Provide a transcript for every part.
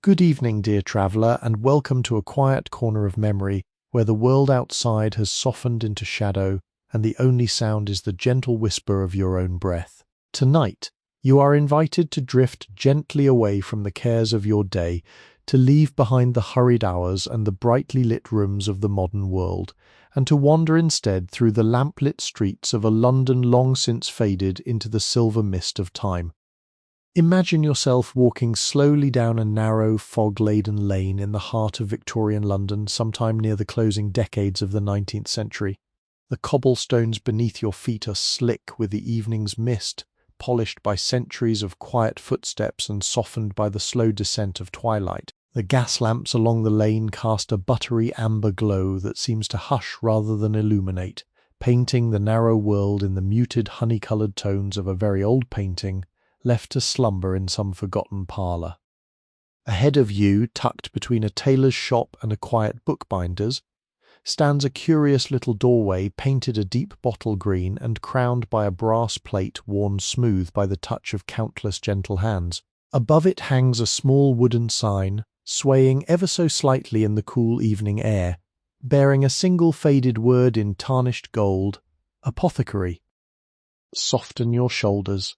Good evening, dear traveller, and welcome to a quiet corner of memory where the world outside has softened into shadow and the only sound is the gentle whisper of your own breath. Tonight, you are invited to drift gently away from the cares of your day, to leave behind the hurried hours and the brightly lit rooms of the modern world, and to wander instead through the lamp-lit streets of a London long since faded into the silver mist of time. Imagine yourself walking slowly down a narrow, fog-laden lane in the heart of Victorian London sometime near the closing decades of the 19th century. The cobblestones beneath your feet are slick with the evening's mist, polished by centuries of quiet footsteps and softened by the slow descent of twilight. The gas lamps along the lane cast a buttery amber glow that seems to hush rather than illuminate, painting the narrow world in the muted honey-coloured tones of a very old painting, left to slumber in some forgotten parlour. Ahead of you, tucked between a tailor's shop and a quiet bookbinder's, stands a curious little doorway painted a deep bottle green and crowned by a brass plate worn smooth by the touch of countless gentle hands. Above it hangs a small wooden sign, swaying ever so slightly in the cool evening air, bearing a single faded word in tarnished gold, Apothecary. Soften your shoulders.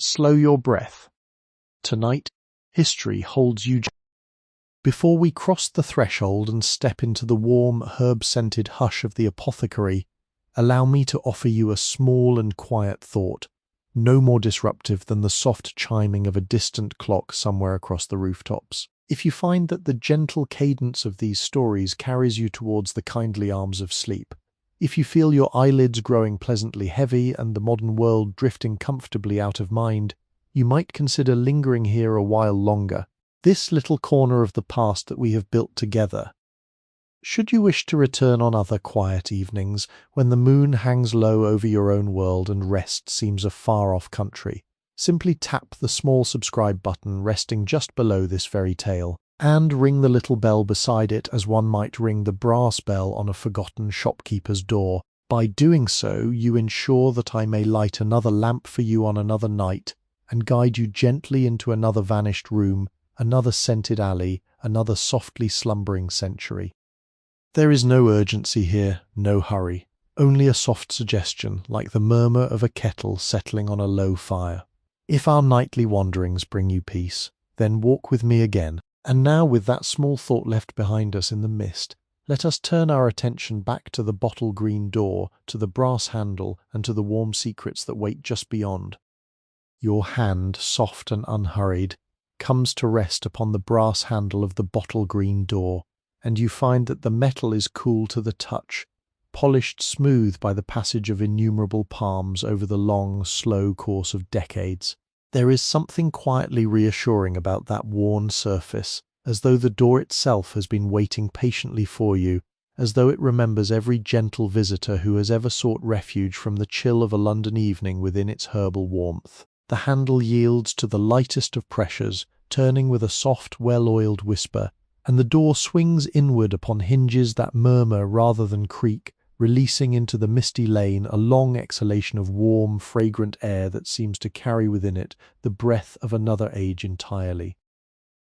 Slow your breath. Tonight, history holds you. Before we cross the threshold and step into the warm, herb-scented hush of the apothecary, allow me to offer you a small and quiet thought, no more disruptive than the soft chiming of a distant clock somewhere across the rooftops. If you find that the gentle cadence of these stories carries you towards the kindly arms of sleep, if you feel your eyelids growing pleasantly heavy and the modern world drifting comfortably out of mind, you might consider lingering here a while longer, this little corner of the past that we have built together. Should you wish to return on other quiet evenings, when the moon hangs low over your own world and rest seems a far-off country, simply tap the small subscribe button resting just below this very tale, and ring the little bell beside it as one might ring the brass bell on a forgotten shopkeeper's door. By doing so, you ensure that I may light another lamp for you on another night, and guide you gently into another vanished room, another scented alley, another softly slumbering century. There is no urgency here, no hurry, only a soft suggestion, like the murmur of a kettle settling on a low fire. If our nightly wanderings bring you peace, then walk with me again. And now, with that small thought left behind us in the mist, let us turn our attention back to the bottle green door, to the brass handle, and to the warm secrets that wait just beyond. Your hand, soft and unhurried, comes to rest upon the brass handle of the bottle green door, and you find that the metal is cool to the touch, polished smooth by the passage of innumerable palms over the long, slow course of decades. There is something quietly reassuring about that worn surface, as though the door itself has been waiting patiently for you, as though it remembers every gentle visitor who has ever sought refuge from the chill of a London evening within its herbal warmth. The handle yields to the lightest of pressures, turning with a soft, well-oiled whisper, and the door swings inward upon hinges that murmur rather than creak, releasing into the misty lane a long exhalation of warm, fragrant air that seems to carry within it the breath of another age entirely.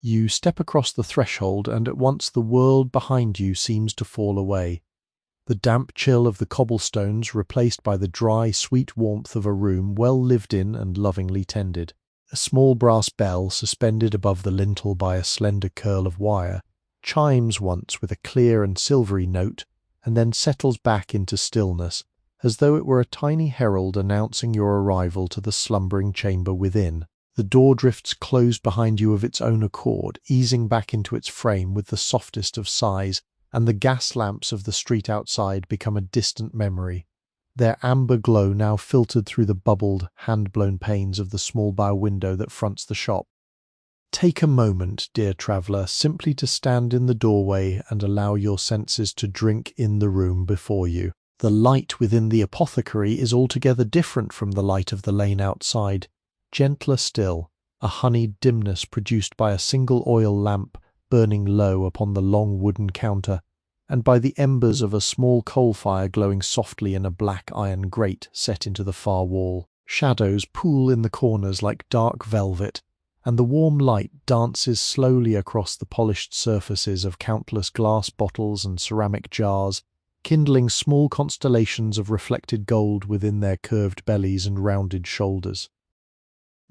You step across the threshold, and at once the world behind you seems to fall away. The damp chill of the cobblestones replaced by the dry, sweet warmth of a room well lived in and lovingly tended. A small brass bell, suspended above the lintel by a slender curl of wire, chimes once with a clear and silvery note, and then settles back into stillness, as though it were a tiny herald announcing your arrival to the slumbering chamber within. The door drifts closed behind you of its own accord, easing back into its frame with the softest of sighs, and the gas lamps of the street outside become a distant memory, their amber glow now filtered through the bubbled, hand-blown panes of the small bow window that fronts the shop. Take a moment, dear traveller, simply to stand in the doorway and allow your senses to drink in the room before you. The light within the apothecary is altogether different from the light of the lane outside, gentler still, a honeyed dimness produced by a single oil lamp burning low upon the long wooden counter, and by the embers of a small coal fire glowing softly in a black iron grate set into the far wall. Shadows pool in the corners like dark velvet, and the warm light dances slowly across the polished surfaces of countless glass bottles and ceramic jars, kindling small constellations of reflected gold within their curved bellies and rounded shoulders.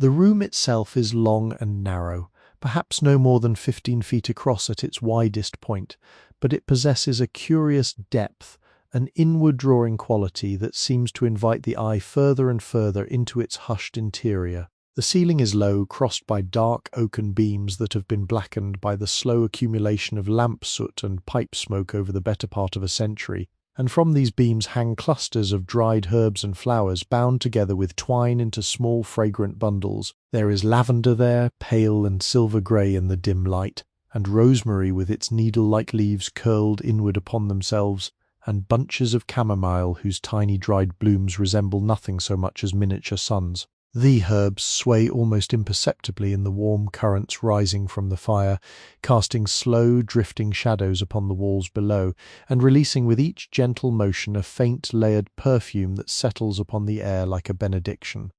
The room itself is long and narrow, perhaps no more than 15 feet across at its widest point, but it possesses a curious depth, an inward-drawing quality that seems to invite the eye further and further into its hushed interior. The ceiling is low, crossed by dark oaken beams that have been blackened by the slow accumulation of lamp soot and pipe smoke over the better part of a century, and from these beams hang clusters of dried herbs and flowers bound together with twine into small fragrant bundles. There is lavender there, pale and silver-grey in the dim light, and rosemary with its needle-like leaves curled inward upon themselves, and bunches of chamomile whose tiny dried blooms resemble nothing so much as miniature suns. The herbs sway almost imperceptibly in the warm currents rising from the fire, casting slow, drifting shadows upon the walls below, and releasing with each gentle motion a faint, layered perfume that settles upon the air like a benediction.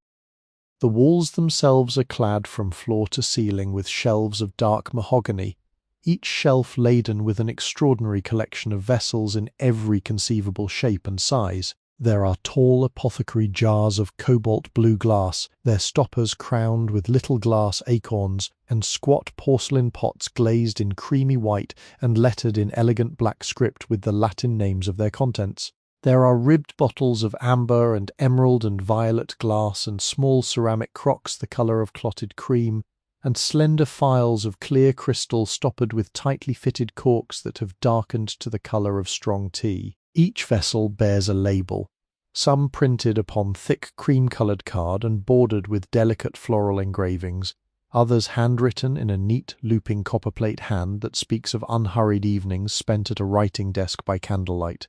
The walls themselves are clad from floor to ceiling with shelves of dark mahogany, each shelf laden with an extraordinary collection of vessels in every conceivable shape and size. There are tall apothecary jars of cobalt blue glass, their stoppers crowned with little glass acorns, and squat porcelain pots glazed in creamy white and lettered in elegant black script with the Latin names of their contents. There are ribbed bottles of amber and emerald and violet glass, and small ceramic crocks the colour of clotted cream, and slender phials of clear crystal stoppered with tightly fitted corks that have darkened to the colour of strong tea. Each vessel bears a label, some printed upon thick cream-coloured card and bordered with delicate floral engravings, others handwritten in a neat looping copperplate hand that speaks of unhurried evenings spent at a writing desk by candlelight.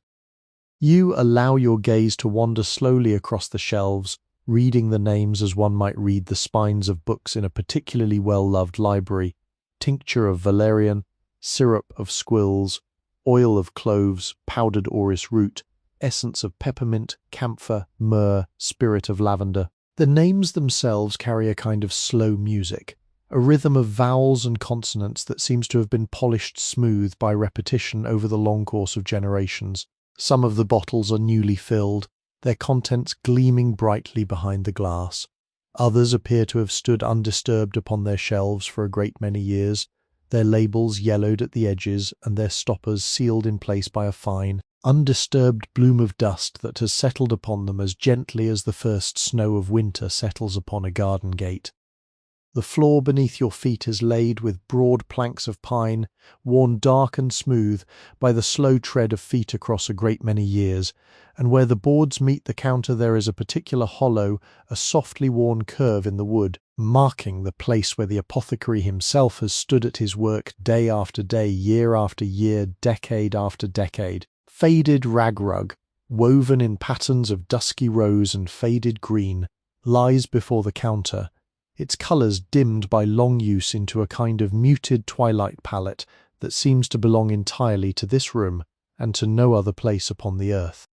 You allow your gaze to wander slowly across the shelves, reading the names as one might read the spines of books in a particularly well-loved library: tincture of valerian, syrup of squills, oil of cloves, powdered orris root, essence of peppermint, camphor, myrrh, spirit of lavender. The names themselves carry a kind of slow music, a rhythm of vowels and consonants that seems to have been polished smooth by repetition over the long course of generations. Some of the bottles are newly filled, their contents gleaming brightly behind the glass. Others appear to have stood undisturbed upon their shelves for a great many years, their labels yellowed at the edges and their stoppers sealed in place by a fine, undisturbed bloom of dust that has settled upon them as gently as the first snow of winter settles upon a garden gate. The floor beneath your feet is laid with broad planks of pine, worn dark and smooth by the slow tread of feet across a great many years, and where the boards meet the counter there is a particular hollow, a softly worn curve in the wood, marking the place where the apothecary himself has stood at his work day after day, year after year, decade after decade. Faded rag rug, woven in patterns of dusky rose and faded green, lies before the counter, its colours dimmed by long use into a kind of muted twilight palette that seems to belong entirely to this room and to no other place upon the earth.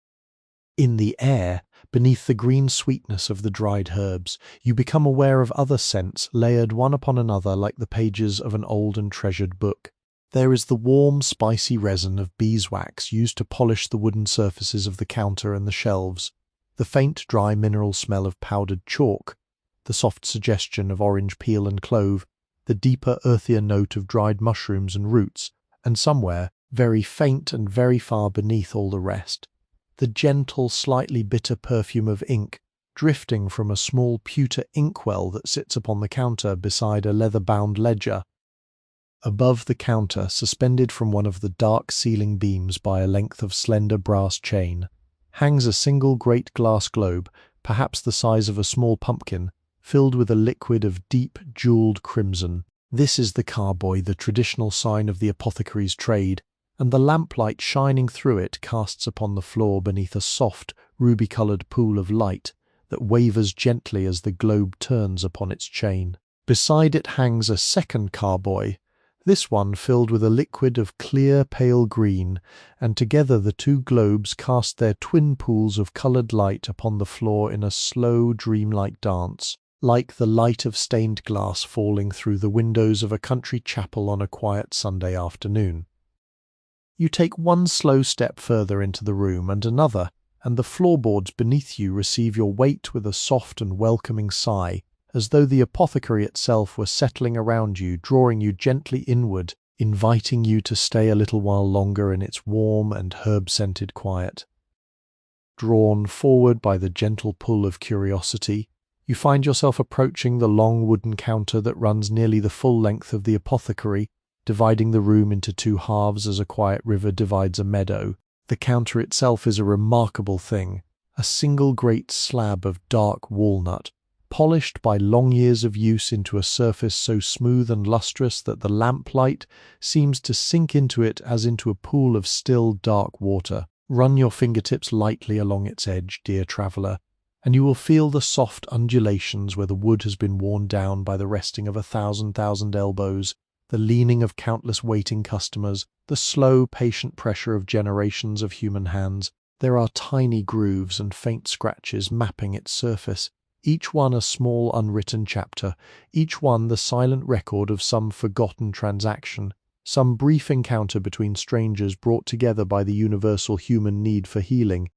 In the air, beneath the green sweetness of the dried herbs, you become aware of other scents layered one upon another like the pages of an old and treasured book. There is the warm, spicy resin of beeswax used to polish the wooden surfaces of the counter and the shelves, the faint, dry mineral smell of powdered chalk, the soft suggestion of orange peel and clove, the deeper, earthier note of dried mushrooms and roots, and somewhere, very faint and very far beneath all the rest, the gentle, slightly bitter perfume of ink, drifting from a small pewter inkwell that sits upon the counter beside a leather-bound ledger. Above the counter, suspended from one of the dark ceiling beams by a length of slender brass chain, hangs a single great glass globe, perhaps the size of a small pumpkin, filled with a liquid of deep, jewelled crimson. This is the carboy, the traditional sign of the apothecary's trade, and the lamplight shining through it casts upon the floor beneath a soft, ruby-coloured pool of light that wavers gently as the globe turns upon its chain. Beside it hangs a second carboy, this one filled with a liquid of clear pale green, and together the two globes cast their twin pools of coloured light upon the floor in a slow, dreamlike dance. like the light of stained glass falling through the windows of a country chapel on a quiet Sunday afternoon. You take one slow step further into the room and another, and the floorboards beneath you receive your weight with a soft and welcoming sigh, as though the apothecary itself were settling around you, drawing you gently inward, inviting you to stay a little while longer in its warm and herb-scented quiet. Drawn forward by the gentle pull of curiosity, you find yourself approaching the long wooden counter that runs nearly the full length of the apothecary, dividing the room into two halves as a quiet river divides a meadow. The counter itself is a remarkable thing, a single great slab of dark walnut, polished by long years of use into a surface so smooth and lustrous that the lamplight seems to sink into it as into a pool of still, dark water. Run your fingertips lightly along its edge, dear traveller, and you will feel the soft undulations where the wood has been worn down by the resting of 1,000 elbows, the leaning of countless waiting customers, the slow, patient pressure of generations of human hands. There are tiny grooves and faint scratches mapping its surface, each one a small unwritten chapter, each one the silent record of some forgotten transaction, some brief encounter between strangers brought together by the universal human need for healing.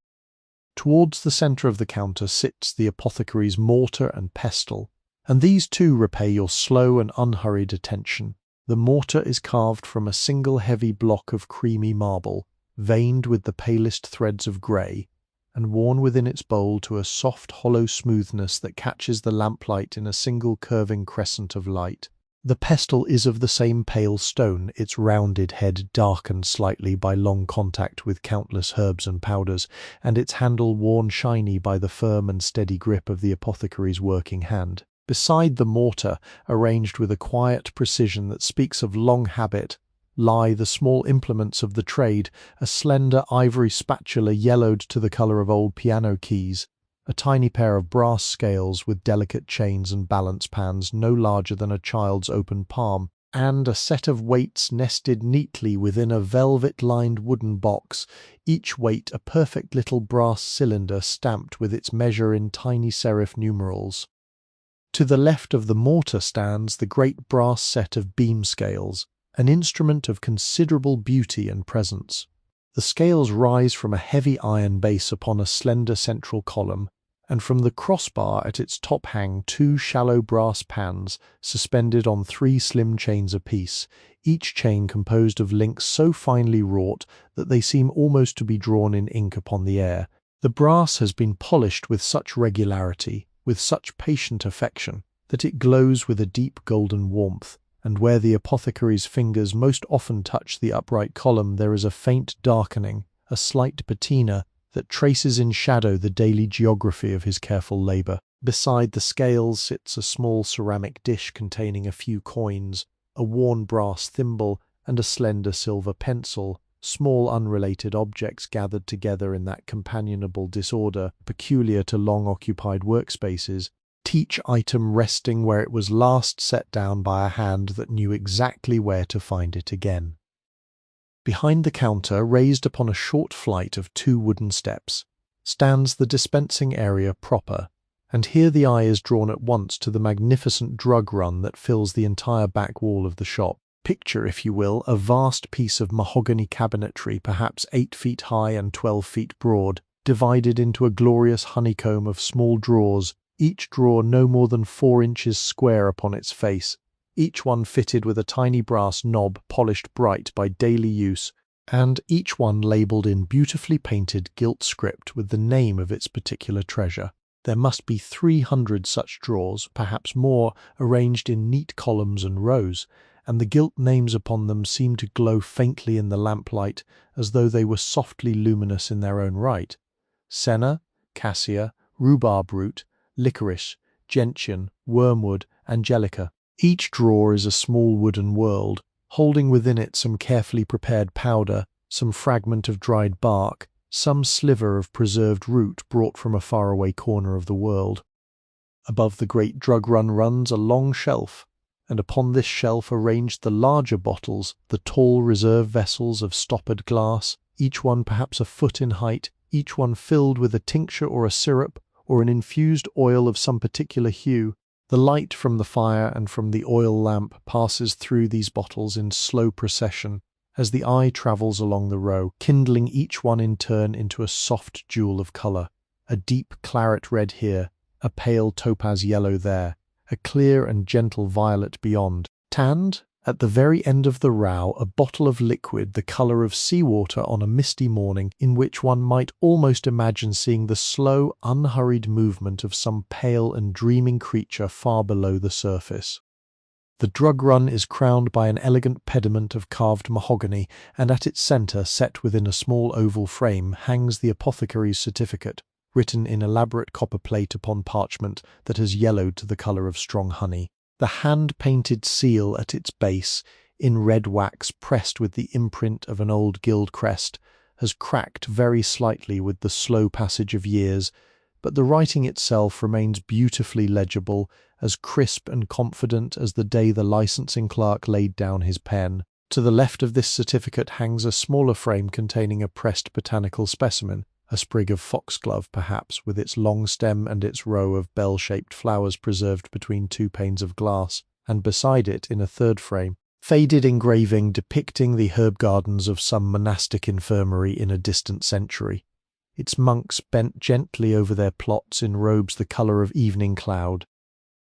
Towards the centre of the counter sits the apothecary's mortar and pestle, and these too repay your slow and unhurried attention. The mortar is carved from a single heavy block of creamy marble, veined with the palest threads of grey, and worn within its bowl to a soft hollow smoothness that catches the lamplight in a single curving crescent of light. The pestle is of the same pale stone, its rounded head darkened slightly by long contact with countless herbs and powders, and its handle worn shiny by the firm and steady grip of the apothecary's working hand. Beside the mortar, arranged with a quiet precision that speaks of long habit, lie the small implements of the trade, a slender ivory spatula yellowed to the colour of old piano keys, a tiny pair of brass scales with delicate chains and balance pans no larger than a child's open palm, and a set of weights nested neatly within a velvet-lined wooden box, each weight a perfect little brass cylinder stamped with its measure in tiny serif numerals. To the left of the mortar stands the great brass set of beam scales, an instrument of considerable beauty and presence. The scales rise from a heavy iron base upon a slender central column, and from the crossbar at its top hang two shallow brass pans suspended on three slim chains apiece, each chain composed of links so finely wrought that they seem almost to be drawn in ink upon the air. The brass has been polished with such regularity, with such patient affection, that it glows with a deep golden warmth, and where the apothecary's fingers most often touch the upright column there is a faint darkening, a slight patina, that traces in shadow the daily geography of his careful labour. Beside the scales sits a small ceramic dish containing a few coins, a worn brass thimble, and a slender silver pencil, small unrelated objects gathered together in that companionable disorder peculiar to long-occupied workspaces, each item resting where it was last set down by a hand that knew exactly where to find it again. Behind the counter, raised upon a short flight of two wooden steps, stands the dispensing area proper, and here the eye is drawn at once to the magnificent drug run that fills the entire back wall of the shop. Picture, if you will, a vast piece of mahogany cabinetry, perhaps 8 feet high and 12 feet broad, divided into a glorious honeycomb of small drawers, each drawer no more than 4 inches square upon its face, each one fitted with a tiny brass knob polished bright by daily use, and each one labelled in beautifully painted gilt script with the name of its particular treasure. There must be 300 such drawers, perhaps more, arranged in neat columns and rows, and the gilt names upon them seem to glow faintly in the lamplight as though they were softly luminous in their own right. Senna, cassia, rhubarb root, licorice, gentian, wormwood, angelica. Each drawer is a small wooden world, holding within it some carefully prepared powder, some fragment of dried bark, some sliver of preserved root brought from a faraway corner of the world. Above the great drug run runs a long shelf, and upon this shelf arranged the larger bottles, the tall reserve vessels of stoppered glass, each one perhaps a foot in height, each one filled with a tincture or a syrup, or an infused oil of some particular hue, The light from the fire and from the oil lamp passes through these bottles in slow procession as the eye travels along the row, kindling each one in turn into a soft jewel of colour, a deep claret red here, a pale topaz yellow there, a clear and gentle violet beyond. Tanned, at the very end of the row, a bottle of liquid the colour of seawater on a misty morning, in which one might almost imagine seeing the slow, unhurried movement of some pale and dreaming creature far below the surface. The drug run is crowned by an elegant pediment of carved mahogany, and at its centre, set within a small oval frame, hangs the apothecary's certificate, written in elaborate copper plate upon parchment that has yellowed to the colour of strong honey. The hand-painted seal at its base, in red wax pressed with the imprint of an old guild crest, has cracked very slightly with the slow passage of years, but the writing itself remains beautifully legible, as crisp and confident as the day the licensing clerk laid down his pen. To the left of this certificate hangs a smaller frame containing a pressed botanical specimen, a sprig of foxglove perhaps, with its long stem and its row of bell-shaped flowers preserved between two panes of glass, and beside it, in a third frame, faded engraving depicting the herb gardens of some monastic infirmary in a distant century, its monks bent gently over their plots in robes the colour of evening cloud.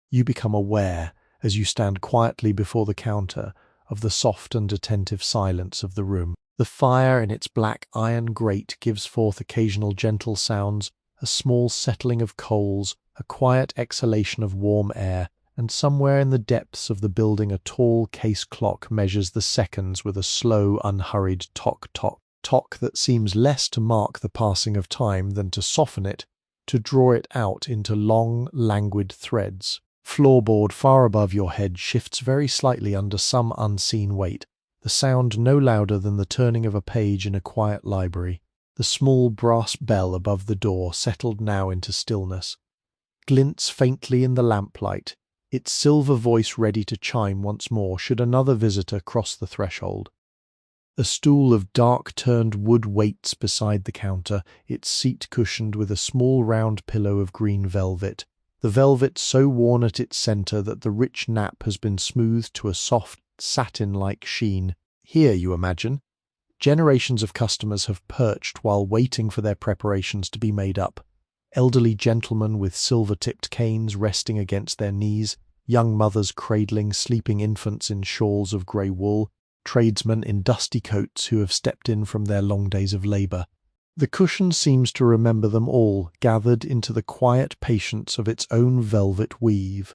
You become aware, as you stand quietly before the counter, of the soft and attentive silence of the room. The fire in its black iron grate gives forth occasional gentle sounds, a small settling of coals, a quiet exhalation of warm air, and somewhere in the depths of the building a tall case clock measures the seconds with a slow, unhurried tock-tock, tock that seems less to mark the passing of time than to soften it, to draw it out into long, languid threads. Floorboard far above your head shifts very slightly under some unseen weight, the sound no louder than the turning of a page in a quiet library. The small brass bell above the door, settled now into stillness, glints faintly in the lamplight, its silver voice ready to chime once more should another visitor cross the threshold. A stool of dark-turned wood waits beside the counter, its seat cushioned with a small round pillow of green velvet, the velvet so worn at its centre that the rich nap has been smoothed to a soft, satin-like sheen. Here, you imagine, generations of customers have perched while waiting for their preparations to be made up. Elderly gentlemen with silver-tipped canes resting against their knees, young mothers cradling sleeping infants in shawls of grey wool, tradesmen in dusty coats who have stepped in from their long days of labour. The cushion seems to remember them all, gathered into the quiet patience of its own velvet weave.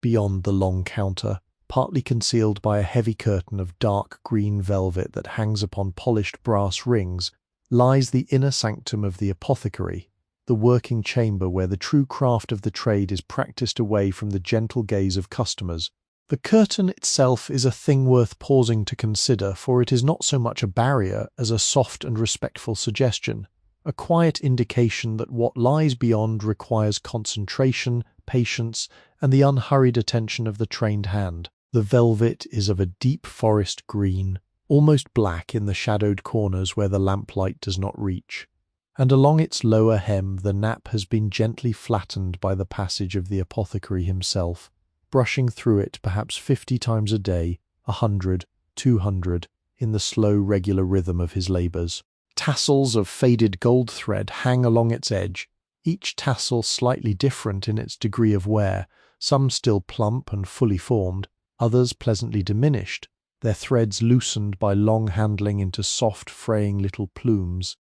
Beyond the long counter, partly concealed by a heavy curtain of dark green velvet that hangs upon polished brass rings, lies the inner sanctum of the apothecary, the working chamber where the true craft of the trade is practised away from the gentle gaze of customers. The curtain itself is a thing worth pausing to consider, for it is not so much a barrier as a soft and respectful suggestion, a quiet indication that what lies beyond requires concentration, patience, and the unhurried attention of the trained hand. The velvet is of a deep forest green, almost black in the shadowed corners where the lamplight does not reach, and along its lower hem the nap has been gently flattened by the passage of the apothecary himself, brushing through it perhaps 50 times a day, 100, 200, in the slow regular rhythm of his labours. Tassels of faded gold thread hang along its edge, each tassel slightly different in its degree of wear, some still plump and fully formed, others pleasantly diminished, their threads loosened by long handling into soft fraying little plumes.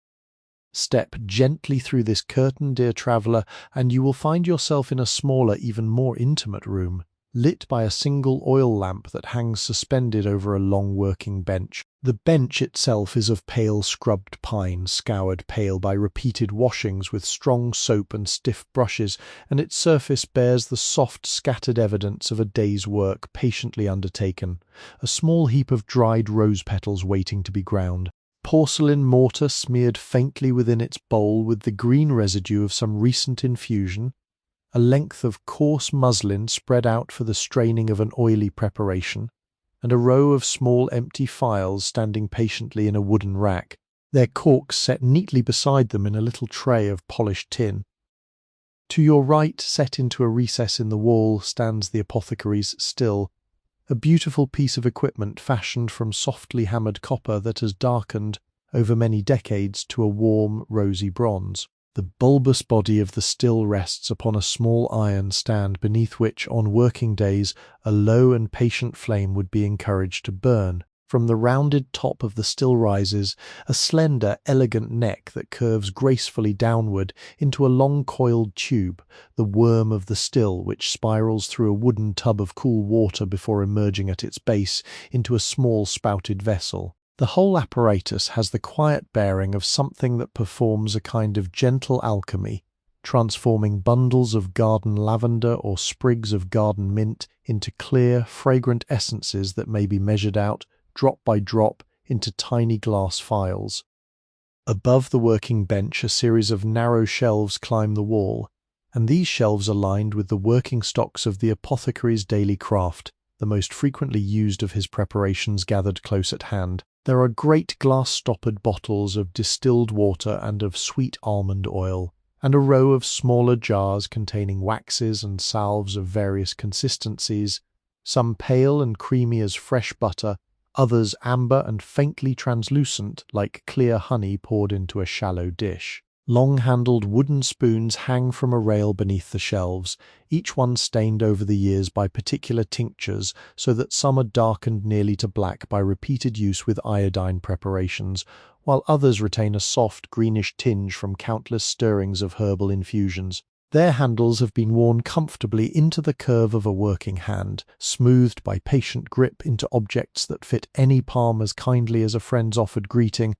Step gently through this curtain, dear traveller, and you will find yourself in a smaller, even more intimate room, lit by a single oil lamp that hangs suspended over a long working bench. The bench itself is of pale scrubbed pine, scoured pale by repeated washings with strong soap and stiff brushes, and its surface bears the soft scattered evidence of a day's work patiently undertaken, a small heap of dried rose petals waiting to be ground. Porcelain mortar smeared faintly within its bowl with the green residue of some recent infusion, a length of coarse muslin spread out for the straining of an oily preparation, and a row of small empty phials standing patiently in a wooden rack, their corks set neatly beside them in a little tray of polished tin. To your right, set into a recess in the wall, stands the apothecary's still, a beautiful piece of equipment fashioned from softly hammered copper that has darkened over many decades to a warm, rosy bronze. The bulbous body of the still rests upon a small iron stand beneath which, on working days, a low and patient flame would be encouraged to burn. From the rounded top of the still rises a slender, elegant neck that curves gracefully downward into a long coiled tube, the worm of the still, which spirals through a wooden tub of cool water before emerging at its base into a small spouted vessel. The whole apparatus has the quiet bearing of something that performs a kind of gentle alchemy, transforming bundles of garden lavender or sprigs of garden mint into clear, fragrant essences that may be measured out, drop by drop, into tiny glass phials. Above the working bench, a series of narrow shelves climb the wall, and these shelves are lined with the working stocks of the apothecary's daily craft, the most frequently used of his preparations gathered close at hand. There are great glass-stoppered bottles of distilled water and of sweet almond oil, and a row of smaller jars containing waxes and salves of various consistencies, some pale and creamy as fresh butter, others amber and faintly translucent like clear honey poured into a shallow dish. Long-handled wooden spoons hang from a rail beneath the shelves, each one stained over the years by particular tinctures, so that some are darkened nearly to black by repeated use with iodine preparations, while others retain a soft greenish tinge from countless stirrings of herbal infusions. Their handles have been worn comfortably into the curve of a working hand, smoothed by patient grip into objects that fit any palm as kindly as a friend's offered greeting.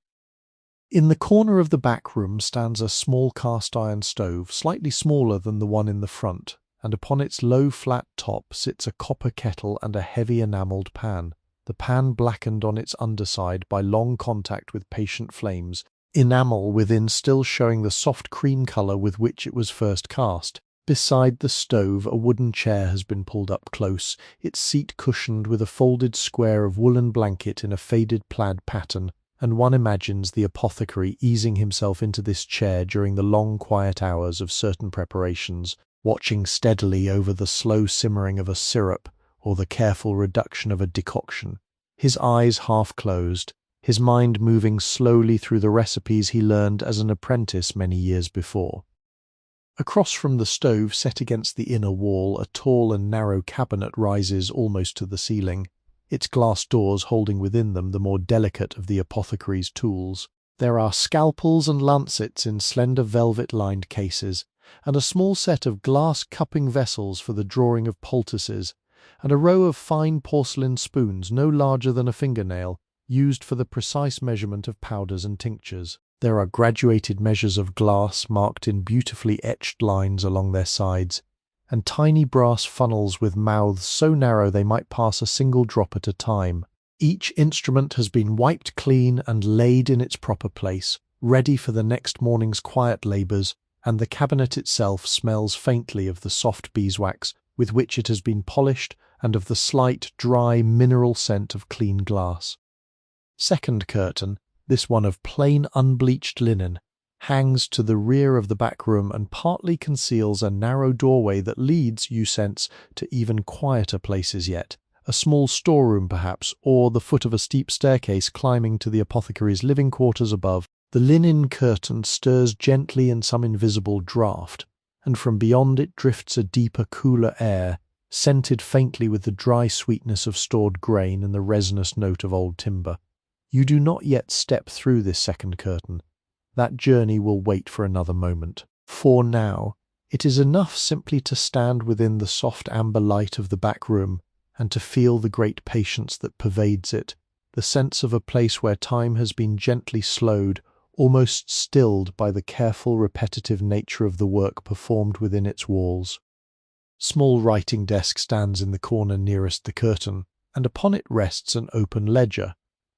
In the corner of the back room stands a small cast-iron stove, slightly smaller than the one in the front, and upon its low flat top sits a copper kettle and a heavy enamelled pan, the pan blackened on its underside by long contact with patient flames, enamel within still showing the soft cream colour with which it was first cast. Beside the stove a wooden chair has been pulled up close, its seat cushioned with a folded square of woolen blanket in a faded plaid pattern, and one imagines the apothecary easing himself into this chair during the long quiet hours of certain preparations, watching steadily over the slow simmering of a syrup or the careful reduction of a decoction, his eyes half closed, his mind moving slowly through the recipes he learned as an apprentice many years before. Across from the stove, set against the inner wall, a tall and narrow cabinet rises almost to the ceiling, its glass doors holding within them the more delicate of the apothecary's tools. There are scalpels and lancets in slender velvet-lined cases, and a small set of glass cupping vessels for the drawing of poultices, and a row of fine porcelain spoons no larger than a fingernail, used for the precise measurement of powders and tinctures. There are graduated measures of glass marked in beautifully etched lines along their sides, and tiny brass funnels with mouths so narrow they might pass a single drop at a time. Each instrument has been wiped clean and laid in its proper place, ready for the next morning's quiet labours, and the cabinet itself smells faintly of the soft beeswax with which it has been polished and of the slight, dry, mineral scent of clean glass. Second curtain, this one of plain unbleached linen, hangs to the rear of the back room and partly conceals a narrow doorway that leads, you sense, to even quieter places yet, a small storeroom perhaps, or the foot of a steep staircase climbing to the apothecary's living quarters above. The linen curtain stirs gently in some invisible draught, and from beyond it drifts a deeper, cooler air, scented faintly with the dry sweetness of stored grain and the resinous note of old timber. You do not yet step through this second curtain. That journey will wait for another moment. For now, it is enough simply to stand within the soft amber light of the back room and to feel the great patience that pervades it, the sense of a place where time has been gently slowed, almost stilled by the careful, repetitive nature of the work performed within its walls. Small writing desk stands in the corner nearest the curtain, and upon it rests an open ledger,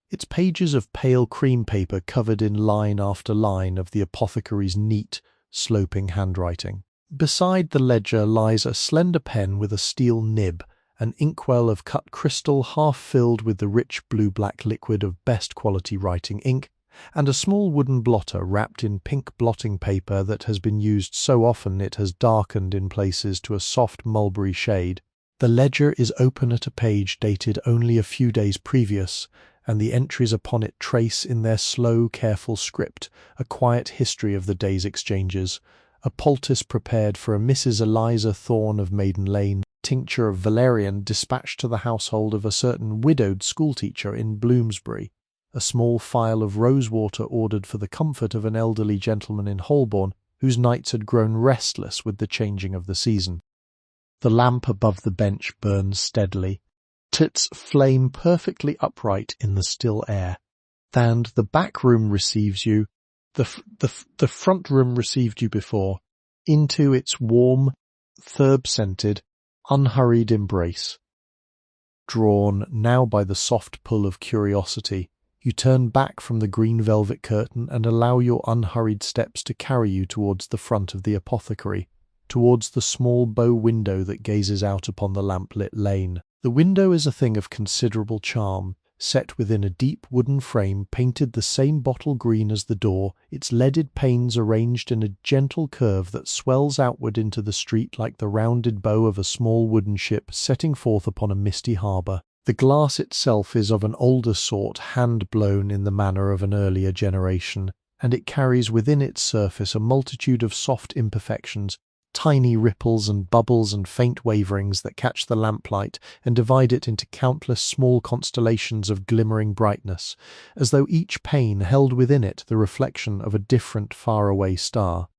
its pages of pale cream paper covered in line after line of the apothecary's neat, sloping handwriting. Beside the ledger lies a slender pen with a steel nib, an inkwell of cut crystal half filled with the rich blue-black liquid of best quality writing ink, and a small wooden blotter wrapped in pink blotting paper that has been used so often it has darkened in places to a soft mulberry shade. The ledger is open at a page dated only a few days previous, and the entries upon it trace in their slow, careful script a quiet history of the day's exchanges. A poultice prepared for a Mrs. Eliza Thorne of Maiden Lane, tincture of valerian dispatched to the household of a certain widowed schoolteacher in Bloomsbury, a small phial of rosewater ordered for the comfort of an elderly gentleman in Holborn whose nights had grown restless with the changing of the season. The lamp above the bench burns steadily, its flame perfectly upright in the still air, and the back room receives you, the front room received you before, into its warm, herb-scented, unhurried embrace. Drawn now by the soft pull of curiosity, you turn back from the green velvet curtain and allow your unhurried steps to carry you towards the front of the apothecary, towards the small bow window that gazes out upon the lamp-lit lane. The window is a thing of considerable charm, set within a deep wooden frame painted the same bottle green as the door, its leaded panes arranged in a gentle curve that swells outward into the street like the rounded bow of a small wooden ship setting forth upon a misty harbour. The glass itself is of an older sort, hand-blown in the manner of an earlier generation, and it carries within its surface a multitude of soft imperfections, tiny ripples and bubbles and faint waverings that catch the lamplight and divide it into countless small constellations of glimmering brightness, as though each pane held within it the reflection of a different far-away star.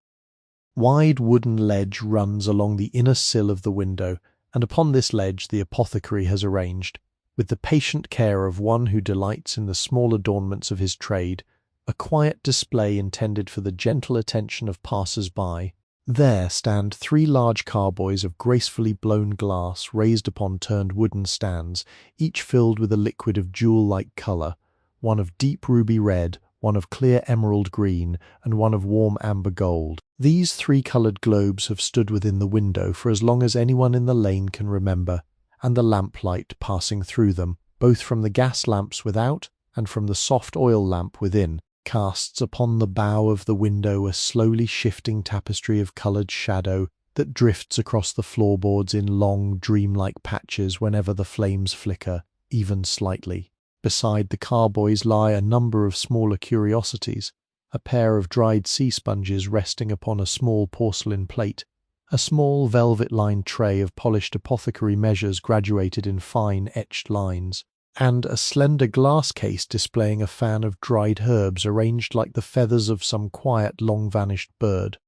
Wide wooden ledge runs along the inner sill of the window, and upon this ledge the apothecary has arranged, with the patient care of one who delights in the small adornments of his trade, a quiet display intended for the gentle attention of passers-by. There stand 3 large carboys of gracefully blown glass raised upon turned wooden stands, each filled with a liquid of jewel-like colour, one of deep ruby red, one of clear emerald green, and one of warm amber gold. These 3-coloured globes have stood within the window for as long as anyone in the lane can remember, and the lamplight passing through them, both from the gas lamps without and from the soft oil lamp within, casts upon the bow of the window a slowly shifting tapestry of coloured shadow that drifts across the floorboards in long, dreamlike patches whenever the flames flicker, even slightly. Beside the carboys lie a number of smaller curiosities, a pair of dried sea sponges resting upon a small porcelain plate, a small velvet-lined tray of polished apothecary measures graduated in fine etched lines, and a slender glass case displaying a fan of dried herbs arranged like the feathers of some quiet, long-vanished bird.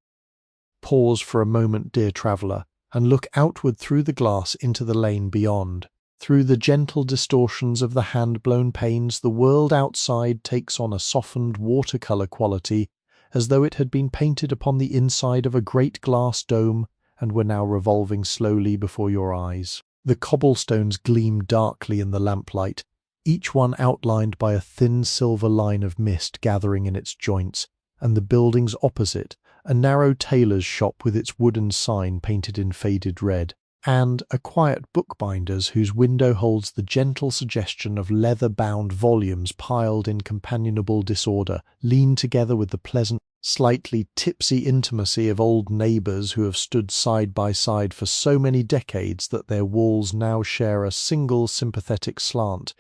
Pause for a moment, dear traveller, and look outward through the glass into the lane beyond. Through the gentle distortions of the hand-blown panes, the world outside takes on a softened watercolour quality, as though it had been painted upon the inside of a great glass dome and were now revolving slowly before your eyes. The cobblestones gleam darkly in the lamplight, each one outlined by a thin silver line of mist gathering in its joints, and the buildings opposite, a narrow tailor's shop with its wooden sign painted in faded red, and a quiet bookbinder's whose window holds the gentle suggestion of leather-bound volumes piled in companionable disorder, lean together with the pleasant, slightly tipsy intimacy of old neighbours who have stood side by side for so many decades that their walls now share a single sympathetic slant.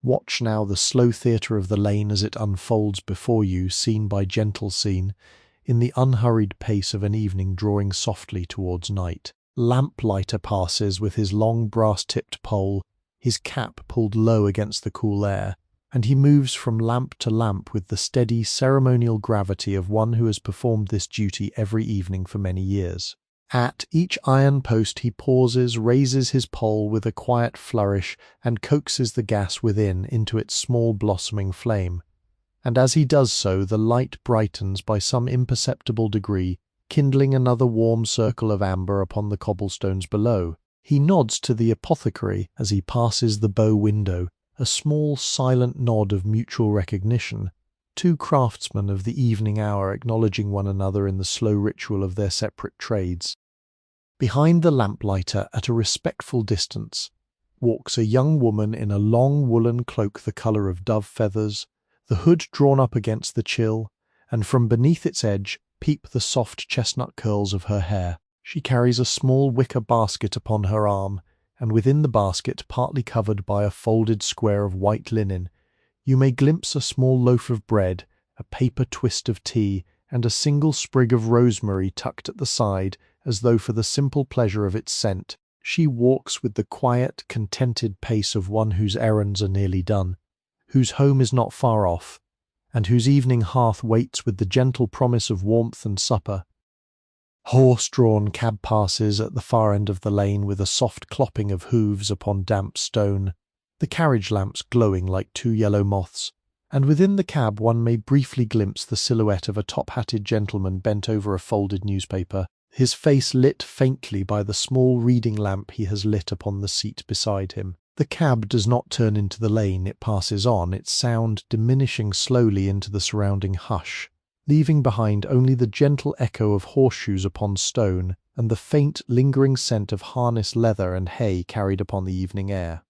Watch now the slow theatre of the lane as it unfolds before you, scene by gentle scene, in the unhurried pace of an evening drawing softly towards night. Lamplighter passes with his long brass-tipped pole, his cap pulled low against the cool air, and he moves from lamp to lamp with the steady, ceremonial gravity of one who has performed this duty every evening for many years. At each iron post he pauses, raises his pole with a quiet flourish, and coaxes the gas within into its small blossoming flame. And as he does so, the light brightens by some imperceptible degree, kindling another warm circle of amber upon the cobblestones below. He nods to the apothecary as he passes the bow window, a small silent nod of mutual recognition, 2 craftsmen of the evening hour acknowledging one another in the slow ritual of their separate trades. Behind the lamplighter, at a respectful distance, walks a young woman in a long woolen cloak the colour of dove feathers, the hood drawn up against the chill, and from beneath its edge peep the soft chestnut curls of her hair. She carries a small wicker basket upon her arm, and within the basket, partly covered by a folded square of white linen, you may glimpse a small loaf of bread, a paper twist of tea, and a single sprig of rosemary tucked at the side, as though for the simple pleasure of its scent. She walks with the quiet, contented pace of one whose errands are nearly done, whose home is not far off, and whose evening hearth waits with the gentle promise of warmth and supper. Horse-drawn cab passes at the far end of the lane with a soft clopping of hooves upon damp stone, the carriage lamps glowing like two yellow moths, and within the cab one may briefly glimpse the silhouette of a top-hatted gentleman bent over a folded newspaper, his face lit faintly by the small reading lamp he has lit upon the seat beside him. The cab does not turn into the lane it passes on, its sound diminishing slowly into the surrounding hush, leaving behind only the gentle echo of horseshoes upon stone and the faint, lingering scent of harness leather and hay carried upon the evening air.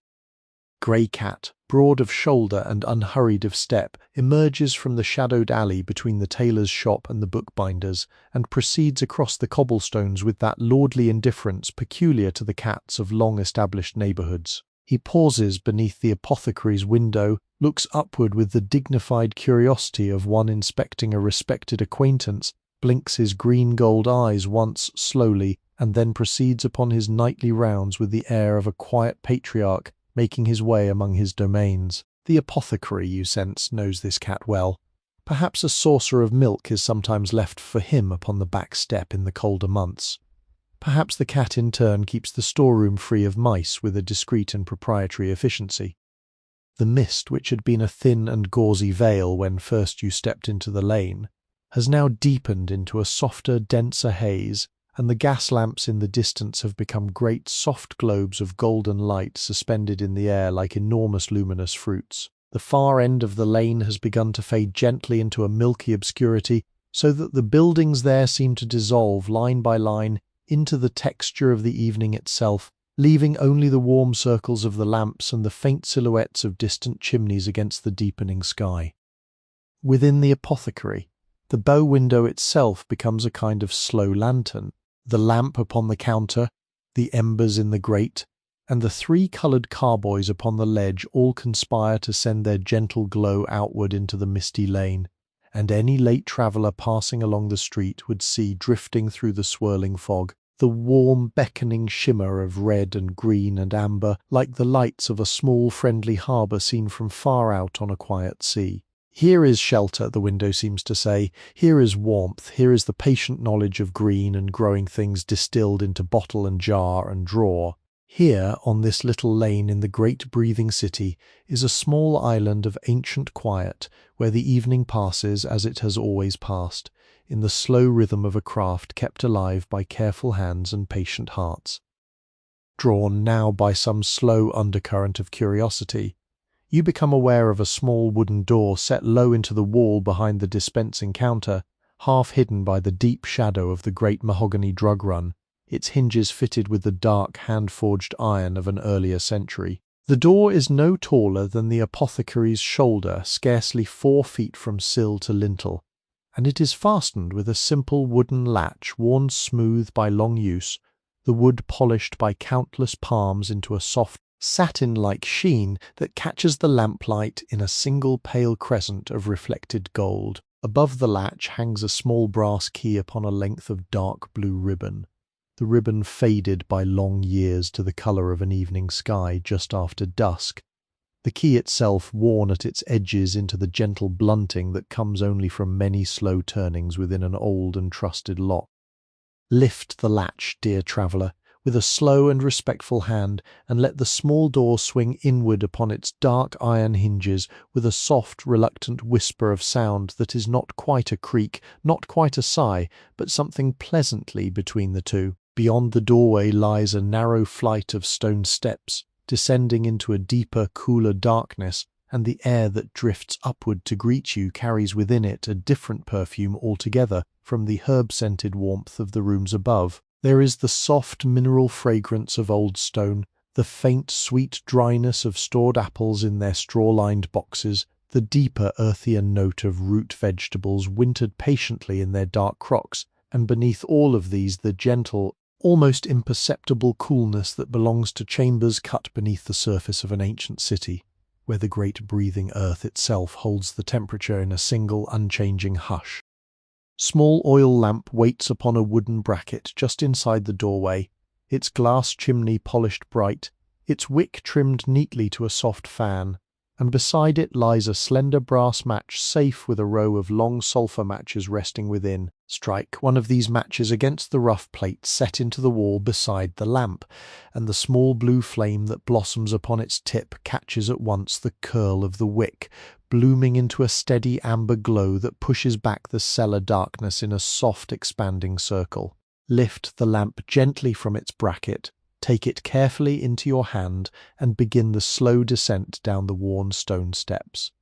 Grey Cat, broad of shoulder and unhurried of step, emerges from the shadowed alley between the tailor's shop and the bookbinder's, and proceeds across the cobblestones with that lordly indifference peculiar to the cats of long-established neighbourhoods. He pauses beneath the apothecary's window, looks upward with the dignified curiosity of one inspecting a respected acquaintance, blinks his green-gold eyes once slowly, and then proceeds upon his nightly rounds with the air of a quiet patriarch making his way among his domains. The apothecary, you sense, knows this cat well. Perhaps a saucer of milk is sometimes left for him upon the back step in the colder months. Perhaps the cat in turn keeps the storeroom free of mice with a discreet and proprietary efficiency. The mist, which had been a thin and gauzy veil when first you stepped into the lane, has now deepened into a softer, denser haze, and the gas lamps in the distance have become great soft globes of golden light suspended in the air like enormous luminous fruits. The far end of the lane has begun to fade gently into a milky obscurity, so that the buildings there seem to dissolve line by line into the texture of the evening itself, leaving only the warm circles of the lamps and the faint silhouettes of distant chimneys against the deepening sky. Within the apothecary, the bow window itself becomes a kind of slow lantern. The lamp upon the counter, the embers in the grate, and the three-coloured carboys upon the ledge all conspire to send their gentle glow outward into the misty lane, and any late traveller passing along the street would see drifting through the swirling fog the warm, beckoning shimmer of red and green and amber, like the lights of a small friendly harbour seen from far out on a quiet sea. Here is shelter, the window seems to say. Here is warmth. Here is the patient knowledge of green and growing things distilled into bottle and jar and drawer. Here, on this little lane in the great breathing city, is a small island of ancient quiet, where the evening passes as it has always passed, in the slow rhythm of a craft kept alive by careful hands and patient hearts. Drawn now by some slow undercurrent of curiosity, you become aware of a small wooden door set low into the wall behind the dispensing counter, half hidden by the deep shadow of the great mahogany drug run, its hinges fitted with the dark hand-forged iron of an earlier century. The door is no taller than the apothecary's shoulder, scarcely 4 feet from sill to lintel, and it is fastened with a simple wooden latch worn smooth by long use, the wood polished by countless palms into a soft, satin-like sheen that catches the lamplight in a single pale crescent of reflected gold. Above the latch hangs a small brass key upon a length of dark blue ribbon, the ribbon faded by long years to the colour of an evening sky just after dusk, the key itself worn at its edges into the gentle blunting that comes only from many slow turnings within an old and trusted lock. Lift the latch, dear traveller, with a slow and respectful hand, and let the small door swing inward upon its dark iron hinges with a soft, reluctant whisper of sound that is not quite a creak, not quite a sigh, but something pleasantly between the two. Beyond the doorway lies a narrow flight of stone steps, descending into a deeper, cooler darkness, and the air that drifts upward to greet you carries within it a different perfume altogether from the herb-scented warmth of the rooms above. There is the soft mineral fragrance of old stone, the faint sweet dryness of stored apples in their straw-lined boxes, the deeper, earthier note of root vegetables wintered patiently in their dark crocks, and beneath all of these the gentle, almost imperceptible coolness that belongs to chambers cut beneath the surface of an ancient city, where the great breathing earth itself holds the temperature in a single unchanging hush. Small oil lamp waits upon a wooden bracket just inside the doorway, its glass chimney polished bright, its wick trimmed neatly to a soft fan, and beside it lies a slender brass match safe with a row of long sulphur matches resting within. Strike one of these matches against the rough plate set into the wall beside the lamp, and the small blue flame that blossoms upon its tip catches at once the curl of the wick, blooming into a steady amber glow that pushes back the cellar darkness in a soft expanding circle. Lift the lamp gently from its bracket, take it carefully into your hand, and begin the slow descent down the worn stone steps.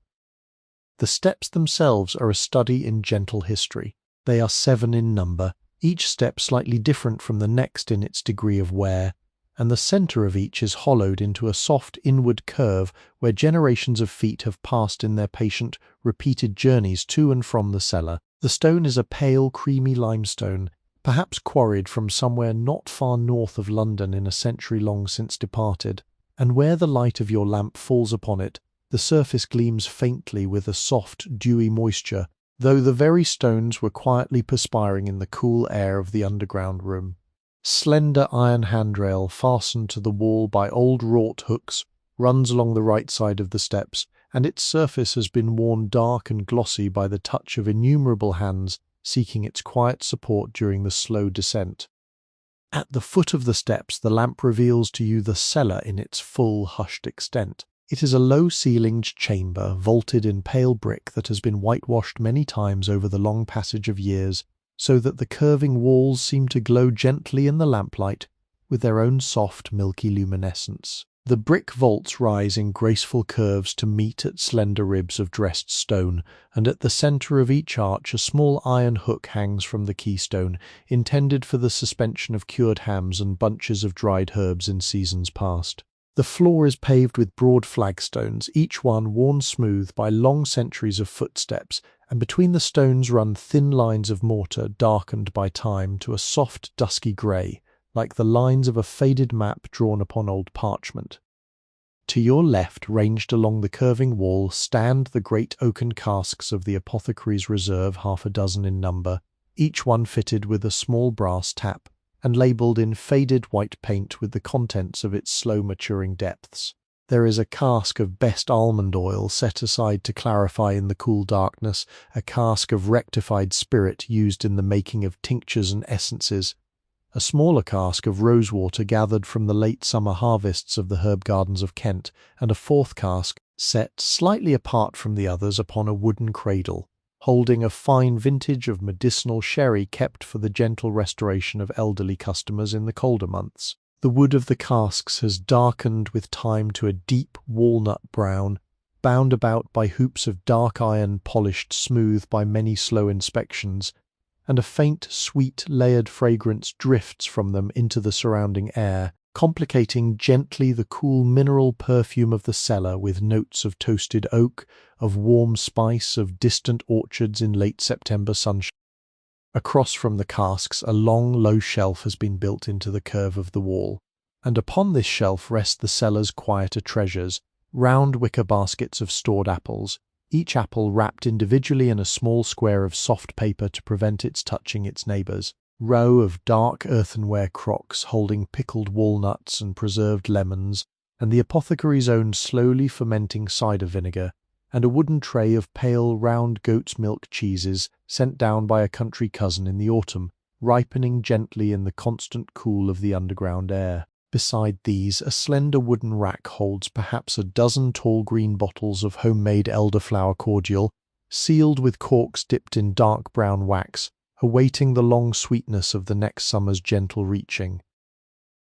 The steps themselves are a study in gentle history. They are 7 in number, each step slightly different from the next in its degree of wear, and the centre of each is hollowed into a soft inward curve where generations of feet have passed in their patient, repeated journeys to and from the cellar. The stone is a pale, creamy limestone, perhaps quarried from somewhere not far north of London in a century long since departed, and where the light of your lamp falls upon it, the surface gleams faintly with a soft, dewy moisture, though the very stones were quietly perspiring in the cool air of the underground room. Slender iron handrail fastened to the wall by old wrought hooks runs along the right side of the steps, and its surface has been worn dark and glossy by the touch of innumerable hands seeking its quiet support during the slow descent. At the foot of the steps the lamp reveals to you the cellar in its full, hushed extent. It is a low-ceilinged chamber, vaulted in pale brick that has been whitewashed many times over the long passage of years, so that the curving walls seem to glow gently in the lamplight with their own soft, milky luminescence. The brick vaults rise in graceful curves to meet at slender ribs of dressed stone, and at the centre of each arch a small iron hook hangs from the keystone, intended for the suspension of cured hams and bunches of dried herbs in seasons past. The floor is paved with broad flagstones, each one worn smooth by long centuries of footsteps, and between the stones run thin lines of mortar darkened by time to a soft dusky grey, like the lines of a faded map drawn upon old parchment. To your left, ranged along the curving wall, stand the great oaken casks of the apothecary's reserve, 6 in number, each one fitted with a small brass tap, and labelled in faded white paint with the contents of its slow-maturing depths. There is a cask of best almond oil set aside to clarify in the cool darkness, a cask of rectified spirit used in the making of tinctures and essences, a smaller cask of rosewater gathered from the late summer harvests of the herb gardens of Kent, and a 4th cask, set slightly apart from the others upon a wooden cradle, holding a fine vintage of medicinal sherry kept for the gentle restoration of elderly customers in the colder months. The wood of the casks has darkened with time to a deep walnut brown, bound about by hoops of dark iron polished smooth by many slow inspections, and a faint, sweet, layered fragrance drifts from them into the surrounding air, complicating gently the cool mineral perfume of the cellar with notes of toasted oak, of warm spice, of distant orchards in late September sunshine. Across from the casks a long, low shelf has been built into the curve of the wall, and upon this shelf rest the cellar's quieter treasures, round wicker baskets of stored apples, each apple wrapped individually in a small square of soft paper to prevent its touching its neighbours, row of dark earthenware crocks holding pickled walnuts and preserved lemons, and the apothecary's own slowly fermenting cider vinegar, and a wooden tray of pale, round goat's milk cheeses sent down by a country cousin in the autumn, ripening gently in the constant cool of the underground air. Beside these, a slender wooden rack holds perhaps a dozen tall green bottles of homemade elderflower cordial, sealed with corks dipped in dark brown wax, awaiting the long sweetness of the next summer's gentle reaching.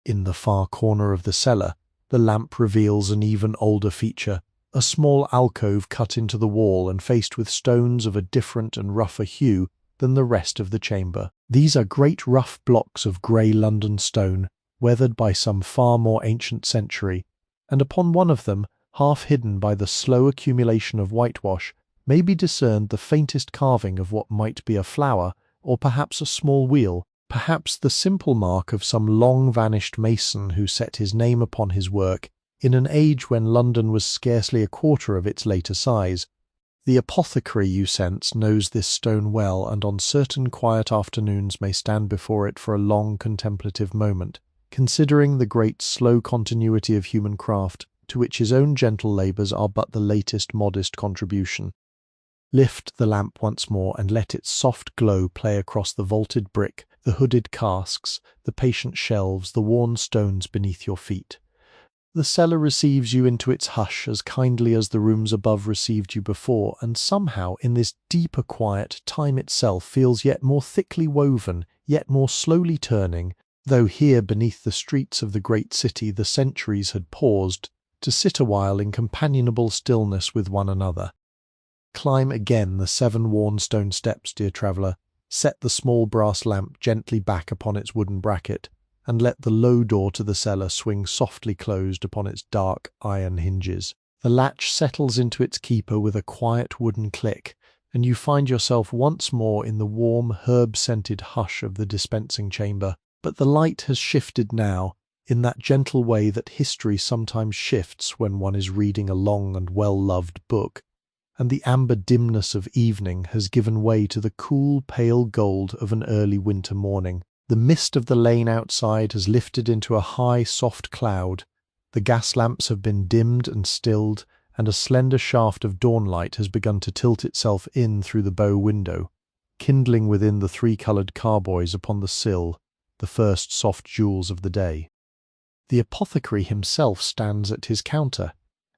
In the far corner of the cellar, the lamp reveals an even older feature, a small alcove cut into the wall and faced with stones of a different and rougher hue than the rest of the chamber. These are great rough blocks of grey London stone, weathered by some far more ancient century, and upon one of them half hidden by the slow accumulation of whitewash, may be discerned the faintest carving of what might be a flower, or perhaps a small wheel, perhaps the simple mark of some long-vanished mason who set his name upon his work in an age when London was scarcely a quarter of its later size. The apothecary, you sense, knows this stone well, and on certain quiet afternoons may stand before it for a long contemplative moment, considering the great slow continuity of human craft, to which his own gentle labours are but the latest modest contribution. Lift the lamp once more, and let its soft glow play across the vaulted brick, the hooded casks, the patient shelves, the worn stones beneath your feet. The cellar receives you into its hush as kindly as the rooms above received you before, and somehow in this deeper quiet time itself feels yet more thickly woven, yet more slowly turning, though here beneath the streets of the great city the centuries had paused to sit a while in companionable stillness with one another. Climb again the 7 worn stone steps, dear traveller, set the small brass lamp gently back upon its wooden bracket, and let the low door to the cellar swing softly closed upon its dark iron hinges. The latch settles into its keeper with a quiet wooden click, and you find yourself once more in the warm, herb-scented hush of the dispensing chamber. But the light has shifted now, in that gentle way that history sometimes shifts when one is reading a long and well-loved book, and the amber dimness of evening has given way to the cool, pale gold of an early winter morning. The mist of the lane outside has lifted into a high, soft cloud, the gas lamps have been dimmed and stilled, and a slender shaft of dawnlight has begun to tilt itself in through the bow window, kindling within the 3-coloured carboys upon the sill, the first soft jewels of the day. The apothecary himself stands at his counter,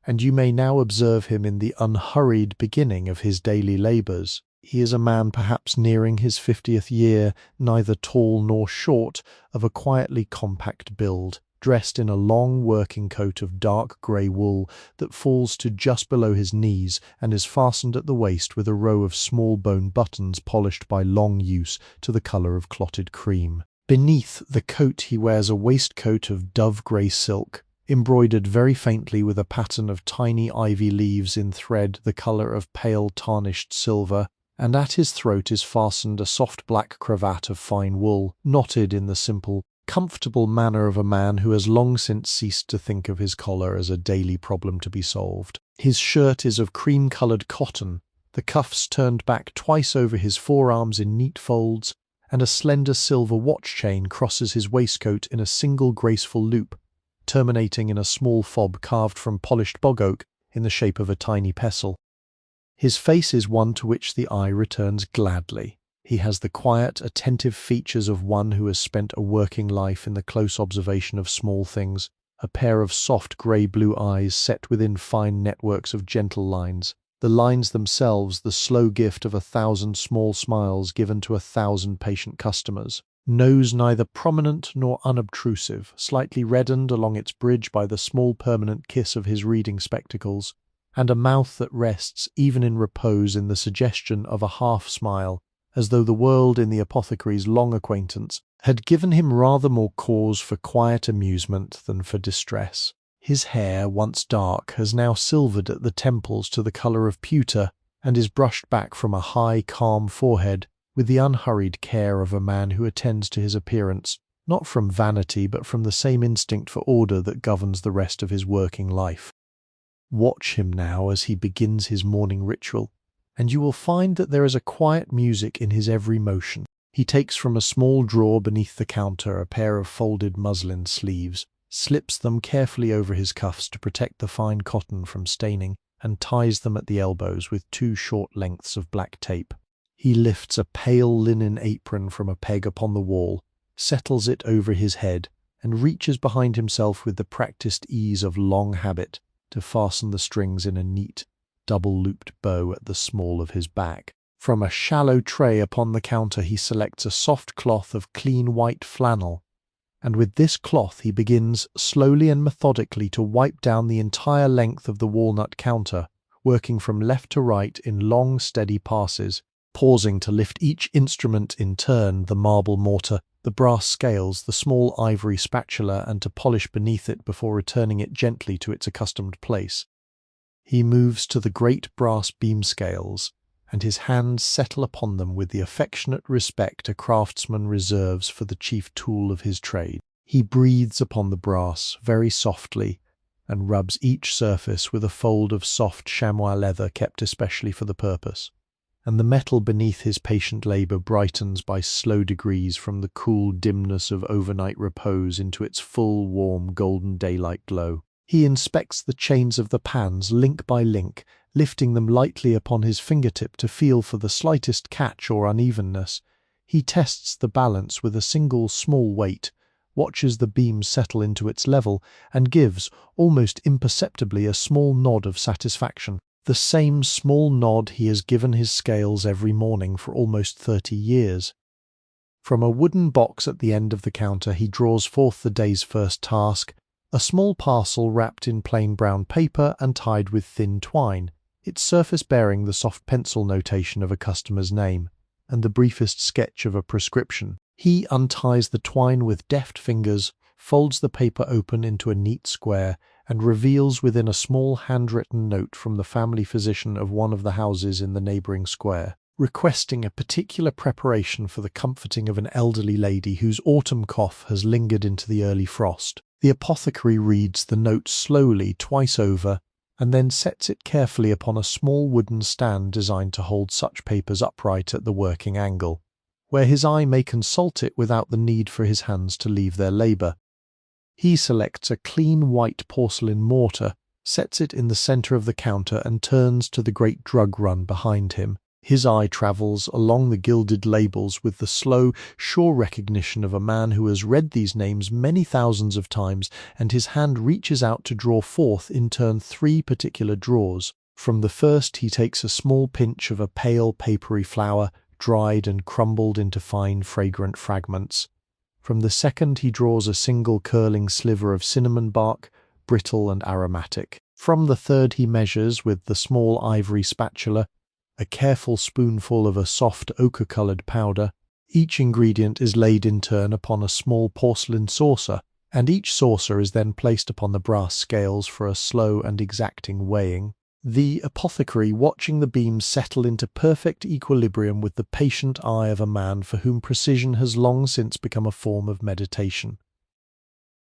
and you may now observe him in the unhurried beginning of his daily labours. He is a man perhaps nearing his 50th year, neither tall nor short, of a quietly compact build, dressed in a long working coat of dark grey wool that falls to just below his knees and is fastened at the waist with a row of small bone buttons polished by long use to the colour of clotted cream. Beneath the coat he wears a waistcoat of dove-grey silk, embroidered very faintly with a pattern of tiny ivy leaves in thread the colour of pale tarnished silver, and at his throat is fastened a soft black cravat of fine wool, knotted in the simple, comfortable manner of a man who has long since ceased to think of his collar as a daily problem to be solved. His shirt is of cream-coloured cotton, the cuffs turned back twice over his forearms in neat folds, and a slender silver watch chain crosses his waistcoat in a single graceful loop, terminating in a small fob carved from polished bog oak in the shape of a tiny pestle. His face is one to which the eye returns gladly. He has the quiet, attentive features of one who has spent a working life in the close observation of small things, a pair of soft grey-blue eyes set within fine networks of gentle lines, the lines themselves the slow gift of 1,000 small smiles given to 1,000 patient customers. Nose neither prominent nor unobtrusive, slightly reddened along its bridge by the small permanent kiss of his reading spectacles, and a mouth that rests, even in repose, in the suggestion of a half-smile, as though the world in the apothecary's long acquaintance had given him rather more cause for quiet amusement than for distress. His hair, once dark, has now silvered at the temples to the colour of pewter, and is brushed back from a high, calm forehead with the unhurried care of a man who attends to his appearance, not from vanity but from the same instinct for order that governs the rest of his working life. Watch him now as he begins his morning ritual, and you will find that there is a quiet music in his every motion. He takes from a small drawer beneath the counter a pair of folded muslin sleeves, slips them carefully over his cuffs to protect the fine cotton from staining, and ties them at the elbows with 2 short lengths of black tape. He lifts a pale linen apron from a peg upon the wall, settles it over his head, and reaches behind himself with the practised ease of long habit to fasten the strings in a neat, double-looped bow at the small of his back. From a shallow tray upon the counter he selects a soft cloth of clean white flannel, and with this cloth he begins slowly and methodically to wipe down the entire length of the walnut counter, working from left to right in long, steady passes, pausing to lift each instrument in turn, the marble mortar, the brass scales, the small ivory spatula, and to polish beneath it before returning it gently to its accustomed place. He moves to the great brass beam scales, and his hands settle upon them with the affectionate respect a craftsman reserves for the chief tool of his trade. He breathes upon the brass very softly, and rubs each surface with a fold of soft chamois leather kept especially for the purpose, and the metal beneath his patient labour brightens by slow degrees from the cool dimness of overnight repose into its full, warm, golden daylight glow. He inspects the chains of the pans link by link, lifting them lightly upon his fingertip to feel for the slightest catch or unevenness. He tests the balance with a single small weight, watches the beam settle into its level, and gives, almost imperceptibly, a small nod of satisfaction. The same small nod he has given his scales every morning for almost 30 years. From a wooden box at the end of the counter he draws forth the day's first task, a small parcel wrapped in plain brown paper and tied with thin twine, its surface bearing the soft pencil notation of a customer's name, and the briefest sketch of a prescription. He unties the twine with deft fingers, folds the paper open into a neat square, and reveals within a small handwritten note from the family physician of one of the houses in the neighbouring square, requesting a particular preparation for the comforting of an elderly lady whose autumn cough has lingered into the early frost. The apothecary reads the note slowly twice over, and then sets it carefully upon a small wooden stand designed to hold such papers upright at the working angle, where his eye may consult it without the need for his hands to leave their labour. He selects a clean white porcelain mortar, sets it in the centre of the counter, and turns to the great drug run behind him. His eye travels along the gilded labels with the slow, sure recognition of a man who has read these names many thousands of times, and his hand reaches out to draw forth in turn 3 particular drawers. From the first he takes a small pinch of a pale papery flower, dried and crumbled into fine fragrant fragments. From the second he draws a single curling sliver of cinnamon bark, brittle and aromatic. From the third he measures, with the small ivory spatula, a careful spoonful of a soft ochre-coloured powder. Each ingredient is laid in turn upon a small porcelain saucer, and each saucer is then placed upon the brass scales for a slow and exacting weighing. The apothecary watching the beams settle into perfect equilibrium with the patient eye of a man for whom precision has long since become a form of meditation.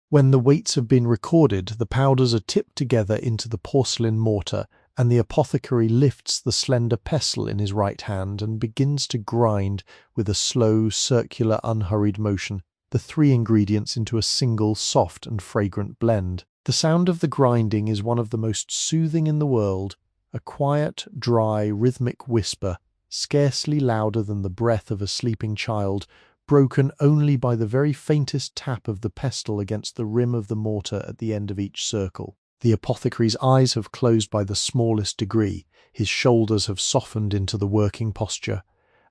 When the weights have been recorded, the powders are tipped together into the porcelain mortar, and the apothecary lifts the slender pestle in his right hand and begins to grind with a slow, circular, unhurried motion the 3 ingredients into a single soft and fragrant blend. The sound of the grinding is one of the most soothing in the world, a quiet, dry, rhythmic whisper, scarcely louder than the breath of a sleeping child, broken only by the very faintest tap of the pestle against the rim of the mortar at the end of each circle. The apothecary's eyes have closed by the smallest degree, his shoulders have softened into the working posture,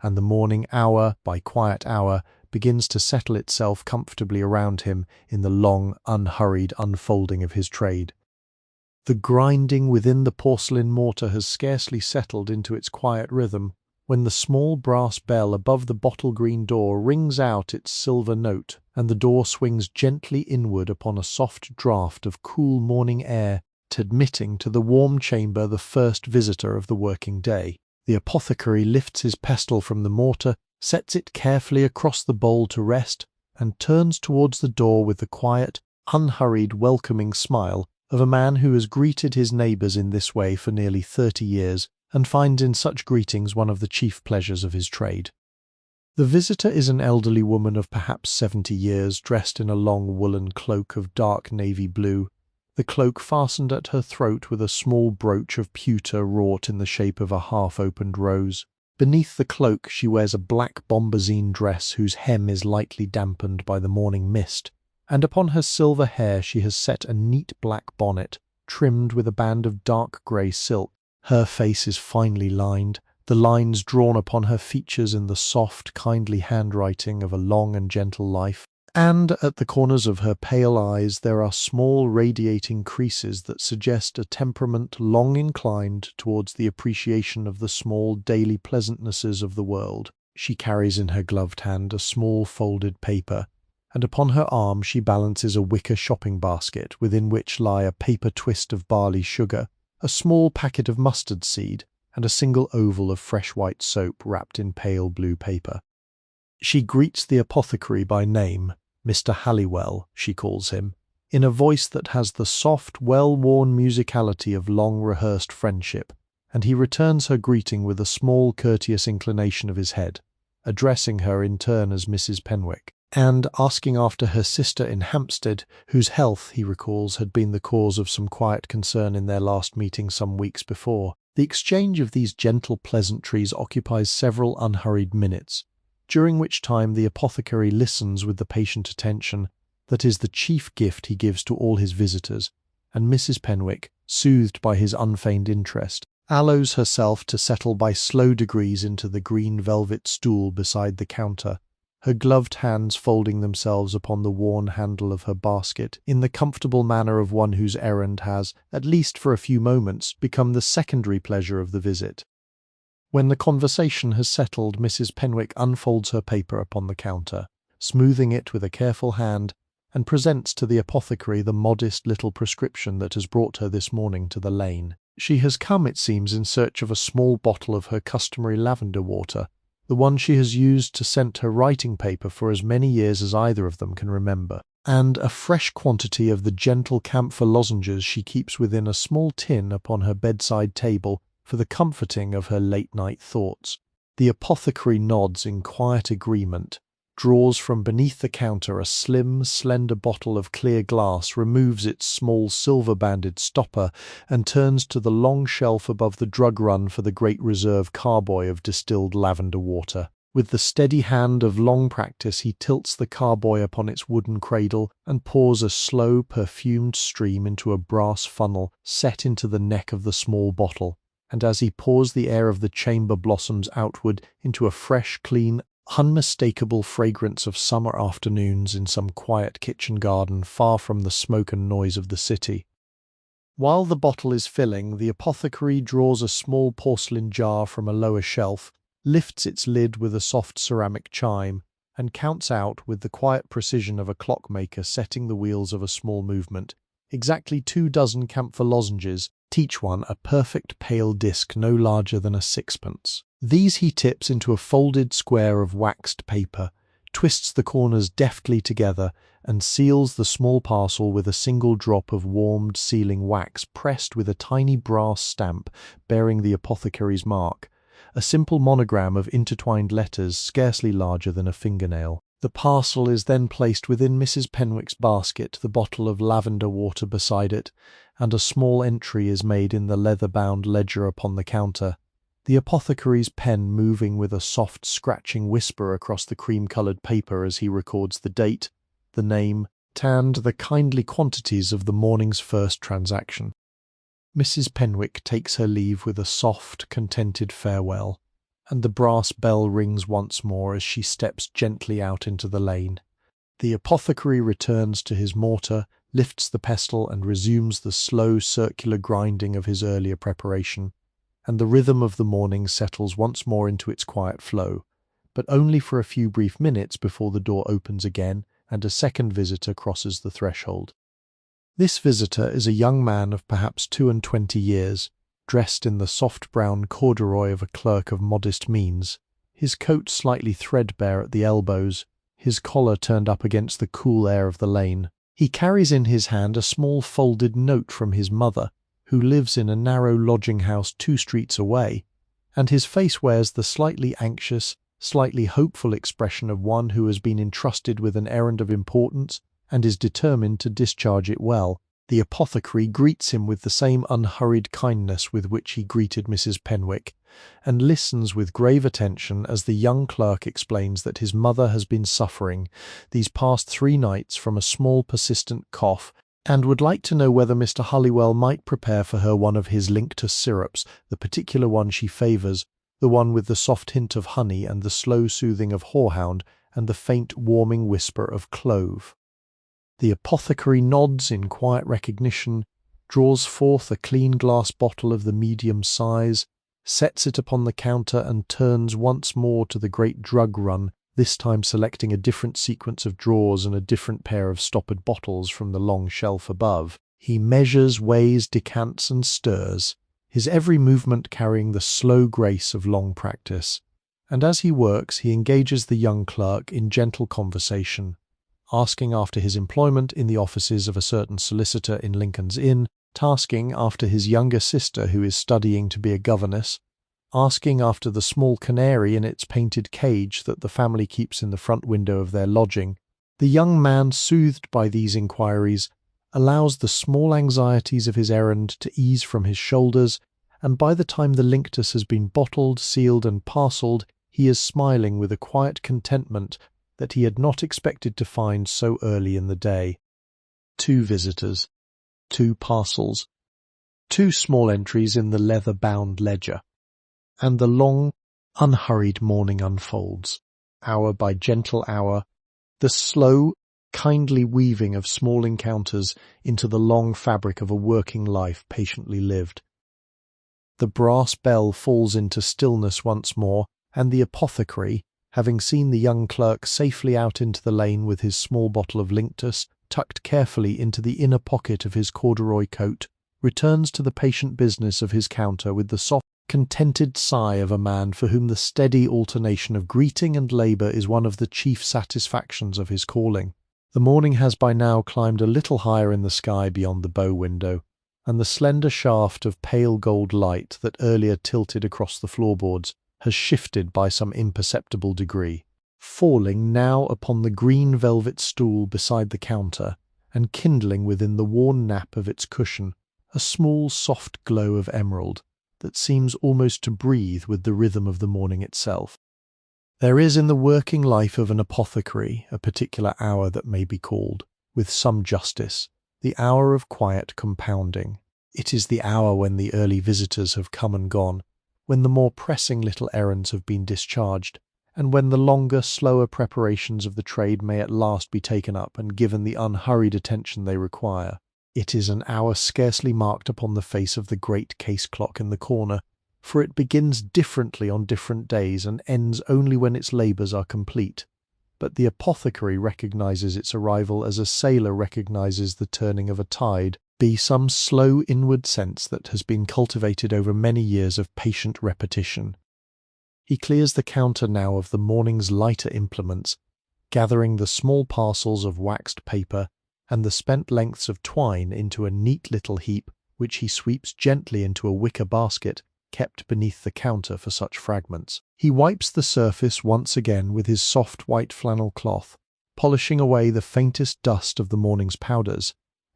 and the morning hour by quiet hour begins to settle itself comfortably around him in the long, unhurried unfolding of his trade. The grinding within the porcelain mortar has scarcely settled into its quiet rhythm, when the small brass bell above the bottle-green door rings out its silver note, and the door swings gently inward upon a soft draught of cool morning air, admitting to the warm chamber the first visitor of the working day. The apothecary lifts his pestle from the mortar, sets it carefully across the bowl to rest, and turns towards the door with the quiet, unhurried, welcoming smile of a man who has greeted his neighbours in this way for nearly 30 years, and finds in such greetings one of the chief pleasures of his trade. The visitor is an elderly woman of perhaps 70 years, dressed in a long woolen cloak of dark navy blue, the cloak fastened at her throat with a small brooch of pewter wrought in the shape of a half-opened rose. Beneath the cloak she wears a black bombazine dress whose hem is lightly dampened by the morning mist, and upon her silver hair she has set a neat black bonnet, trimmed with a band of dark grey silk. Her face is finely lined, the lines drawn upon her features in the soft, kindly handwriting of a long and gentle life, and at the corners of her pale eyes there are small radiating creases that suggest a temperament long inclined towards the appreciation of the small daily pleasantnesses of the world. She carries in her gloved hand a small folded paper, and upon her arm she balances a wicker shopping basket within which lie a paper twist of barley sugar, a small packet of mustard seed, and a single oval of fresh white soap wrapped in pale blue paper. She greets the apothecary by name, Mr. Halliwell, she calls him, in a voice that has the soft, well-worn musicality of long-rehearsed friendship, and he returns her greeting with a small, courteous inclination of his head, addressing her in turn as Mrs. Penwick, and asking after her sister in Hampstead, whose health, he recalls, had been the cause of some quiet concern in their last meeting some weeks before. The exchange of these gentle pleasantries occupies several unhurried minutes, during which time the apothecary listens with the patient attention that is the chief gift he gives to all his visitors, and Mrs. Penwick, soothed by his unfeigned interest, allows herself to settle by slow degrees into the green velvet stool beside the counter, her gloved hands folding themselves upon the worn handle of her basket in the comfortable manner of one whose errand has, at least for a few moments, become the secondary pleasure of the visit. When the conversation has settled, Mrs. Penwick unfolds her paper upon the counter, smoothing it with a careful hand, and presents to the apothecary the modest little prescription that has brought her this morning to the lane. She has come, it seems, in search of a small bottle of her customary lavender water, the one she has used to scent her writing paper for as many years as either of them can remember, and a fresh quantity of the gentle camphor lozenges she keeps within a small tin upon her bedside table for the comforting of her late-night thoughts. The apothecary nods in quiet agreement, draws from beneath the counter a slim, slender bottle of clear glass, removes its small silver-banded stopper, and turns to the long shelf above the drug run for the great reserve carboy of distilled lavender water. With the steady hand of long practice he tilts the carboy upon its wooden cradle and pours a slow, perfumed stream into a brass funnel set into the neck of the small bottle, and as he pours the air of the chamber blossoms outward into a fresh, clean, unmistakable fragrance of summer afternoons in some quiet kitchen garden far from the smoke and noise of the city. While the bottle is filling, the apothecary draws a small porcelain jar from a lower shelf, lifts its lid with a soft ceramic chime, and counts out, with the quiet precision of a clockmaker setting the wheels of a small movement, exactly 24 camphor lozenges, each one a perfect pale disc no larger than a sixpence. These he tips into a folded square of waxed paper, twists the corners deftly together, and seals the small parcel with a single drop of warmed sealing wax pressed with a tiny brass stamp bearing the apothecary's mark, a simple monogram of intertwined letters scarcely larger than a fingernail. The parcel is then placed within Mrs. Penwick's basket, the bottle of lavender water beside it, and a small entry is made in the leather-bound ledger upon the counter, the apothecary's pen moving with a soft scratching whisper across the cream-coloured paper as he records the date, the name, and the kindly quantities of the morning's first transaction. Mrs. Penwick takes her leave with a soft, contented farewell, and the brass bell rings once more as she steps gently out into the lane. The apothecary returns to his mortar, lifts the pestle, and resumes the slow circular grinding of his earlier preparation, and the rhythm of the morning settles once more into its quiet flow, but only for a few brief minutes before the door opens again and a second visitor crosses the threshold. This visitor is a young man of perhaps 22 years, dressed in the soft brown corduroy of a clerk of modest means, his coat slightly threadbare at the elbows, his collar turned up against the cool air of the lane. He carries in his hand a small folded note from his mother, who lives in a narrow lodging-house 2 streets away, and his face wears the slightly anxious, slightly hopeful expression of one who has been entrusted with an errand of importance and is determined to discharge it well. The apothecary greets him with the same unhurried kindness with which he greeted Mrs. Penwick, and listens with grave attention as the young clerk explains that his mother has been suffering these past 3 nights from a small persistent cough, and would like to know whether Mr. Halliwell might prepare for her one of his linctus syrups, the particular one she favours, the one with the soft hint of honey and the slow soothing of horehound and the faint warming whisper of clove. The apothecary nods in quiet recognition, draws forth a clean glass bottle of the medium size, sets it upon the counter, and turns once more to the great drug run, this time selecting a different sequence of drawers and a different pair of stoppered bottles from the long shelf above. He measures, weighs, decants, and stirs, his every movement carrying the slow grace of long practice. And as he works, he engages the young clerk in gentle conversation, asking after his employment in the offices of a certain solicitor in Lincoln's Inn, tasking after his younger sister who is studying to be a governess, asking after the small canary in its painted cage that the family keeps in the front window of their lodging. The young man, soothed by these inquiries, allows the small anxieties of his errand to ease from his shoulders, and by the time the linctus has been bottled, sealed, and parcelled, he is smiling with a quiet contentment that he had not expected to find so early in the day. 2 visitors, 2 parcels, 2 small entries in the leather-bound ledger, and the long, unhurried morning unfolds, hour by gentle hour, the slow, kindly weaving of small encounters into the long fabric of a working life patiently lived. The brass bell falls into stillness once more, and the apothecary, having seen the young clerk safely out into the lane with his small bottle of linctus tucked carefully into the inner pocket of his corduroy coat, returns to the patient business of his counter with the soft, contented sigh of a man for whom the steady alternation of greeting and labour is one of the chief satisfactions of his calling. The morning has by now climbed a little higher in the sky beyond the bow window, and the slender shaft of pale gold light that earlier tilted across the floorboards has shifted by some imperceptible degree, falling now upon the green velvet stool beside the counter, and kindling within the worn nap of its cushion a small soft glow of emerald that seems almost to breathe with the rhythm of the morning itself. There is in the working life of an apothecary a particular hour that may be called, with some justice, the hour of quiet compounding. It is the hour when the early visitors have come and gone, when the more pressing little errands have been discharged, and when the longer, slower preparations of the trade may at last be taken up and given the unhurried attention they require. It is an hour scarcely marked upon the face of the great case clock in the corner, for it begins differently on different days and ends only when its labours are complete. But the apothecary recognises its arrival as a sailor recognises the turning of a tide, be some slow inward sense that has been cultivated over many years of patient repetition. He clears the counter now of the morning's lighter implements, gathering the small parcels of waxed paper and the spent lengths of twine into a neat little heap, which he sweeps gently into a wicker basket kept beneath the counter for such fragments. He wipes the surface once again with his soft white flannel cloth, polishing away the faintest dust of the morning's powders,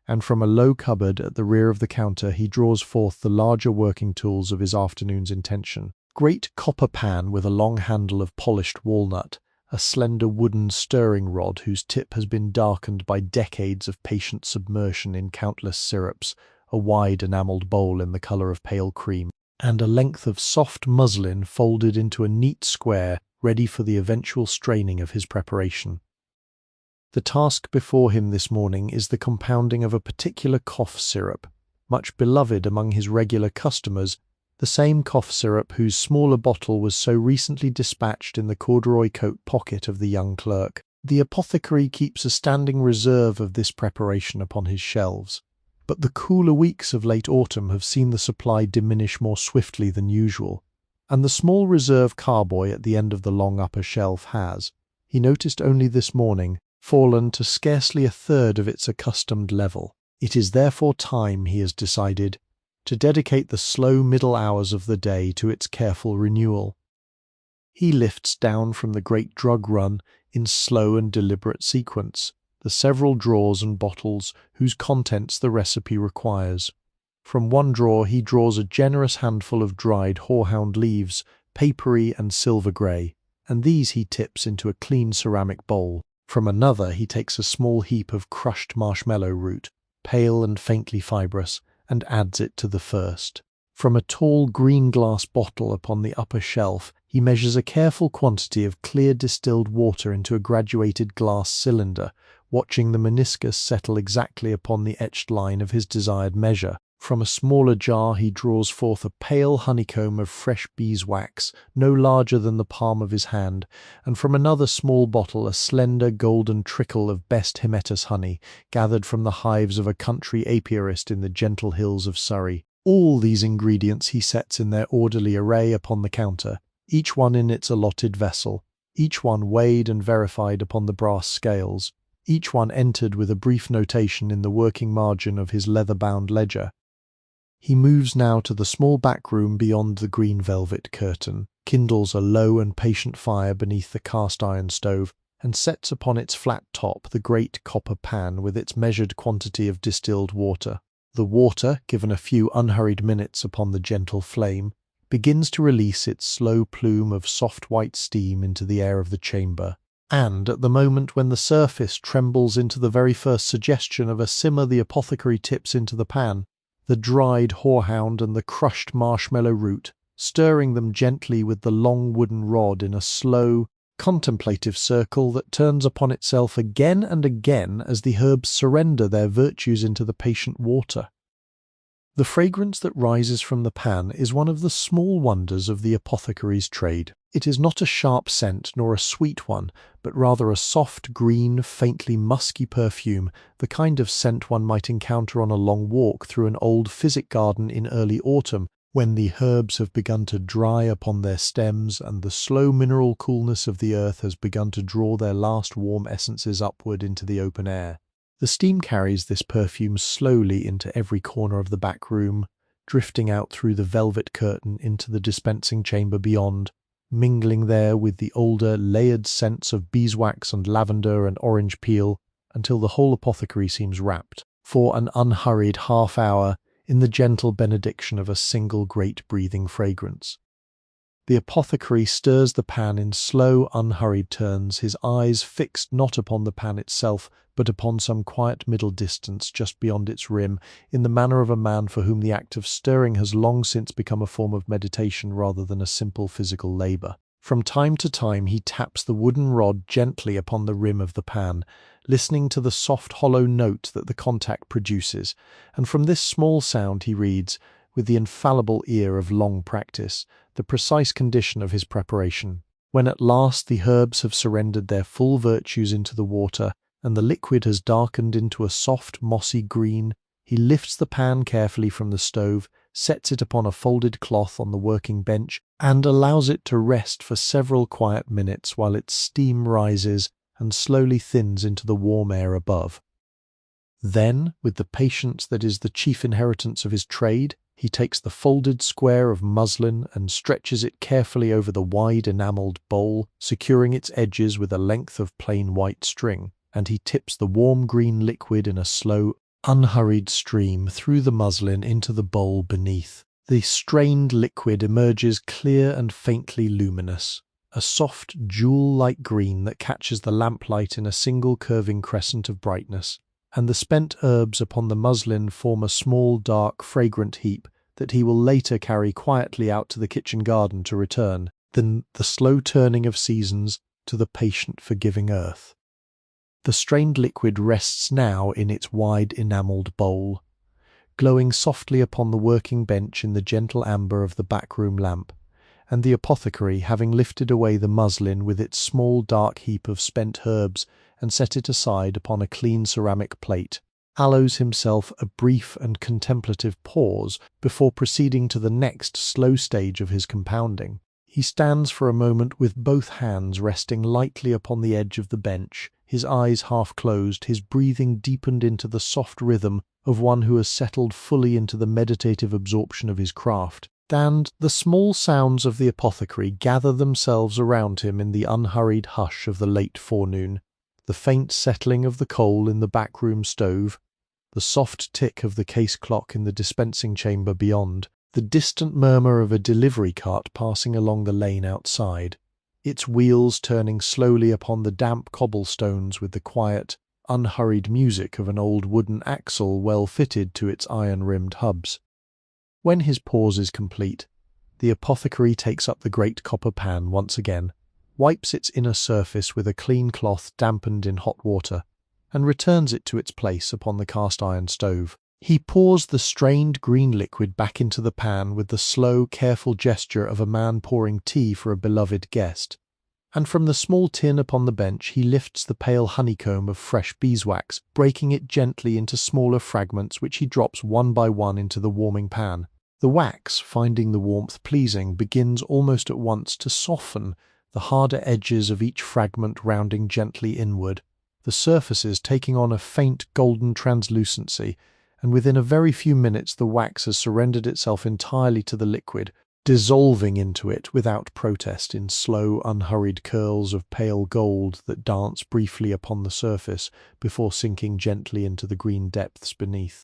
and from a low cupboard at the rear of the counter he draws forth the larger working tools of his afternoon's intention. Great copper pan with a long handle of polished walnut, a slender wooden stirring rod whose tip has been darkened by decades of patient submersion in countless syrups, a wide enamelled bowl in the colour of pale cream, and a length of soft muslin folded into a neat square ready for the eventual straining of his preparation. The task before him this morning is the compounding of a particular cough syrup, much beloved among his regular customers, the same cough syrup whose smaller bottle was so recently dispatched in the corduroy coat pocket of the young clerk. The apothecary keeps a standing reserve of this preparation upon his shelves, but the cooler weeks of late autumn have seen the supply diminish more swiftly than usual, and the small reserve carboy at the end of the long upper shelf has, he noticed only this morning, fallen to scarcely a third of its accustomed level. It is therefore time, he has decided, to dedicate the slow middle hours of the day to its careful renewal. He lifts down from the great drug run in slow and deliberate sequence the several drawers and bottles whose contents the recipe requires. From one drawer he draws a generous handful of dried horehound leaves, papery and silver grey, and these he tips into a clean ceramic bowl. From another he takes a small heap of crushed marshmallow root, pale and faintly fibrous, and adds it to the first. From a tall green glass bottle upon the upper shelf he measures a careful quantity of clear distilled water into a graduated glass cylinder, watching the meniscus settle exactly upon the etched line of his desired measure. From a smaller jar he draws forth a pale honeycomb of fresh beeswax, no larger than the palm of his hand, and from another small bottle a slender golden trickle of best Hymettus honey, gathered from the hives of a country apiarist in the gentle hills of Surrey. All these ingredients he sets in their orderly array upon the counter, each one in its allotted vessel, each one weighed and verified upon the brass scales, each one entered with a brief notation in the working margin of his leather-bound ledger. He moves now to the small back room beyond the green velvet curtain, kindles a low and patient fire beneath the cast-iron stove, and sets upon its flat top the great copper pan with its measured quantity of distilled water. The water, given a few unhurried minutes upon the gentle flame, begins to release its slow plume of soft white steam into the air of the chamber, and at the moment when the surface trembles into the very first suggestion of a simmer the apothecary tips into the pan the dried horehound and the crushed marshmallow root, stirring them gently with the long wooden rod in a slow, contemplative circle that turns upon itself again and again as the herbs surrender their virtues into the patient water. The fragrance that rises from the pan is one of the small wonders of the apothecary's trade. It is not a sharp scent nor a sweet one, but rather a soft, green, faintly musky perfume, the kind of scent one might encounter on a long walk through an old physic garden in early autumn, when the herbs have begun to dry upon their stems and the slow mineral coolness of the earth has begun to draw their last warm essences upward into the open air. The steam carries this perfume slowly into every corner of the back room, drifting out through the velvet curtain into the dispensing chamber beyond, mingling there with the older, layered scents of beeswax and lavender and orange peel, until the whole apothecary seems wrapped, for an unhurried half-hour, in the gentle benediction of a single great breathing fragrance. The apothecary stirs the pan in slow, unhurried turns, his eyes fixed not upon the pan itself, but upon some quiet middle distance just beyond its rim, in the manner of a man for whom the act of stirring has long since become a form of meditation rather than a simple physical labour. From time to time he taps the wooden rod gently upon the rim of the pan, listening to the soft hollow note that the contact produces, and from this small sound he reads, with the infallible ear of long practice, the precise condition of his preparation. When at last the herbs have surrendered their full virtues into the water, and the liquid has darkened into a soft mossy green, he lifts the pan carefully from the stove, sets it upon a folded cloth on the working bench, and allows it to rest for several quiet minutes while its steam rises and slowly thins into the warm air above. Then, with the patience that is the chief inheritance of his trade, he takes the folded square of muslin and stretches it carefully over the wide enamelled bowl, securing its edges with a length of plain white string, and he tips the warm green liquid in a slow, unhurried stream through the muslin into the bowl beneath. The strained liquid emerges clear and faintly luminous, a soft jewel-like green that catches the lamplight in a single curving crescent of brightness, and the spent herbs upon the muslin form a small, dark, fragrant heap that he will later carry quietly out to the kitchen garden to return, then the slow turning of seasons to the patient forgiving earth. The strained liquid rests now in its wide enamelled bowl, glowing softly upon the working bench in the gentle amber of the back-room lamp, and the apothecary, having lifted away the muslin with its small dark heap of spent herbs and set it aside upon a clean ceramic plate, allows himself a brief and contemplative pause before proceeding to the next slow stage of his compounding. He stands for a moment with both hands resting lightly upon the edge of the bench, his eyes half closed, his breathing deepened into the soft rhythm of one who has settled fully into the meditative absorption of his craft, and the small sounds of the apothecary gather themselves around him in the unhurried hush of the late forenoon, the faint settling of the coal in the back-room stove, the soft tick of the case clock in the dispensing chamber beyond, the distant murmur of a delivery cart passing along the lane outside, its wheels turning slowly upon the damp cobblestones with the quiet, unhurried music of an old wooden axle well fitted to its iron-rimmed hubs. When his pause is complete, the apothecary takes up the great copper pan once again, wipes its inner surface with a clean cloth dampened in hot water, and returns it to its place upon the cast-iron stove. He pours the strained green liquid back into the pan with the slow, careful gesture of a man pouring tea for a beloved guest. And from the small tin upon the bench he lifts the pale honeycomb of fresh beeswax, breaking it gently into smaller fragments which he drops one by one into the warming pan. The wax, finding the warmth pleasing, begins almost at once to soften, the harder edges of each fragment rounding gently inward, the surfaces taking on a faint golden translucency, and within a very few minutes the wax has surrendered itself entirely to the liquid, dissolving into it without protest in slow, unhurried curls of pale gold that dance briefly upon the surface before sinking gently into the green depths beneath.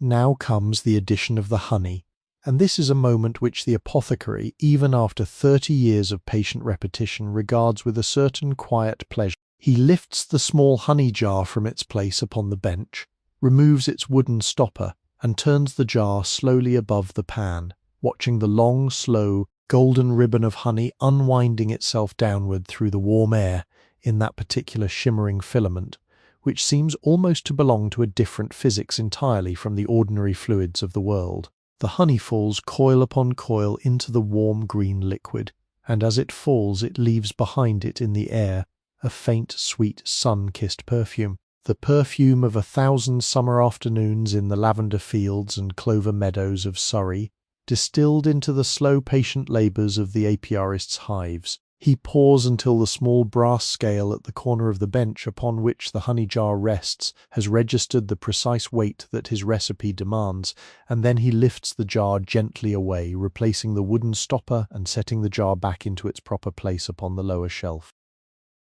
Now comes the addition of the honey, and this is a moment which the apothecary, even after 30 years of patient repetition, regards with a certain quiet pleasure. He lifts the small honey jar from its place upon the bench, removes its wooden stopper, and turns the jar slowly above the pan, watching the long, slow, golden ribbon of honey unwinding itself downward through the warm air in that particular shimmering filament, which seems almost to belong to a different physics entirely from the ordinary fluids of the world. The honey falls coil upon coil into the warm green liquid, and as it falls it leaves behind it in the air a faint, sweet, sun-kissed perfume, the perfume of 1,000 summer afternoons in the lavender fields and clover meadows of Surrey, distilled into the slow patient labours of the apiarist's hives. He pours until the small brass scale at the corner of the bench upon which the honey jar rests has registered the precise weight that his recipe demands, and then he lifts the jar gently away, replacing the wooden stopper and setting the jar back into its proper place upon the lower shelf.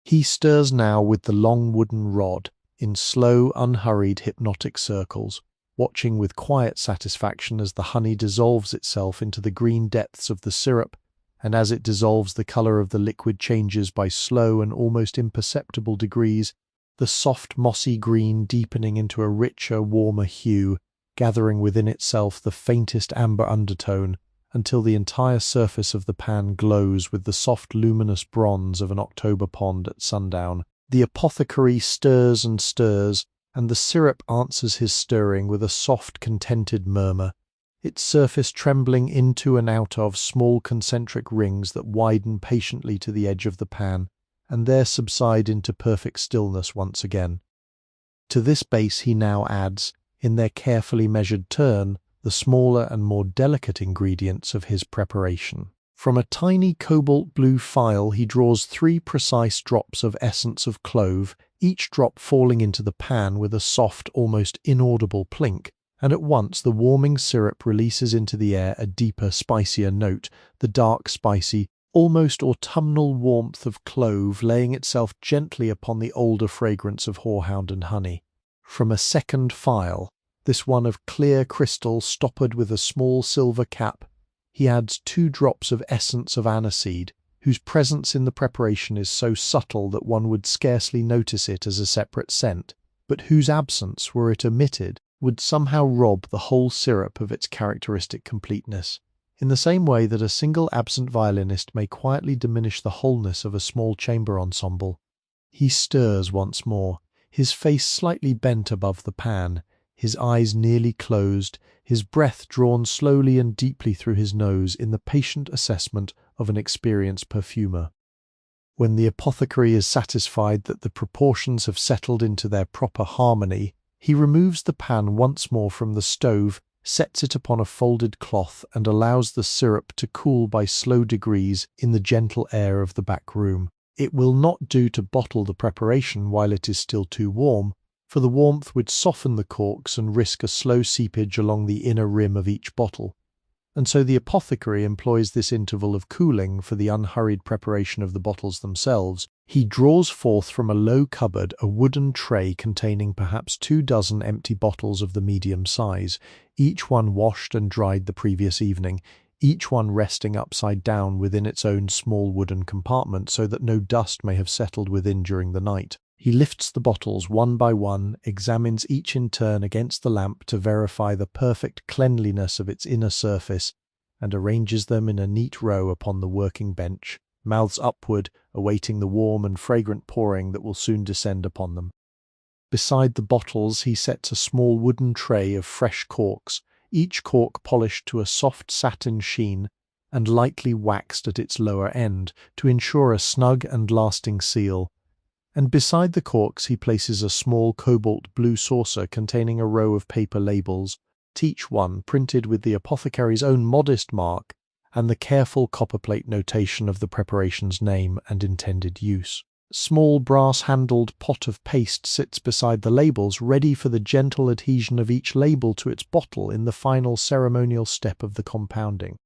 He stirs now with the long wooden rod, in slow, unhurried, hypnotic circles, watching with quiet satisfaction as the honey dissolves itself into the green depths of the syrup, and as it dissolves the colour of the liquid changes by slow and almost imperceptible degrees, the soft mossy green deepening into a richer, warmer hue, gathering within itself the faintest amber undertone, until the entire surface of the pan glows with the soft luminous bronze of an October pond at sundown. The apothecary stirs and stirs, and the syrup answers his stirring with a soft, contented murmur, its surface trembling into and out of small concentric rings that widen patiently to the edge of the pan, and there subside into perfect stillness once again. To this base he now adds, in their carefully measured turn, the smaller and more delicate ingredients of his preparation. From a tiny cobalt blue phial he draws 3 precise drops of essence of clove, each drop falling into the pan with a soft, almost inaudible plink, and at once the warming syrup releases into the air a deeper, spicier note, the dark, spicy, almost autumnal warmth of clove laying itself gently upon the older fragrance of horehound and honey. From a second phial, this one of clear crystal stoppered with a small silver cap, he adds 2 drops of essence of aniseed, whose presence in the preparation is so subtle that one would scarcely notice it as a separate scent, but whose absence, were it omitted, would somehow rob the whole syrup of its characteristic completeness, in the same way that a single absent violinist may quietly diminish the wholeness of a small chamber ensemble. He stirs once more, his face slightly bent above the pan, his eyes nearly closed, his breath drawn slowly and deeply through his nose in the patient assessment of an experienced perfumer. When the apothecary is satisfied that the proportions have settled into their proper harmony, he removes the pan once more from the stove, sets it upon a folded cloth, and allows the syrup to cool by slow degrees in the gentle air of the back room. It will not do to bottle the preparation while it is still too warm, for the warmth would soften the corks and risk a slow seepage along the inner rim of each bottle, and so the apothecary employs this interval of cooling for the unhurried preparation of the bottles themselves. He draws forth from a low cupboard a wooden tray containing perhaps 24 empty bottles of the medium size, each one washed and dried the previous evening, each one resting upside down within its own small wooden compartment so that no dust may have settled within during the night. He lifts the bottles one by one, examines each in turn against the lamp to verify the perfect cleanliness of its inner surface, and arranges them in a neat row upon the working bench, mouths upward, awaiting the warm and fragrant pouring that will soon descend upon them. Beside the bottles he sets a small wooden tray of fresh corks, each cork polished to a soft satin sheen and lightly waxed at its lower end to ensure a snug and lasting seal. And beside the corks he places a small cobalt blue saucer containing a row of paper labels, each one printed with the apothecary's own modest mark and the careful copperplate notation of the preparation's name and intended use. A small brass-handled pot of paste sits beside the labels, ready for the gentle adhesion of each label to its bottle in the final ceremonial step of the compounding.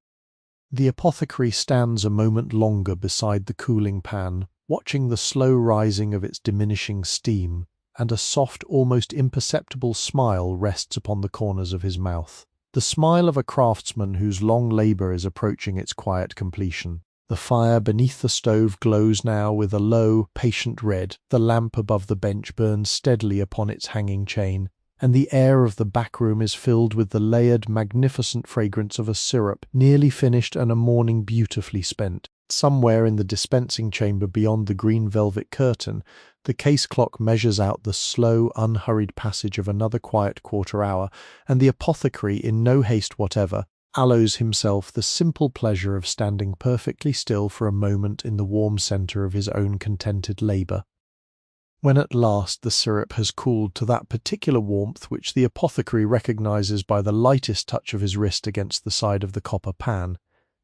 The apothecary stands a moment longer beside the cooling pan, watching the slow rising of its diminishing steam, and a soft, almost imperceptible smile rests upon the corners of his mouth. The smile of a craftsman whose long labour is approaching its quiet completion. The fire beneath the stove glows now with a low, patient red, the lamp above the bench burns steadily upon its hanging chain, and the air of the back room is filled with the layered, magnificent fragrance of a syrup nearly finished and a morning beautifully spent. Somewhere in the dispensing chamber beyond the green velvet curtain, the case clock measures out the slow, unhurried passage of another quiet quarter hour, and the apothecary, in no haste whatever, allows himself the simple pleasure of standing perfectly still for a moment in the warm centre of his own contented labour. When at last the syrup has cooled to that particular warmth which the apothecary recognises by the lightest touch of his wrist against the side of the copper pan,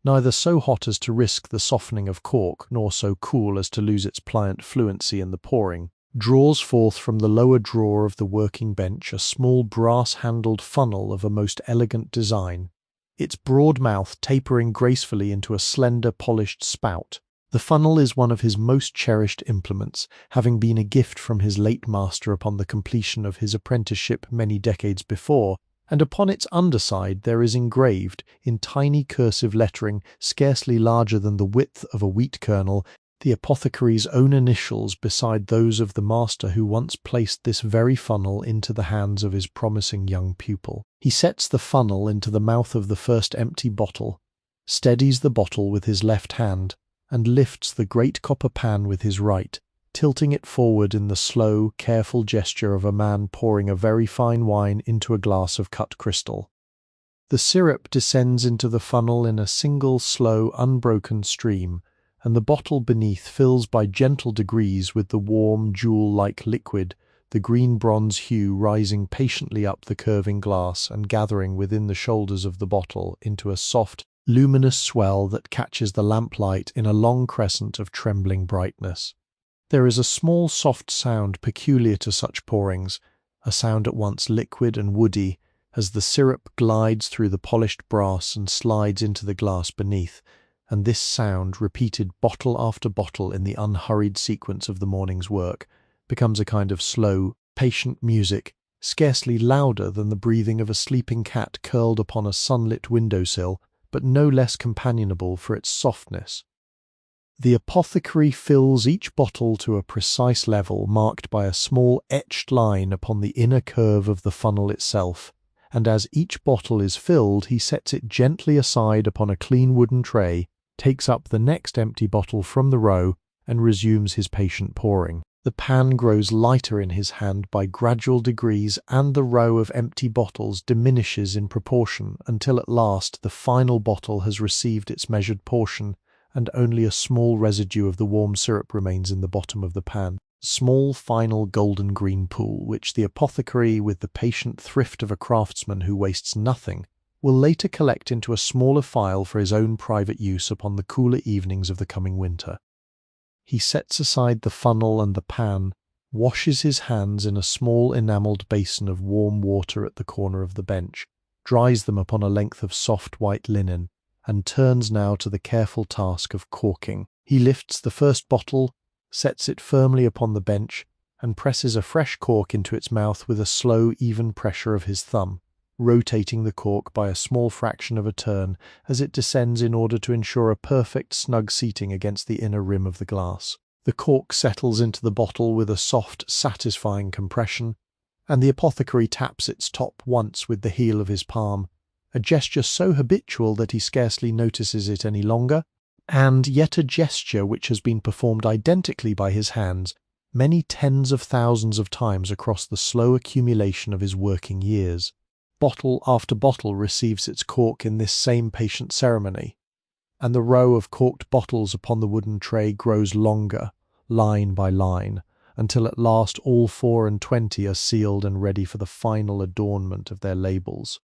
neither so hot as to risk the softening of cork, nor so cool as to lose its pliant fluency in the pouring, draws forth from the lower drawer of the working bench a small brass-handled funnel of a most elegant design, its broad mouth tapering gracefully into a slender polished spout. The funnel is one of his most cherished implements, having been a gift from his late master upon the completion of his apprenticeship many decades before, and upon its underside there is engraved, in tiny cursive lettering scarcely larger than the width of a wheat kernel, the apothecary's own initials beside those of the master who once placed this very funnel into the hands of his promising young pupil. He sets the funnel into the mouth of the first empty bottle, steadies the bottle with his left hand, and lifts the great copper pan with his right, tilting it forward in the slow, careful gesture of a man pouring a very fine wine into a glass of cut crystal. The syrup descends into the funnel in a single, slow, unbroken stream, and the bottle beneath fills by gentle degrees with the warm, jewel-like liquid, the green-bronze hue rising patiently up the curving glass and gathering within the shoulders of the bottle into a soft, luminous swell that catches the lamplight in a long crescent of trembling brightness. There is a small soft sound peculiar to such pourings, a sound at once liquid and woody, as the syrup glides through the polished brass and slides into the glass beneath, and this sound, repeated bottle after bottle in the unhurried sequence of the morning's work, becomes a kind of slow, patient music, scarcely louder than the breathing of a sleeping cat curled upon a sunlit windowsill, but no less companionable for its softness. The apothecary fills each bottle to a precise level marked by a small etched line upon the inner curve of the funnel itself, and as each bottle is filled he sets it gently aside upon a clean wooden tray, takes up the next empty bottle from the row, and resumes his patient pouring. The pan grows lighter in his hand by gradual degrees, and the row of empty bottles diminishes in proportion until at last the final bottle has received its measured portion, and only a small residue of the warm syrup remains in the bottom of the pan. Small final golden green pool, which the apothecary, with the patient thrift of a craftsman who wastes nothing, will later collect into a smaller phial for his own private use upon the cooler evenings of the coming winter. He sets aside the funnel and the pan, washes his hands in a small enamelled basin of warm water at the corner of the bench, dries them upon a length of soft white linen, and turns now to the careful task of corking. He lifts the first bottle, sets it firmly upon the bench, and presses a fresh cork into its mouth with a slow, even pressure of his thumb, rotating the cork by a small fraction of a turn as it descends in order to ensure a perfect, snug seating against the inner rim of the glass. The cork settles into the bottle with a soft, satisfying compression, and the apothecary taps its top once with the heel of his palm, a gesture so habitual that he scarcely notices it any longer, and yet a gesture which has been performed identically by his hands many tens of thousands of times across the slow accumulation of his working years. Bottle after bottle receives its cork in this same patient ceremony, and the row of corked bottles upon the wooden tray grows longer, line by line, until at last all 24 are sealed and ready for the final adornment of their labels.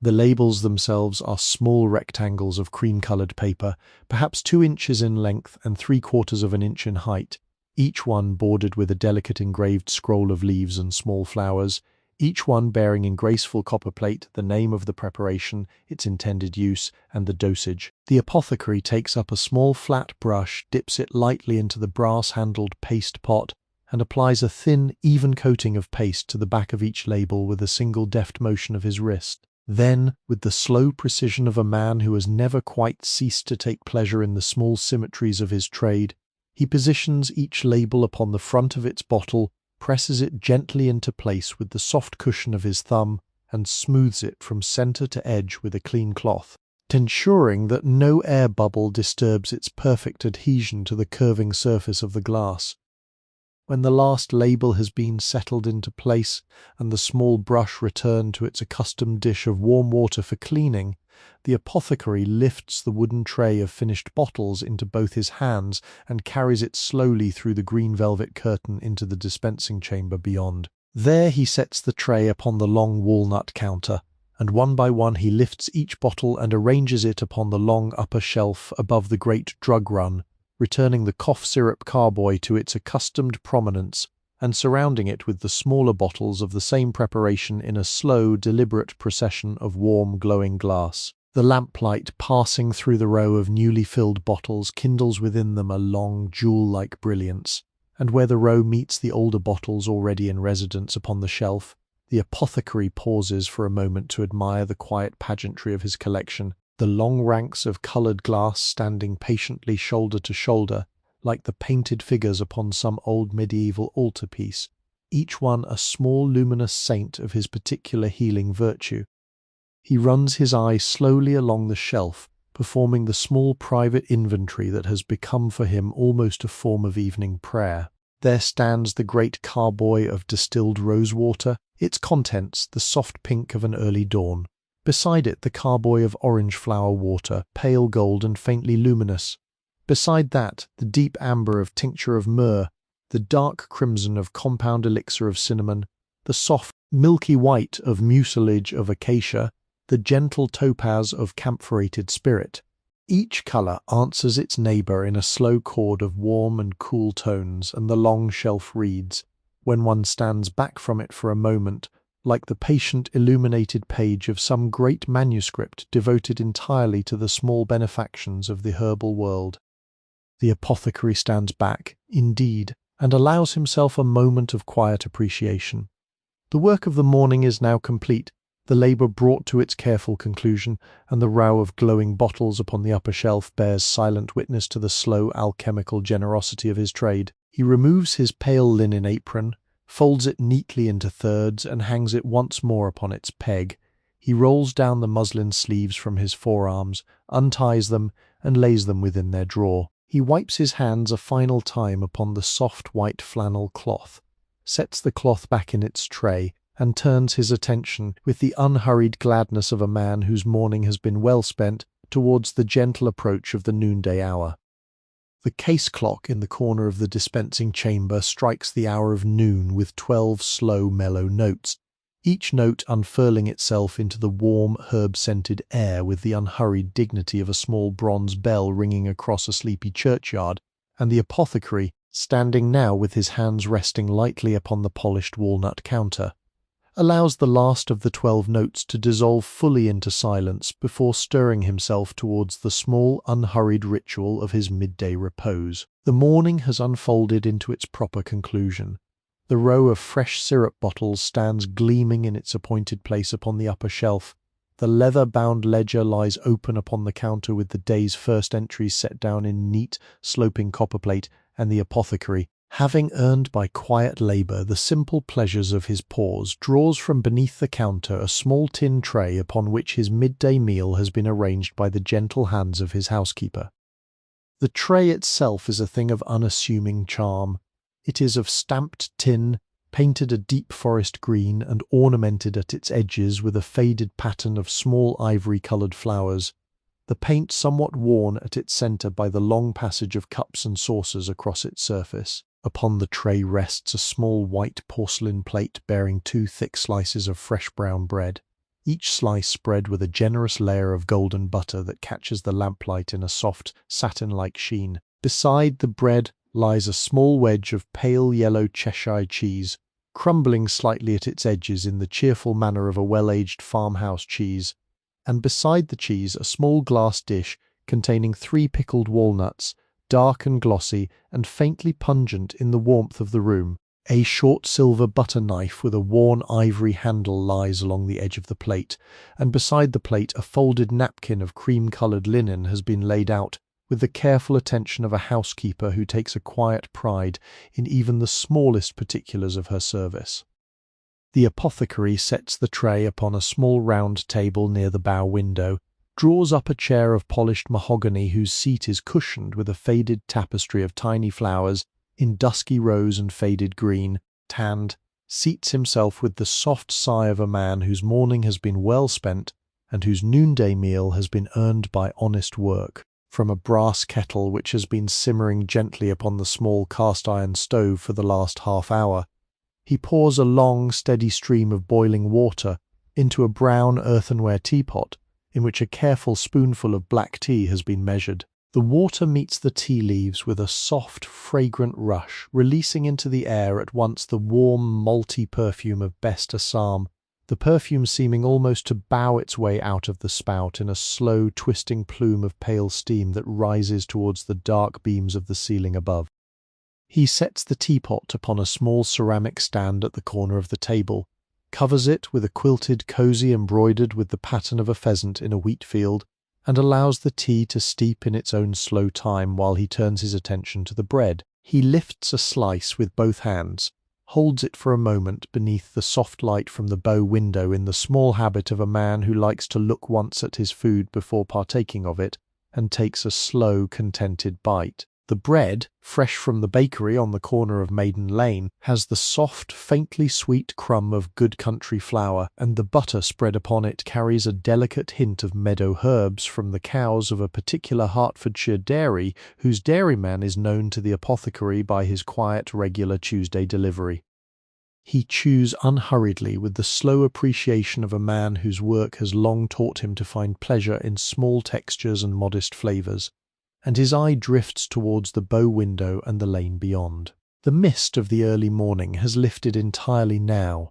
The labels themselves are small rectangles of cream-coloured paper, perhaps 2 inches in length and 3/4 of an inch in height, each one bordered with a delicate engraved scroll of leaves and small flowers, each one bearing in graceful copper plate the name of the preparation, its intended use, and the dosage. The apothecary takes up a small flat brush, dips it lightly into the brass-handled paste pot, and applies a thin, even coating of paste to the back of each label with a single deft motion of his wrist. Then, with the slow precision of a man who has never quite ceased to take pleasure in the small symmetries of his trade, he positions each label upon the front of its bottle, presses it gently into place with the soft cushion of his thumb, and smooths it from centre to edge with a clean cloth, ensuring that no air bubble disturbs its perfect adhesion to the curving surface of the glass. When the last label has been settled into place and the small brush returned to its accustomed dish of warm water for cleaning, the apothecary lifts the wooden tray of finished bottles into both his hands and carries it slowly through the green velvet curtain into the dispensing chamber beyond. There he sets the tray upon the long walnut counter, and one by one he lifts each bottle and arranges it upon the long upper shelf above the great drug run, returning the cough syrup carboy to its accustomed prominence and surrounding it with the smaller bottles of the same preparation in a slow, deliberate procession of warm, glowing glass. The lamplight passing through the row of newly filled bottles kindles within them a long, jewel-like brilliance, and where the row meets the older bottles already in residence upon the shelf, the apothecary pauses for a moment to admire the quiet pageantry of his collection, the long ranks of coloured glass standing patiently shoulder to shoulder, like the painted figures upon some old medieval altarpiece, each one a small luminous saint of his particular healing virtue. He runs his eye slowly along the shelf, performing the small private inventory that has become for him almost a form of evening prayer. There stands the great carboy of distilled rosewater, its contents the soft pink of an early dawn. Beside it the carboy of orange flower water, pale gold and faintly luminous. Beside that the deep amber of tincture of myrrh, the dark crimson of compound elixir of cinnamon, the soft milky white of mucilage of acacia, the gentle topaz of camphorated spirit. Each colour answers its neighbour in a slow chord of warm and cool tones, and the long shelf reads, when one stands back from it for a moment, like the patient illuminated page of some great manuscript devoted entirely to the small benefactions of the herbal world. The apothecary stands back, indeed, and allows himself a moment of quiet appreciation. The work of the morning is now complete, the labour brought to its careful conclusion, and the row of glowing bottles upon the upper shelf bears silent witness to the slow alchemical generosity of his trade. He removes his pale linen apron, folds it neatly into thirds, and hangs it once more upon its peg. He rolls down the muslin sleeves from his forearms, unties them, and lays them within their drawer. He wipes his hands a final time upon the soft white flannel cloth, sets the cloth back in its tray, and turns his attention, with the unhurried gladness of a man whose morning has been well spent, towards the gentle approach of the noonday hour. The case clock in the corner of the dispensing chamber strikes the hour of noon with 12 slow, mellow notes, each note unfurling itself into the warm, herb-scented air with the unhurried dignity of a small bronze bell ringing across a sleepy churchyard, and the apothecary, standing now with his hands resting lightly upon the polished walnut counter, allows the last of the 12 notes to dissolve fully into silence before stirring himself towards the small, unhurried ritual of his midday repose. The morning has unfolded into its proper conclusion. The row of fresh syrup bottles stands gleaming in its appointed place upon the upper shelf. The leather-bound ledger lies open upon the counter with the day's first entries set down in neat, sloping copperplate, and the apothecary, having earned by quiet labour the simple pleasures of his pause, draws from beneath the counter a small tin tray upon which his midday meal has been arranged by the gentle hands of his housekeeper. The tray itself is a thing of unassuming charm. It is of stamped tin, painted a deep forest green and ornamented at its edges with a faded pattern of small ivory-coloured flowers, the paint somewhat worn at its centre by the long passage of cups and saucers across its surface. Upon the tray rests a small white porcelain plate bearing 2 thick slices of fresh brown bread, each slice spread with a generous layer of golden butter that catches the lamplight in a soft, satin-like sheen. Beside the bread lies a small wedge of pale yellow Cheshire cheese, crumbling slightly at its edges in the cheerful manner of a well-aged farmhouse cheese, and beside the cheese a small glass dish containing 3 pickled walnuts, dark and glossy and faintly pungent in the warmth of the room. A short silver butter knife with a worn ivory handle lies along the edge of the plate, and beside the plate a folded napkin of cream-coloured linen has been laid out with the careful attention of a housekeeper who takes a quiet pride in even the smallest particulars of her service. The apothecary sets the tray upon a small round table near the bow window, draws up a chair of polished mahogany whose seat is cushioned with a faded tapestry of tiny flowers in dusky rose and faded green, tanned, seats himself with the soft sigh of a man whose morning has been well spent and whose noonday meal has been earned by honest work. From a brass kettle which has been simmering gently upon the small cast-iron stove for the last half-hour, he pours a long, steady stream of boiling water into a brown earthenware teapot in which a careful spoonful of black tea has been measured. The water meets the tea leaves with a soft, fragrant rush, releasing into the air at once the warm, malty perfume of best Assam, the perfume seeming almost to bow its way out of the spout in a slow, twisting plume of pale steam that rises towards the dark beams of the ceiling above. He sets the teapot upon a small ceramic stand at the corner of the table, covers it with a quilted cosy embroidered with the pattern of a pheasant in a wheat field, and allows the tea to steep in its own slow time while he turns his attention to the bread. He lifts a slice with both hands, holds it for a moment beneath the soft light from the bow window in the small habit of a man who likes to look once at his food before partaking of it, and takes a slow, contented bite. The bread, fresh from the bakery on the corner of Maiden Lane, has the soft, faintly sweet crumb of good country flour, and the butter spread upon it carries a delicate hint of meadow herbs from the cows of a particular Hertfordshire dairy whose dairyman is known to the apothecary by his quiet, regular Tuesday delivery. He chews unhurriedly with the slow appreciation of a man whose work has long taught him to find pleasure in small textures and modest flavours, and his eye drifts towards the bow window and the lane beyond. The mist of the early morning has lifted entirely now,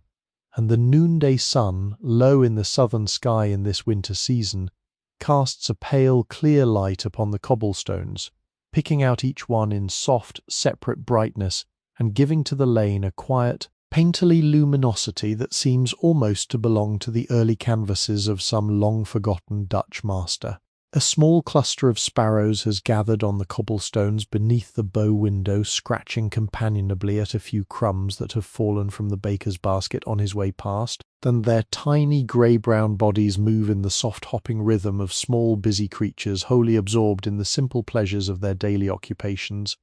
and the noonday sun, low in the southern sky in this winter season, casts a pale, clear light upon the cobblestones, picking out each one in soft, separate brightness and giving to the lane a quiet, painterly luminosity that seems almost to belong to the early canvases of some long-forgotten Dutch master. A small cluster of sparrows has gathered on the cobblestones beneath the bow window, scratching companionably at a few crumbs that have fallen from the baker's basket on his way past. Then their tiny grey-brown bodies move in the soft hopping rhythm of small busy creatures wholly absorbed in the simple pleasures of their daily occupations.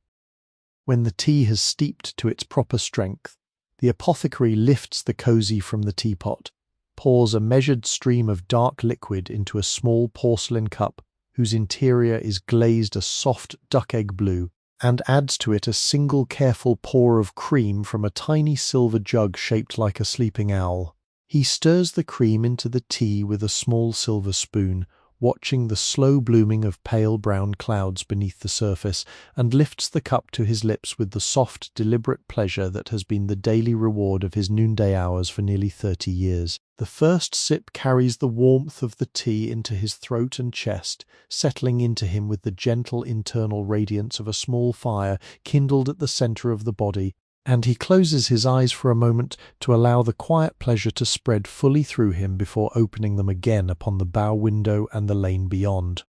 When the tea has steeped to its proper strength, the apothecary lifts the cosy from the teapot, pours a measured stream of dark liquid into a small porcelain cup whose interior is glazed a soft duck-egg blue, and adds to it a single careful pour of cream from a tiny silver jug shaped like a sleeping owl. He stirs the cream into the tea with a small silver spoon, watching the slow blooming of pale brown clouds beneath the surface, and lifts the cup to his lips with the soft, deliberate pleasure that has been the daily reward of his noonday hours for nearly 30 years. The first sip carries the warmth of the tea into his throat and chest, settling into him with the gentle internal radiance of a small fire kindled at the centre of the body, and he closes his eyes for a moment to allow the quiet pleasure to spread fully through him before opening them again upon the bow window and the lane beyond.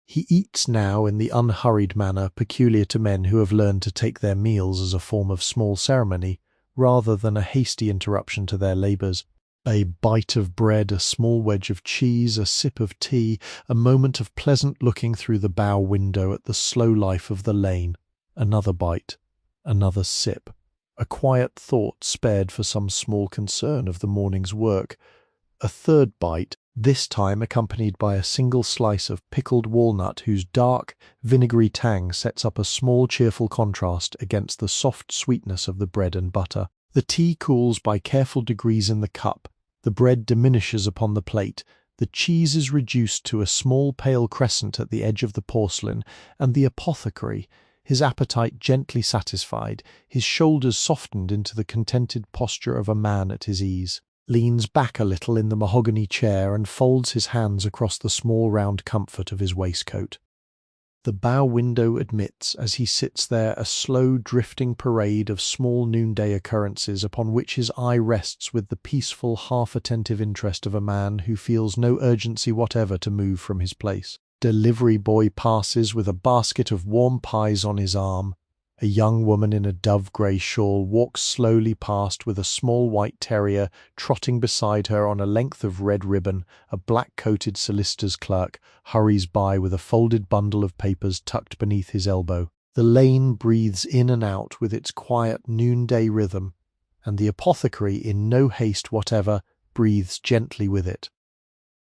He eats now in the unhurried manner peculiar to men who have learned to take their meals as a form of small ceremony, rather than a hasty interruption to their labours. A bite of bread, a small wedge of cheese, a sip of tea, a moment of pleasant looking through the bow window at the slow life of the lane, another bite, Another sip. A quiet thought spared for some small concern of the morning's work. A third bite, this time accompanied by a single slice of pickled walnut whose dark, vinegary tang sets up a small cheerful contrast against the soft sweetness of the bread and butter. The tea cools by careful degrees in the cup, the bread diminishes upon the plate, the cheese is reduced to a small pale crescent at the edge of the porcelain, and the apothecary, his appetite gently satisfied, his shoulders softened into the contented posture of a man at his ease, leans back a little in the mahogany chair and folds his hands across the small round comfort of his waistcoat. The bow window admits, as he sits there, a slow drifting parade of small noonday occurrences upon which his eye rests with the peaceful, half-attentive interest of a man who feels no urgency whatever to move from his place. Delivery boy passes with a basket of warm pies on his arm. A young woman in a dove-grey shawl walks slowly past with a small white terrier trotting beside her on a length of red ribbon. A black-coated solicitor's clerk hurries by with a folded bundle of papers tucked beneath his elbow. The lane breathes in and out with its quiet noonday rhythm, and the apothecary, in no haste whatever, breathes gently with it.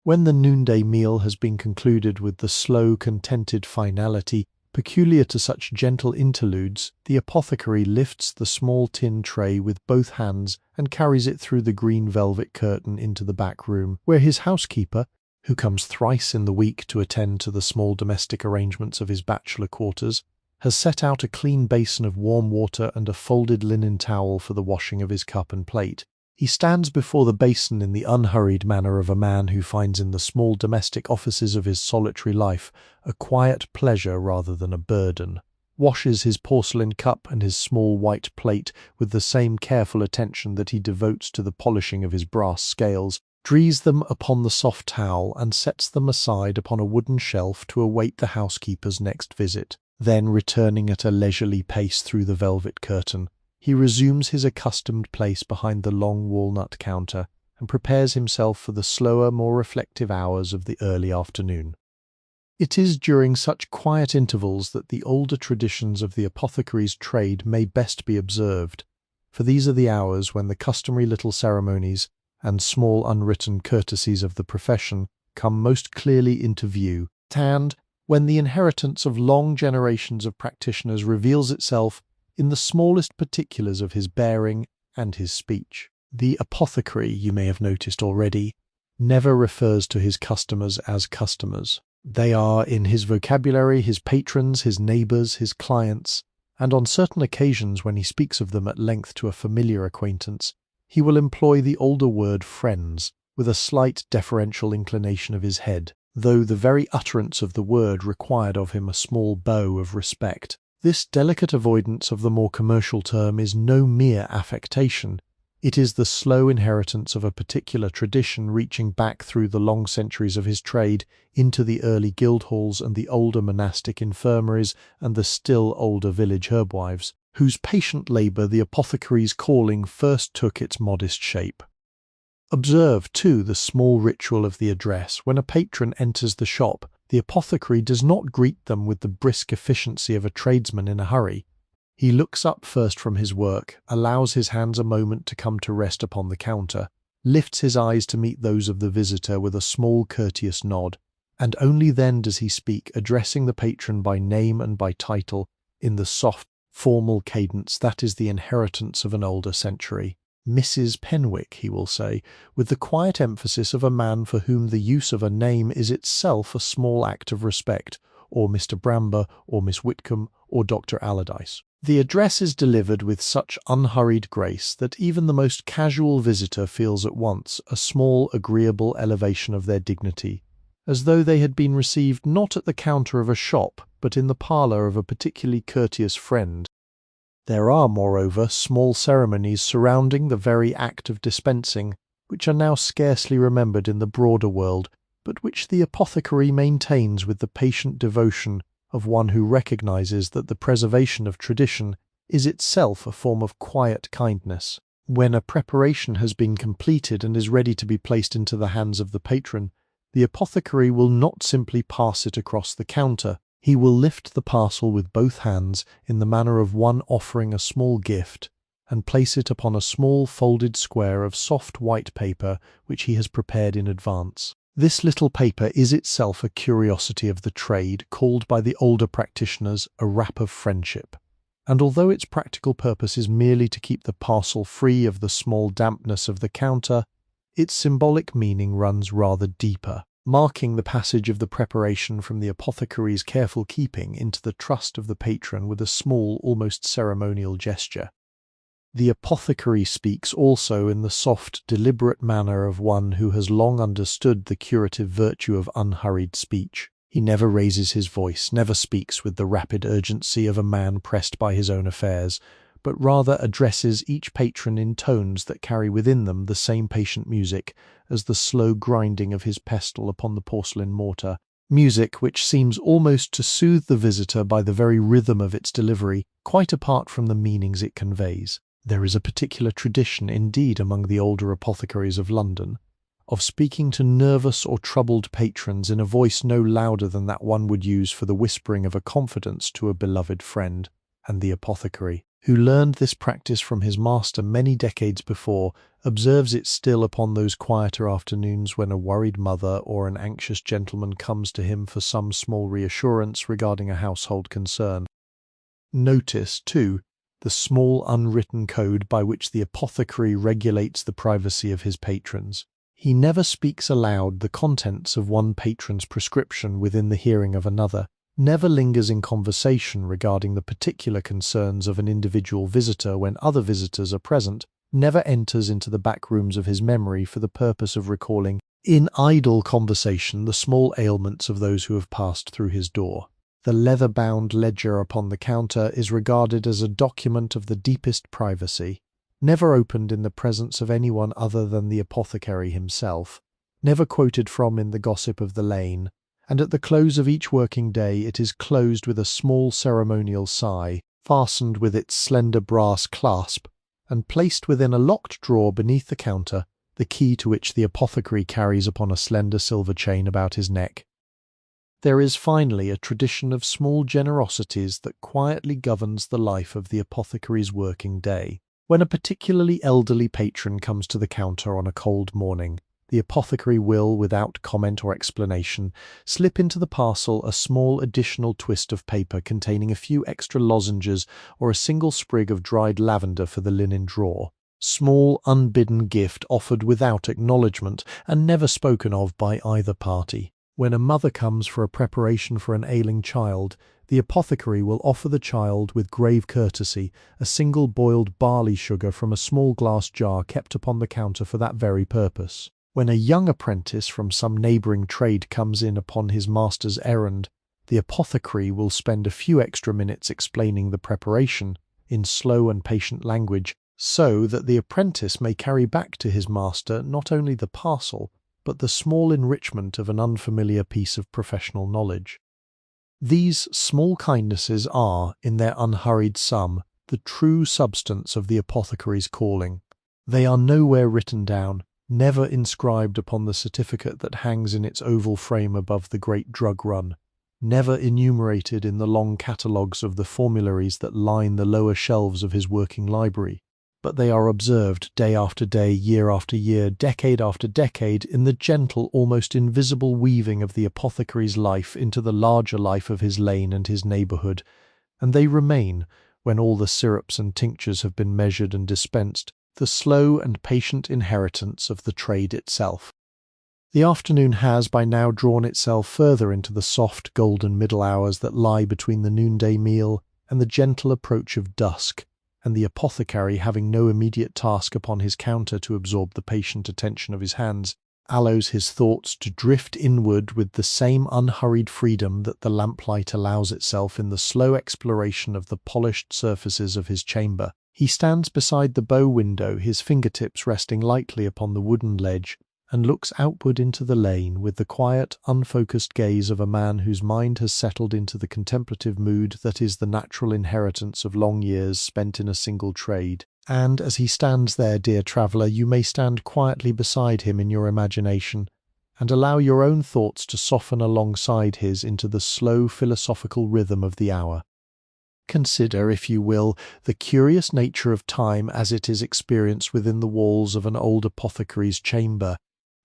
When the noonday meal has been concluded with the slow, contented finality peculiar to such gentle interludes, the apothecary lifts the small tin tray with both hands and carries it through the green velvet curtain into the back room, where his housekeeper, who comes thrice in the week to attend to the small domestic arrangements of his bachelor quarters, has set out a clean basin of warm water and a folded linen towel for the washing of his cup and plate. He stands before the basin in the unhurried manner of a man who finds in the small domestic offices of his solitary life a quiet pleasure rather than a burden, washes his porcelain cup and his small white plate with the same careful attention that he devotes to the polishing of his brass scales, drees them upon the soft towel and sets them aside upon a wooden shelf to await the housekeeper's next visit. Then, returning at a leisurely pace through the velvet curtain, he resumes his accustomed place behind the long walnut counter and prepares himself for the slower, more reflective hours of the early afternoon. It is during such quiet intervals that the older traditions of the apothecary's trade may best be observed, for these are the hours when the customary little ceremonies and small unwritten courtesies of the profession come most clearly into view, and when the inheritance of long generations of practitioners reveals itself in the smallest particulars of his bearing and his speech. The apothecary, you may have noticed already, never refers to his customers as customers. They are, in his vocabulary, his patrons, his neighbours, his clients, and on certain occasions when he speaks of them at length to a familiar acquaintance, he will employ the older word friends, with a slight deferential inclination of his head, though the very utterance of the word required of him a small bow of respect. This delicate avoidance of the more commercial term is no mere affectation. It is the slow inheritance of a particular tradition reaching back through the long centuries of his trade into the early guild halls and the older monastic infirmaries and the still older village herbwives, whose patient labour the apothecary's calling first took its modest shape. Observe, too, the small ritual of the address. When a patron enters the shop, the apothecary does not greet them with the brisk efficiency of a tradesman in a hurry. He looks up first from his work, allows his hands a moment to come to rest upon the counter, lifts his eyes to meet those of the visitor with a small courteous nod, and only then does he speak, addressing the patron by name and by title in the soft, formal cadence that is the inheritance of an older century. Mrs. Penwick, he will say, with the quiet emphasis of a man for whom the use of a name is itself a small act of respect, or Mr. Bramber, or Miss Whitcomb, or Dr. Allardyce. The address is delivered with such unhurried grace that even the most casual visitor feels at once a small, agreeable elevation of their dignity, as though they had been received not at the counter of a shop, but in the parlour of a particularly courteous friend. There are, moreover, small ceremonies surrounding the very act of dispensing, which are now scarcely remembered in the broader world, but which the apothecary maintains with the patient devotion of one who recognizes that the preservation of tradition is itself a form of quiet kindness. When a preparation has been completed and is ready to be placed into the hands of the patron, the apothecary will not simply pass it across the counter. He will lift the parcel with both hands in the manner of one offering a small gift, and place it upon a small folded square of soft white paper which he has prepared in advance. This little paper is itself a curiosity of the trade, called by the older practitioners a wrap of friendship. And although its practical purpose is merely to keep the parcel free of the small dampness of the counter, its symbolic meaning runs rather deeper, marking the passage of the preparation from the apothecary's careful keeping into the trust of the patron with a small, almost ceremonial gesture. The apothecary speaks also in the soft, deliberate manner of one who has long understood the curative virtue of unhurried speech. He never raises his voice, never speaks with the rapid urgency of a man pressed by his own affairs, but rather addresses each patron in tones that carry within them the same patient music as the slow grinding of his pestle upon the porcelain mortar, music which seems almost to soothe the visitor by the very rhythm of its delivery, quite apart from the meanings it conveys. There is a particular tradition, indeed, among the older apothecaries of London, of speaking to nervous or troubled patrons in a voice no louder than that one would use for the whispering of a confidence to a beloved friend, and the apothecary, who learned this practice from his master many decades before, observes it still upon those quieter afternoons when a worried mother or an anxious gentleman comes to him for some small reassurance regarding a household concern. Notice, too, the small unwritten code by which the apothecary regulates the privacy of his patrons. He never speaks aloud the contents of one patron's prescription within the hearing of another, never lingers in conversation regarding the particular concerns of an individual visitor when other visitors are present, never enters into the back rooms of his memory for the purpose of recalling in idle conversation the small ailments of those who have passed through his door. The leather-bound ledger upon the counter is regarded as a document of the deepest privacy, never opened in the presence of anyone other than the apothecary himself, never quoted from in the gossip of the lane, and at the close of each working day it is closed with a small ceremonial sigh, fastened with its slender brass clasp, and placed within a locked drawer beneath the counter, the key to which the apothecary carries upon a slender silver chain about his neck. There is finally a tradition of small generosities that quietly governs the life of the apothecary's working day. When a particularly elderly patron comes to the counter on a cold morning, the apothecary will, without comment or explanation, slip into the parcel a small additional twist of paper containing a few extra lozenges or a single sprig of dried lavender for the linen drawer. Small, unbidden gift offered without acknowledgement and never spoken of by either party. When a mother comes for a preparation for an ailing child, the apothecary will offer the child with grave courtesy a single boiled barley sugar from a small glass jar kept upon the counter for that very purpose. When a young apprentice from some neighbouring trade comes in upon his master's errand, the apothecary will spend a few extra minutes explaining the preparation, in slow and patient language, so that the apprentice may carry back to his master not only the parcel, but the small enrichment of an unfamiliar piece of professional knowledge. These small kindnesses are, in their unhurried sum, the true substance of the apothecary's calling. They are nowhere written down, never inscribed upon the certificate that hangs in its oval frame above the great drug run, never enumerated in the long catalogues of the formularies that line the lower shelves of his working library, but they are observed day after day, year after year, decade after decade, in the gentle, almost invisible weaving of the apothecary's life into the larger life of his lane and his neighbourhood, and they remain, when all the syrups and tinctures have been measured and dispensed, the slow and patient inheritance of the trade itself. The afternoon has by now drawn itself further into the soft golden middle hours that lie between the noonday meal and the gentle approach of dusk, and the apothecary, having no immediate task upon his counter to absorb the patient attention of his hands, allows his thoughts to drift inward with the same unhurried freedom that the lamplight allows itself in the slow exploration of the polished surfaces of his chamber. He stands beside the bow window, his fingertips resting lightly upon the wooden ledge, and looks outward into the lane with the quiet, unfocused gaze of a man whose mind has settled into the contemplative mood that is the natural inheritance of long years spent in a single trade. And as he stands there, dear traveller, you may stand quietly beside him in your imagination, and allow your own thoughts to soften alongside his into the slow philosophical rhythm of the hour. Consider, if you will, the curious nature of time as it is experienced within the walls of an old apothecary's chamber.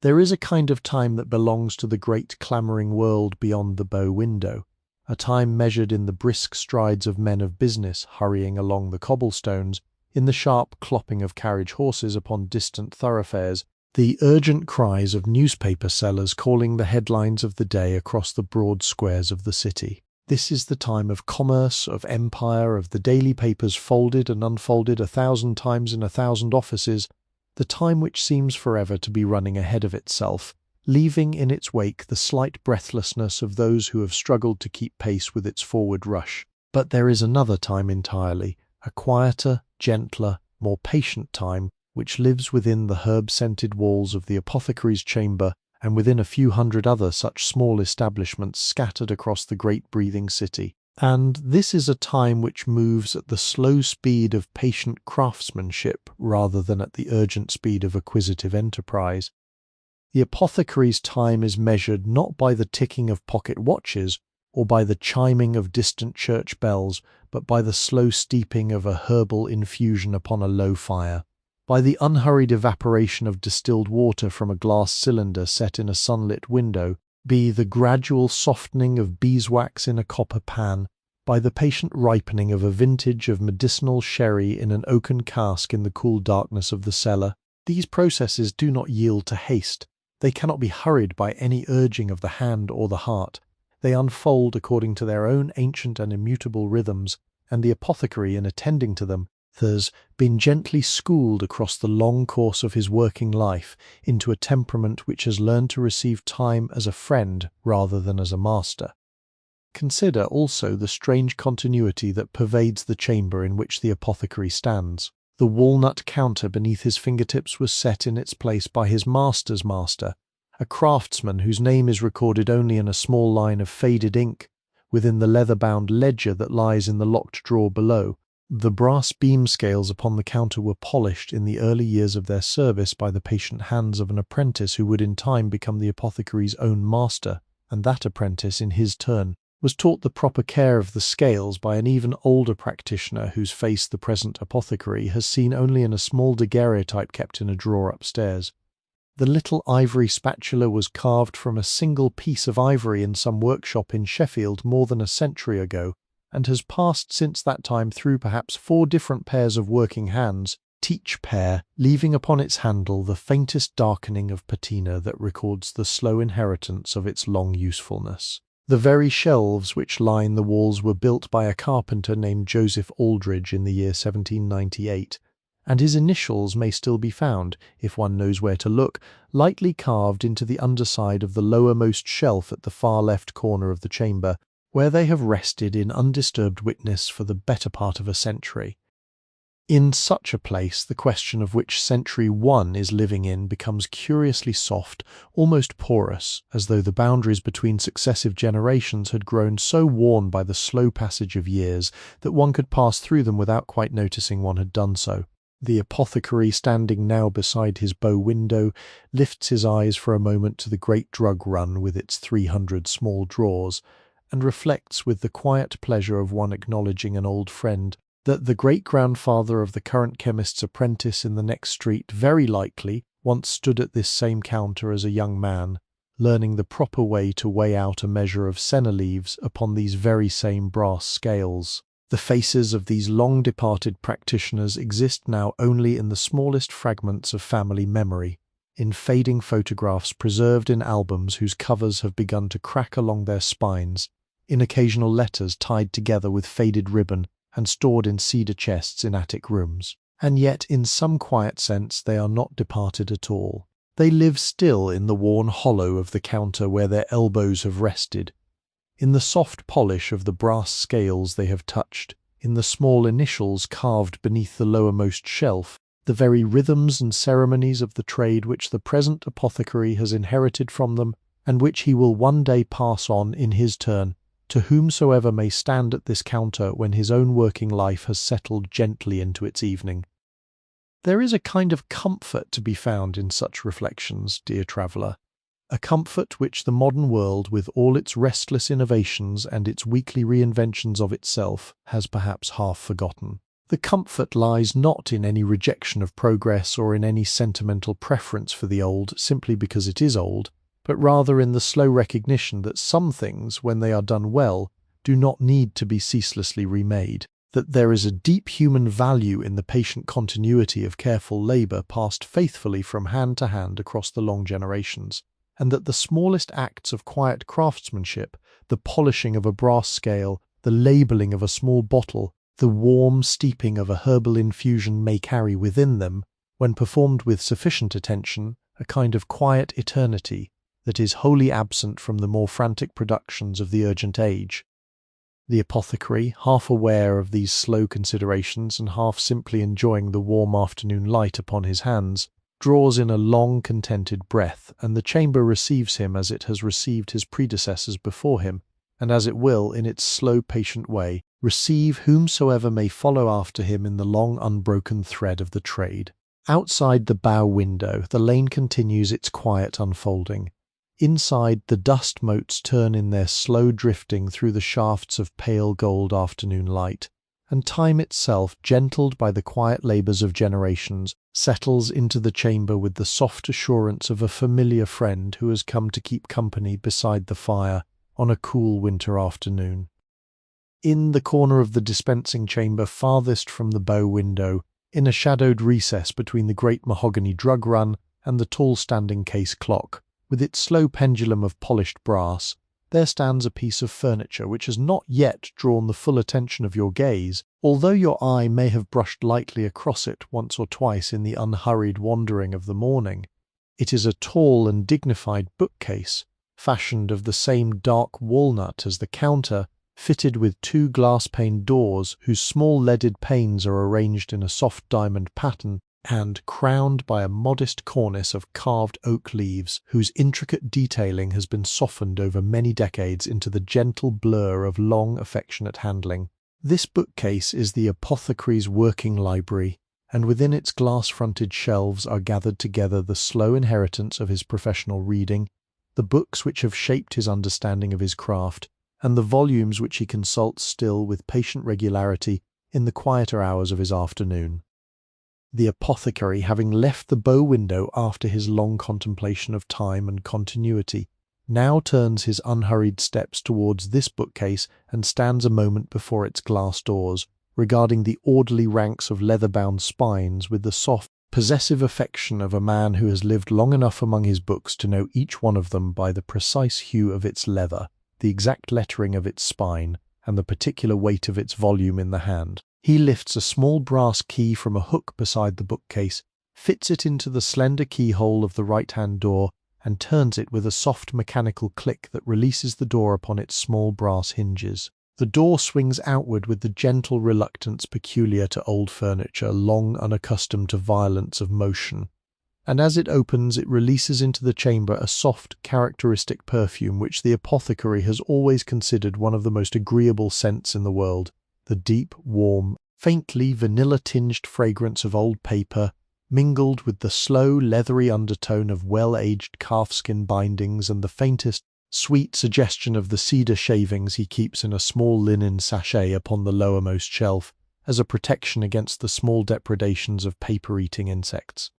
There is a kind of time that belongs to the great clamouring world beyond the bow window, a time measured in the brisk strides of men of business hurrying along the cobblestones, in the sharp clopping of carriage horses upon distant thoroughfares, the urgent cries of newspaper sellers calling the headlines of the day across the broad squares of the city. This is the time of commerce, of empire, of the daily papers folded and unfolded 1,000 times in 1,000 offices, the time which seems forever to be running ahead of itself, leaving in its wake the slight breathlessness of those who have struggled to keep pace with its forward rush. But there is another time entirely, a quieter, gentler, more patient time, which lives within the herb-scented walls of the apothecary's chamber and within a few hundred other such small establishments scattered across the great breathing city. And this is a time which moves at the slow speed of patient craftsmanship rather than at the urgent speed of acquisitive enterprise. The apothecary's time is measured not by the ticking of pocket watches or by the chiming of distant church bells, but by the slow steeping of a herbal infusion upon a low fire, by the unhurried evaporation of distilled water from a glass cylinder set in a sunlit window, by the gradual softening of beeswax in a copper pan, by the patient ripening of a vintage of medicinal sherry in an oaken cask in the cool darkness of the cellar. These processes do not yield to haste. They cannot be hurried by any urging of the hand or the heart. They unfold according to their own ancient and immutable rhythms, and the apothecary, in attending to them, has been gently schooled across the long course of his working life into a temperament which has learned to receive time as a friend rather than as a master. Consider also the strange continuity that pervades the chamber in which the apothecary stands. The walnut counter beneath his fingertips was set in its place by his master's master, a craftsman whose name is recorded only in a small line of faded ink within the leather-bound ledger that lies in the locked drawer below. The brass beam scales upon the counter were polished in the early years of their service by the patient hands of an apprentice who would in time become the apothecary's own master, and that apprentice, in his turn, was taught the proper care of the scales by an even older practitioner whose face the present apothecary has seen only in a small daguerreotype kept in a drawer upstairs. The little ivory spatula was carved from a single piece of ivory in some workshop in Sheffield more than a century ago, and has passed since that time through perhaps 4 different pairs of working hands, each pair leaving upon its handle the faintest darkening of patina that records the slow inheritance of its long usefulness. The very shelves which line the walls were built by a carpenter named Joseph Aldridge in the year 1798, and his initials may still be found, if one knows where to look, lightly carved into the underside of the lowermost shelf at the far left corner of the chamber, where they have rested in undisturbed witness for the better part of a century. In such a place, the question of which century one is living in becomes curiously soft, almost porous, as though the boundaries between successive generations had grown so worn by the slow passage of years that one could pass through them without quite noticing one had done so. The apothecary, standing now beside his bow window, lifts his eyes for a moment to the great drug run with its 300 small drawers, and reflects with the quiet pleasure of one acknowledging an old friend that the great-grandfather of the current chemist's apprentice in the next street very likely once stood at this same counter as a young man, learning the proper way to weigh out a measure of senna leaves upon these very same brass scales. The faces of these long-departed practitioners exist now only in the smallest fragments of family memory, in fading photographs preserved in albums whose covers have begun to crack along their spines, in occasional letters tied together with faded ribbon and stored in cedar chests in attic rooms. And yet, in some quiet sense, they are not departed at all. They live still in the worn hollow of the counter where their elbows have rested, in the soft polish of the brass scales they have touched, in the small initials carved beneath the lowermost shelf, the very rhythms and ceremonies of the trade which the present apothecary has inherited from them, and which he will one day pass on in his turn to whomsoever may stand at this counter when his own working life has settled gently into its evening. There is a kind of comfort to be found in such reflections, dear traveller, a comfort which the modern world, with all its restless innovations and its weekly reinventions of itself, has perhaps half forgotten. The comfort lies not in any rejection of progress or in any sentimental preference for the old simply because it is old, but rather in the slow recognition that some things, when they are done well, do not need to be ceaselessly remade, that there is a deep human value in the patient continuity of careful labour passed faithfully from hand to hand across the long generations, and that the smallest acts of quiet craftsmanship, the polishing of a brass scale, the labelling of a small bottle, the warm steeping of a herbal infusion may carry within them, when performed with sufficient attention, a kind of quiet eternity that is wholly absent from the more frantic productions of the urgent age. The apothecary, half aware of these slow considerations and half simply enjoying the warm afternoon light upon his hands, draws in a long contented breath, and the chamber receives him as it has received his predecessors before him, and as it will, in its slow patient way, receive whomsoever may follow after him in the long unbroken thread of the trade. Outside the bow window the lane continues its quiet unfolding. Inside, the dust motes turn in their slow drifting through the shafts of pale gold afternoon light, and time itself, gentled by the quiet labours of generations, settles into the chamber with the soft assurance of a familiar friend who has come to keep company beside the fire on a cool winter afternoon. In the corner of the dispensing chamber farthest from the bow window, in a shadowed recess between the great mahogany drug run and the tall standing case clock, with its slow pendulum of polished brass, there stands a piece of furniture which has not yet drawn the full attention of your gaze, although your eye may have brushed lightly across it once or twice in the unhurried wandering of the morning. It is a tall and dignified bookcase, fashioned of the same dark walnut as the counter, fitted with two glass-paned doors whose small leaded panes are arranged in a soft diamond pattern, and crowned by a modest cornice of carved oak leaves whose intricate detailing has been softened over many decades into the gentle blur of long affectionate handling. This bookcase is the apothecary's working library, and within its glass-fronted shelves are gathered together the slow inheritance of his professional reading, the books which have shaped his understanding of his craft, and the volumes which he consults still with patient regularity in the quieter hours of his afternoon. The apothecary, having left the bow window after his long contemplation of time and continuity, now turns his unhurried steps towards this bookcase and stands a moment before its glass doors, regarding the orderly ranks of leather-bound spines with the soft, possessive affection of a man who has lived long enough among his books to know each one of them by the precise hue of its leather, the exact lettering of its spine, and the particular weight of its volume in the hand. He lifts a small brass key from a hook beside the bookcase, fits it into the slender keyhole of the right-hand door, and turns it with a soft mechanical click that releases the door upon its small brass hinges. The door swings outward with the gentle reluctance peculiar to old furniture long unaccustomed to violence of motion, and as it opens it releases into the chamber a soft, characteristic perfume which the apothecary has always considered one of the most agreeable scents in the world, the deep, warm, faintly vanilla-tinged fragrance of old paper, mingled with the slow, leathery undertone of well-aged calfskin bindings and the faintest, sweet suggestion of the cedar shavings he keeps in a small linen sachet upon the lowermost shelf, as a protection against the small depredations of paper-eating insects.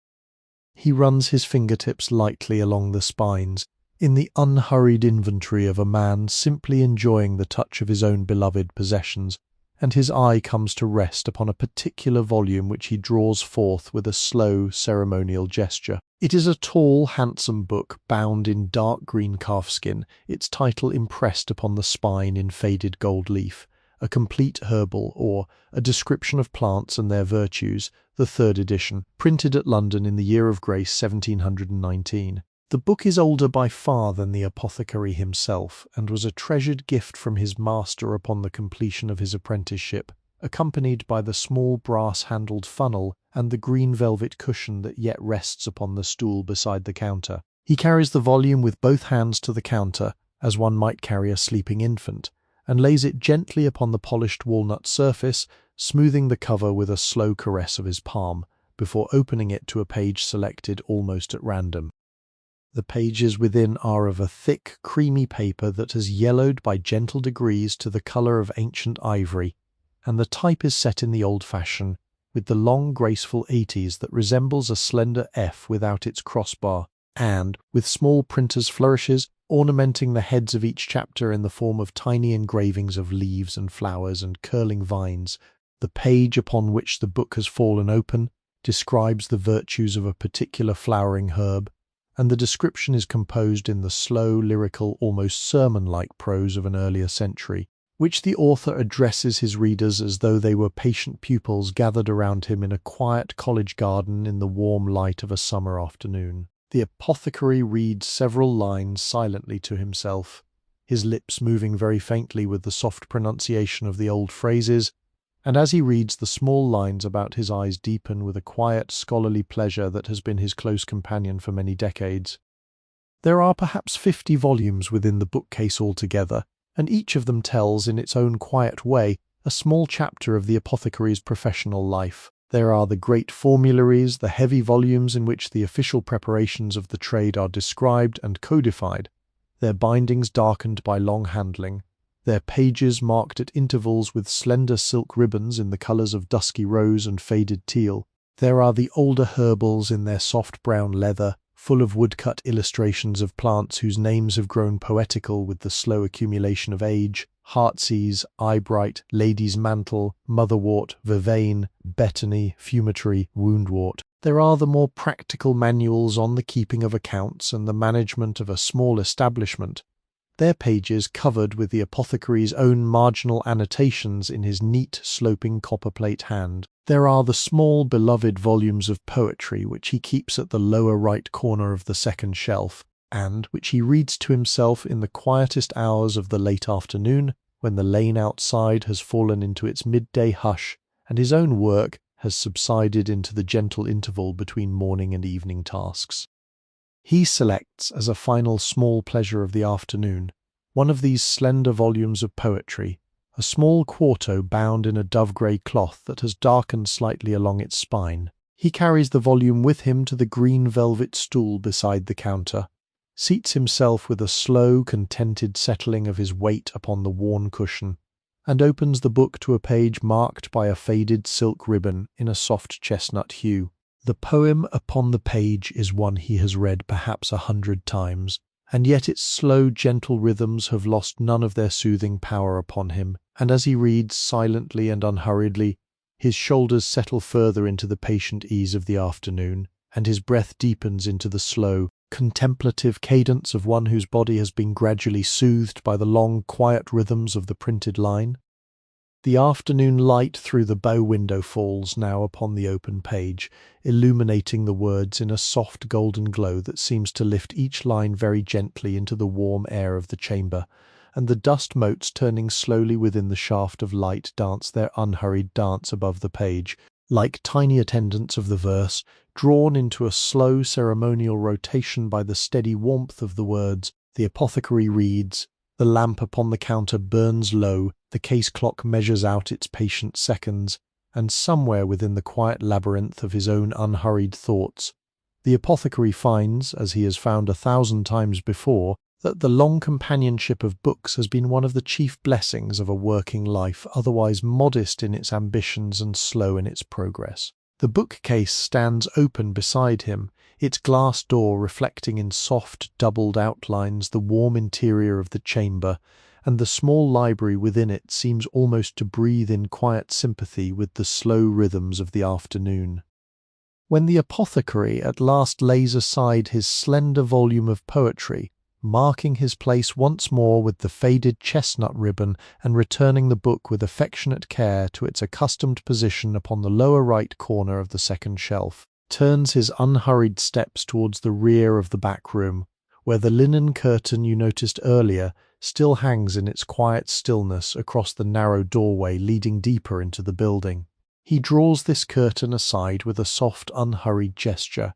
He runs his fingertips lightly along the spines, in the unhurried inventory of a man simply enjoying the touch of his own beloved possessions, and his eye comes to rest upon a particular volume which he draws forth with a slow, ceremonial gesture. It is a tall, handsome book bound in dark green calfskin, its title impressed upon the spine in faded gold leaf, A Complete Herbal, or A Description of Plants and Their Virtues, the third edition, printed at London in the year of grace 1719. The book is older by far than the apothecary himself, and was a treasured gift from his master upon the completion of his apprenticeship, accompanied by the small brass-handled funnel and the green velvet cushion that yet rests upon the stool beside the counter. He carries the volume with both hands to the counter, as one might carry a sleeping infant, and lays it gently upon the polished walnut surface, smoothing the cover with a slow caress of his palm, before opening it to a page selected almost at random. The pages within are of a thick, creamy paper that has yellowed by gentle degrees to the colour of ancient ivory, and the type is set in the old fashion, with the long, graceful 80s that resembles a slender F without its crossbar, and, with small printer's flourishes, ornamenting the heads of each chapter in the form of tiny engravings of leaves and flowers and curling vines. The page upon which the book has fallen open describes the virtues of a particular flowering herb, and the description is composed in the slow, lyrical, almost sermon-like prose of an earlier century, which the author addresses his readers as though they were patient pupils gathered around him in a quiet college garden in the warm light of a summer afternoon. The apothecary reads several lines silently to himself, his lips moving very faintly with the soft pronunciation of the old phrases, and as he reads, the small lines about his eyes deepen with a quiet, scholarly pleasure that has been his close companion for many decades. There are perhaps 50 volumes within the bookcase altogether, and each of them tells, in its own quiet way, a small chapter of the apothecary's professional life. There are the great formularies, the heavy volumes in which the official preparations of the trade are described and codified, their bindings darkened by long handling, their pages marked at intervals with slender silk ribbons in the colours of dusky rose and faded teal. There are the older herbals in their soft brown leather, full of woodcut illustrations of plants whose names have grown poetical with the slow accumulation of age: heartsease, eyebright, lady's mantle, motherwort, vervain, betony, fumitory, woundwort. There are the more practical manuals on the keeping of accounts and the management of a small establishment, their pages covered with the apothecary's own marginal annotations in his neat, sloping copperplate hand. There are the small, beloved volumes of poetry which he keeps at the lower right corner of the second shelf, and which he reads to himself in the quietest hours of the late afternoon, when the lane outside has fallen into its midday hush, and his own work has subsided into the gentle interval between morning and evening tasks. He selects, as a final small pleasure of the afternoon, one of these slender volumes of poetry, a small quarto bound in a dove-grey cloth that has darkened slightly along its spine. He carries the volume with him to the green velvet stool beside the counter, seats himself with a slow, contented settling of his weight upon the worn cushion, and opens the book to a page marked by a faded silk ribbon in a soft chestnut hue. The poem upon the page is one he has read perhaps 100 times, and yet its slow, gentle rhythms have lost none of their soothing power upon him, and as he reads silently and unhurriedly, his shoulders settle further into the patient ease of the afternoon, and his breath deepens into the slow, contemplative cadence of one whose body has been gradually soothed by the long, quiet rhythms of the printed line. The afternoon light through the bow window falls now upon the open page, illuminating the words in a soft golden glow that seems to lift each line very gently into the warm air of the chamber, and the dust motes turning slowly within the shaft of light dance their unhurried dance above the page, like tiny attendants of the verse, drawn into a slow ceremonial rotation by the steady warmth of the words. The apothecary reads, the lamp upon the counter burns low, the case clock measures out its patient seconds, and somewhere within the quiet labyrinth of his own unhurried thoughts, the apothecary finds, as he has found 1,000 times before, that the long companionship of books has been one of the chief blessings of a working life otherwise modest in its ambitions and slow in its progress. The bookcase stands open beside him, its glass door reflecting in soft, doubled outlines the warm interior of the chamber, and the small library within it seems almost to breathe in quiet sympathy with the slow rhythms of the afternoon. When the apothecary at last lays aside his slender volume of poetry, marking his place once more with the faded chestnut ribbon and returning the book with affectionate care to its accustomed position upon the lower right corner of the second shelf, turns his unhurried steps towards the rear of the back room, where the linen curtain you noticed earlier still hangs in its quiet stillness across the narrow doorway leading deeper into the building. He draws this curtain aside with a soft, unhurried gesture,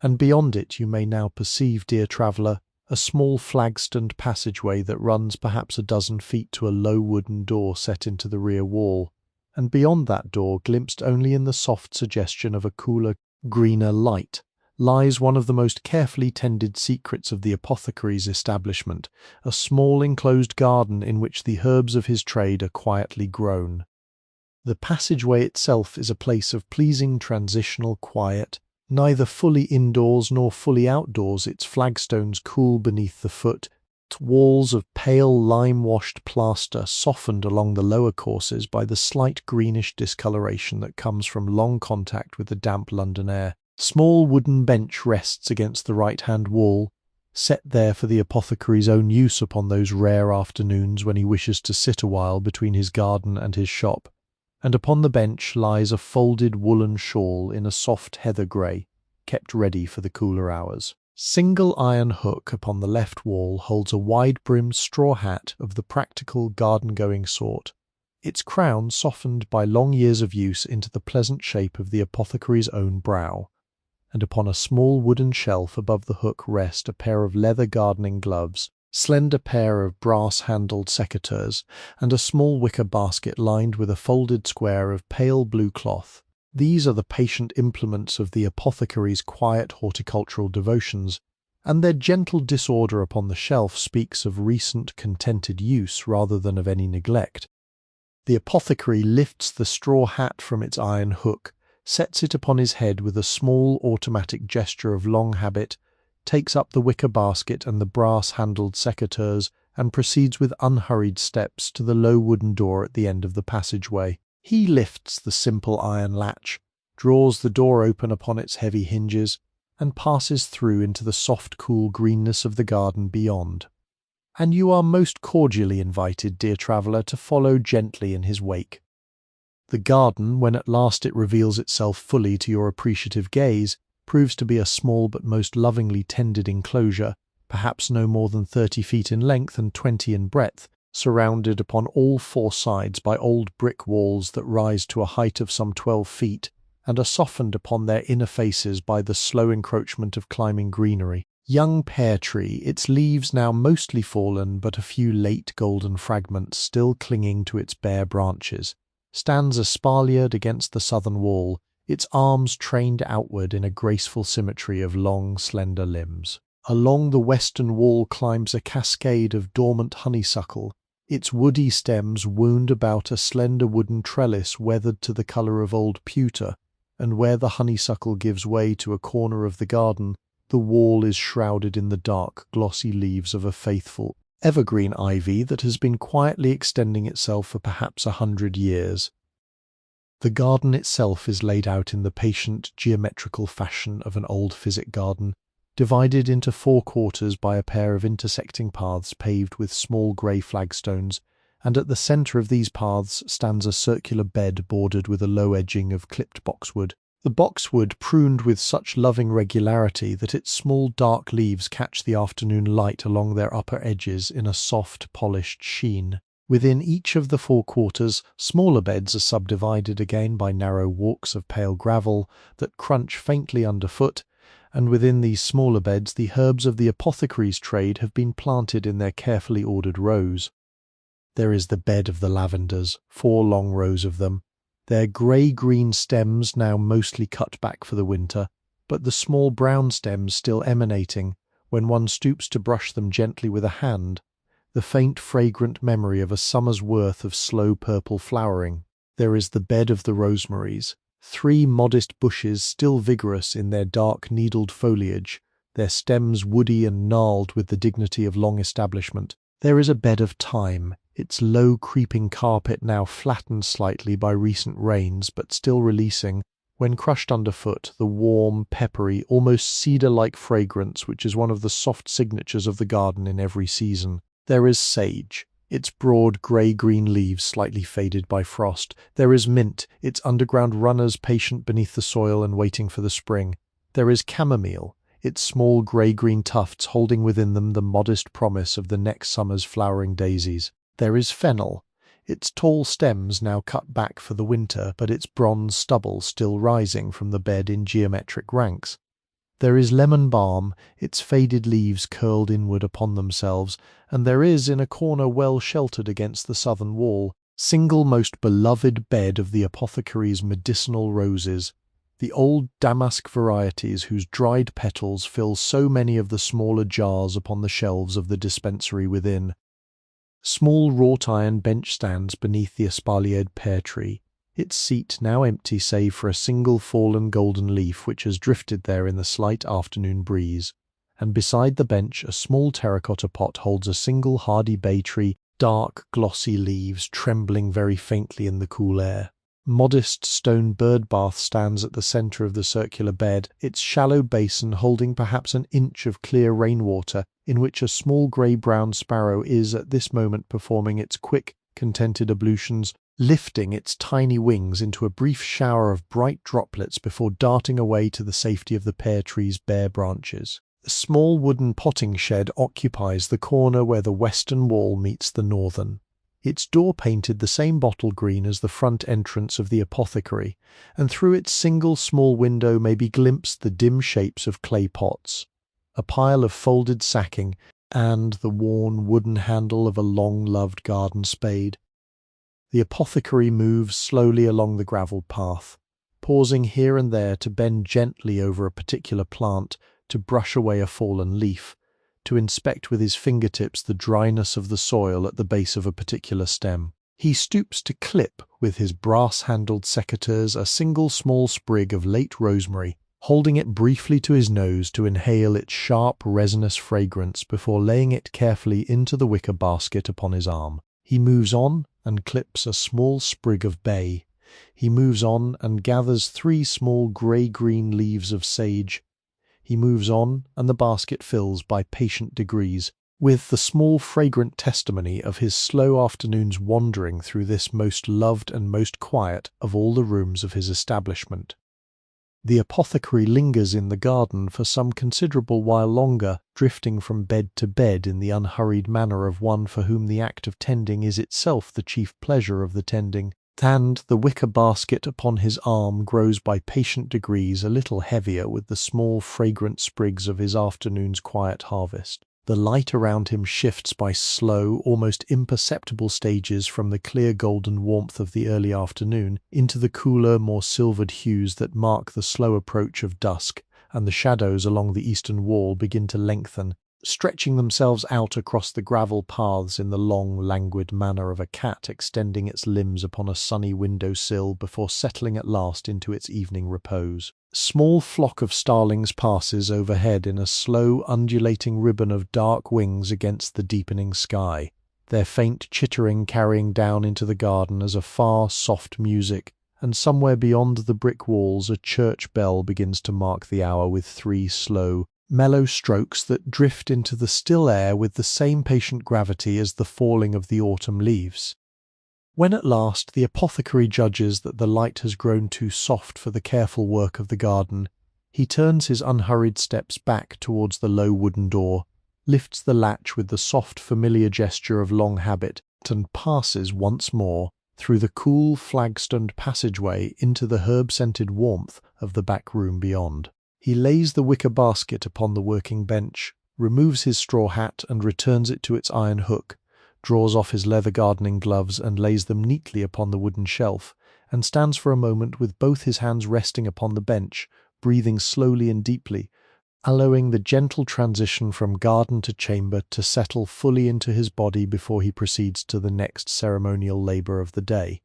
and beyond it you may now perceive, dear traveller, a small flag-stoned passageway that runs perhaps 12 feet to a low wooden door set into the rear wall, and beyond that door glimpsed only in the soft suggestion of a cooler, greener light, lies one of the most carefully tended secrets of the apothecary's establishment, a small enclosed garden in which the herbs of his trade are quietly grown. The passageway itself is a place of pleasing transitional quiet, neither fully indoors nor fully outdoors, its flagstones cool beneath the foot, its walls of pale lime-washed plaster softened along the lower courses by the slight greenish discoloration that comes from long contact with the damp London air. Small wooden bench rests against the right-hand wall, set there for the apothecary's own use upon those rare afternoons when he wishes to sit a while between his garden and his shop, and upon the bench lies a folded woolen shawl in a soft heather grey, kept ready for the cooler hours. Single iron hook upon the left wall holds a wide-brimmed straw hat of the practical garden-going sort, its crown softened by long years of use into the pleasant shape of the apothecary's own brow, and upon a small wooden shelf above the hook rest a pair of leather gardening gloves, slender pair of brass-handled secateurs, and a small wicker basket lined with a folded square of pale blue cloth. These are the patient implements of the apothecary's quiet horticultural devotions, and their gentle disorder upon the shelf speaks of recent contented use rather than of any neglect. The apothecary lifts the straw hat from its iron hook, sets it upon his head with a small automatic gesture of long habit, takes up the wicker basket and the brass-handled secateurs, and proceeds with unhurried steps to the low wooden door at the end of the passageway. He lifts the simple iron latch, draws the door open upon its heavy hinges, and passes through into the soft cool greenness of the garden beyond. And you are most cordially invited, dear traveller, to follow gently in his wake. The garden, when at last it reveals itself fully to your appreciative gaze, proves to be a small but most lovingly tended enclosure, perhaps no more than 30 feet in length and 20 in breadth, surrounded upon all four sides by old brick walls that rise to a height of some 12 feet, and are softened upon their inner faces by the slow encroachment of climbing greenery. Young pear tree, its leaves now mostly fallen, but a few late golden fragments still clinging to its bare branches, stands espaliered against the southern wall, its arms trained outward in a graceful symmetry of long, slender limbs. Along the western wall climbs a cascade of dormant honeysuckle, its woody stems wound about a slender wooden trellis weathered to the colour of old pewter, and where the honeysuckle gives way to a corner of the garden, the wall is shrouded in the dark, glossy leaves of a faithful evergreen ivy that has been quietly extending itself for perhaps 100 years. The garden itself is laid out in the patient, geometrical fashion of an old physic garden, divided into 4 quarters by a pair of intersecting paths paved with small grey flagstones, and at the centre of these paths stands a circular bed bordered with a low edging of clipped boxwood. The boxwood pruned with such loving regularity that its small dark leaves catch the afternoon light along their upper edges in a soft, polished sheen. Within each of the 4 quarters, smaller beds are subdivided again by narrow walks of pale gravel that crunch faintly underfoot, and within these smaller beds the herbs of the apothecary's trade have been planted in their carefully ordered rows. There is the bed of the lavenders, 4 long rows of them, their grey-green stems now mostly cut back for the winter, but the small brown stems still emanating, when one stoops to brush them gently with a hand, the faint fragrant memory of a summer's worth of slow purple flowering. There is the bed of the rosemaries, 3 modest bushes still vigorous in their dark needled foliage, their stems woody and gnarled with the dignity of long establishment. There is a bed of thyme, its low creeping carpet now flattened slightly by recent rains, but still releasing, when crushed underfoot, the warm, peppery, almost cedar-like fragrance which is one of the soft signatures of the garden in every season. There is sage, its broad grey-green leaves slightly faded by frost. There is mint, its underground runners patient beneath the soil and waiting for the spring. There is chamomile, its small grey-green tufts holding within them the modest promise of the next summer's flowering daisies. There is fennel, its tall stems now cut back for the winter, but its bronze stubble still rising from the bed in geometric ranks. There is lemon balm, its faded leaves curled inward upon themselves, and there is, in a corner well sheltered against the southern wall, single most beloved bed of the apothecary's medicinal roses, the old damask varieties whose dried petals fill so many of the smaller jars upon the shelves of the dispensary within. Small wrought-iron bench stands beneath the espaliered pear tree, its seat now empty save for a single fallen golden leaf which has drifted there in the slight afternoon breeze, and beside the bench a small terracotta pot holds a single hardy bay tree, dark, glossy leaves trembling very faintly in the cool air. Modest stone bird bath stands at the centre of the circular bed, its shallow basin holding perhaps an inch of clear rainwater, in which a small grey-brown sparrow is at this moment performing its quick, contented ablutions, lifting its tiny wings into a brief shower of bright droplets before darting away to the safety of the pear tree's bare branches. A small wooden potting shed occupies the corner where the western wall meets the northern, its door painted the same bottle green as the front entrance of the apothecary, and through its single small window may be glimpsed the dim shapes of clay pots, a pile of folded sacking, and the worn wooden handle of a long-loved garden spade. The apothecary moves slowly along the gravelled path, pausing here and there to bend gently over a particular plant, to brush away a fallen leaf, to inspect with his fingertips the dryness of the soil at the base of a particular stem. He stoops to clip with his brass-handled secateurs a single small sprig of late rosemary, holding it briefly to his nose to inhale its sharp, resinous fragrance before laying it carefully into the wicker basket upon his arm. He moves on and clips a small sprig of bay. He moves on and gathers 3 small grey-green leaves of sage. He moves on, and the basket fills by patient degrees, with the small fragrant testimony of his slow afternoon's wandering through this most loved and most quiet of all the rooms of his establishment. The apothecary lingers in the garden for some considerable while longer, drifting from bed to bed in the unhurried manner of one for whom the act of tending is itself the chief pleasure of the tending, and the wicker basket upon his arm grows by patient degrees a little heavier with the small fragrant sprigs of his afternoon's quiet harvest. The light around him shifts by slow, almost imperceptible stages from the clear golden warmth of the early afternoon into the cooler, more silvered hues that mark the slow approach of dusk, and the shadows along the eastern wall begin to lengthen, stretching themselves out across the gravel paths in the long, languid manner of a cat extending its limbs upon a sunny window-sill before settling at last into its evening repose. A small flock of starlings passes overhead in a slow, undulating ribbon of dark wings against the deepening sky, their faint chittering carrying down into the garden as a far, soft music, and somewhere beyond the brick walls a church bell begins to mark the hour with 3 slow, mellow strokes that drift into the still air with the same patient gravity as the falling of the autumn leaves. When at last the apothecary judges that the light has grown too soft for the careful work of the garden, he turns his unhurried steps back towards the low wooden door, lifts the latch with the soft familiar gesture of long habit, and passes once more through the cool flag-stoned passageway into the herb-scented warmth of the back room beyond. He lays the wicker basket upon the working bench, removes his straw hat and returns it to its iron hook, draws off his leather gardening gloves and lays them neatly upon the wooden shelf, and stands for a moment with both his hands resting upon the bench, breathing slowly and deeply, allowing the gentle transition from garden to chamber to settle fully into his body before he proceeds to the next ceremonial labour of the day.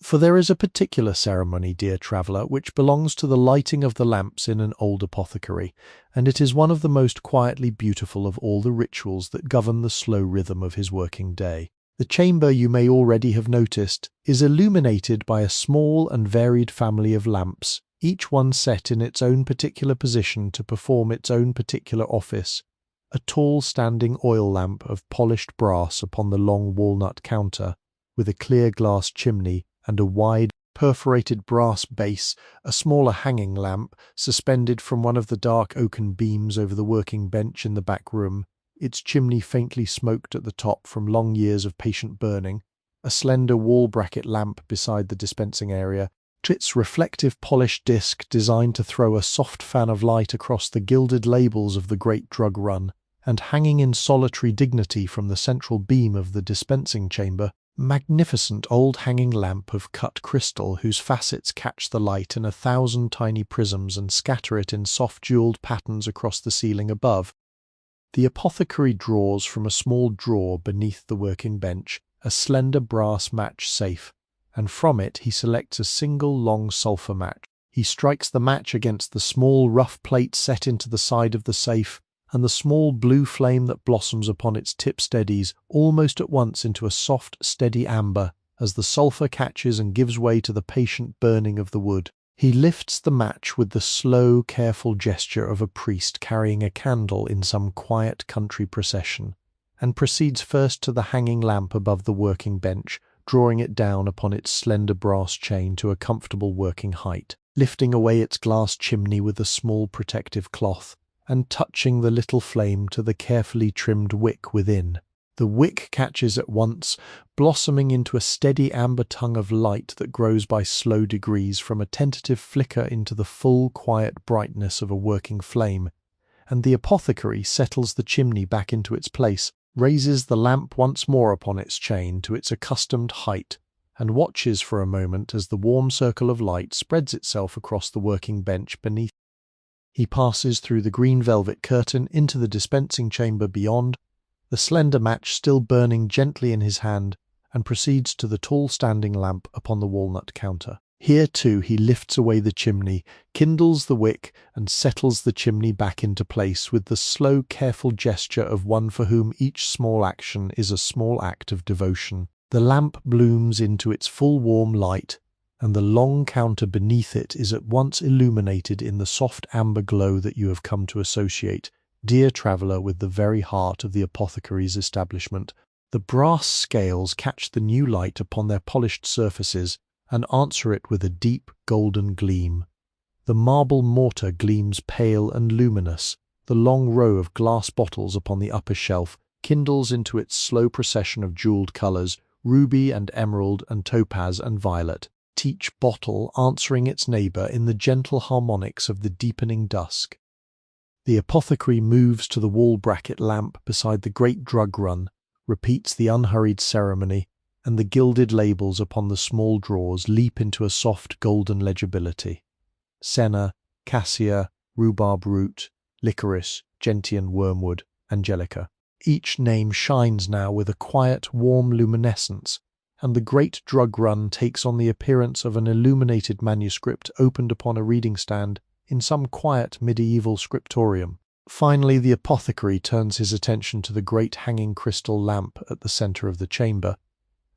For there is a particular ceremony, dear traveller, which belongs to the lighting of the lamps in an old apothecary, and it is one of the most quietly beautiful of all the rituals that govern the slow rhythm of his working day. The chamber, you may already have noticed, is illuminated by a small and varied family of lamps, each one set in its own particular position to perform its own particular office. A tall standing oil lamp of polished brass upon the long walnut counter, with a clear glass chimney, and a wide, perforated brass base, a smaller hanging lamp, suspended from one of the dark oaken beams over the working bench in the back room, its chimney faintly smoked at the top from long years of patient burning, a slender wall-bracket lamp beside the dispensing area, its reflective polished disc designed to throw a soft fan of light across the gilded labels of the great drug run, and hanging in solitary dignity from the central beam of the dispensing chamber, magnificent old hanging lamp of cut crystal whose facets catch the light in 1,000 tiny prisms and scatter it in soft jewelled patterns across the ceiling above. The apothecary draws from a small drawer beneath the working bench a slender brass match safe, and from it he selects a single long sulphur match. He strikes the match against the small rough plate set into the side of the safe, and the small blue flame that blossoms upon its tip steadies almost at once into a soft, steady amber as the sulphur catches and gives way to the patient burning of the wood. He lifts the match with the slow, careful gesture of a priest carrying a candle in some quiet country procession, and proceeds first to the hanging lamp above the working bench, drawing it down upon its slender brass chain to a comfortable working height, lifting away its glass chimney with a small protective cloth, and touching the little flame to the carefully trimmed wick within. The wick catches at once, blossoming into a steady amber tongue of light that grows by slow degrees from a tentative flicker into the full, quiet brightness of a working flame, and the apothecary settles the chimney back into its place, raises the lamp once more upon its chain to its accustomed height, and watches for a moment as the warm circle of light spreads itself across the working bench beneath. He passes through the green velvet curtain into the dispensing chamber beyond, the slender match still burning gently in his hand, and proceeds to the tall standing lamp upon the walnut counter. Here, too, he lifts away the chimney, kindles the wick, and settles the chimney back into place with the slow, careful gesture of one for whom each small action is a small act of devotion. The lamp blooms into its full warm light, and the long counter beneath it is at once illuminated in the soft amber glow that you have come to associate, dear traveller, with the very heart of the apothecary's establishment. The brass scales catch the new light upon their polished surfaces and answer it with a deep golden gleam. The marble mortar gleams pale and luminous. The long row of glass bottles upon the upper shelf kindles into its slow procession of jewelled colours, ruby and emerald and topaz and violet, each bottle answering its neighbour in the gentle harmonics of the deepening dusk. The apothecary moves to the wall bracket lamp beside the great drug run, repeats the unhurried ceremony, and the gilded labels upon the small drawers leap into a soft golden legibility. Senna, cassia, rhubarb root, licorice, gentian wormwood, angelica. Each name shines now with a quiet, warm luminescence, and the great drug run takes on the appearance of an illuminated manuscript opened upon a reading stand in some quiet medieval scriptorium. Finally, the apothecary turns his attention to the great hanging crystal lamp at the centre of the chamber,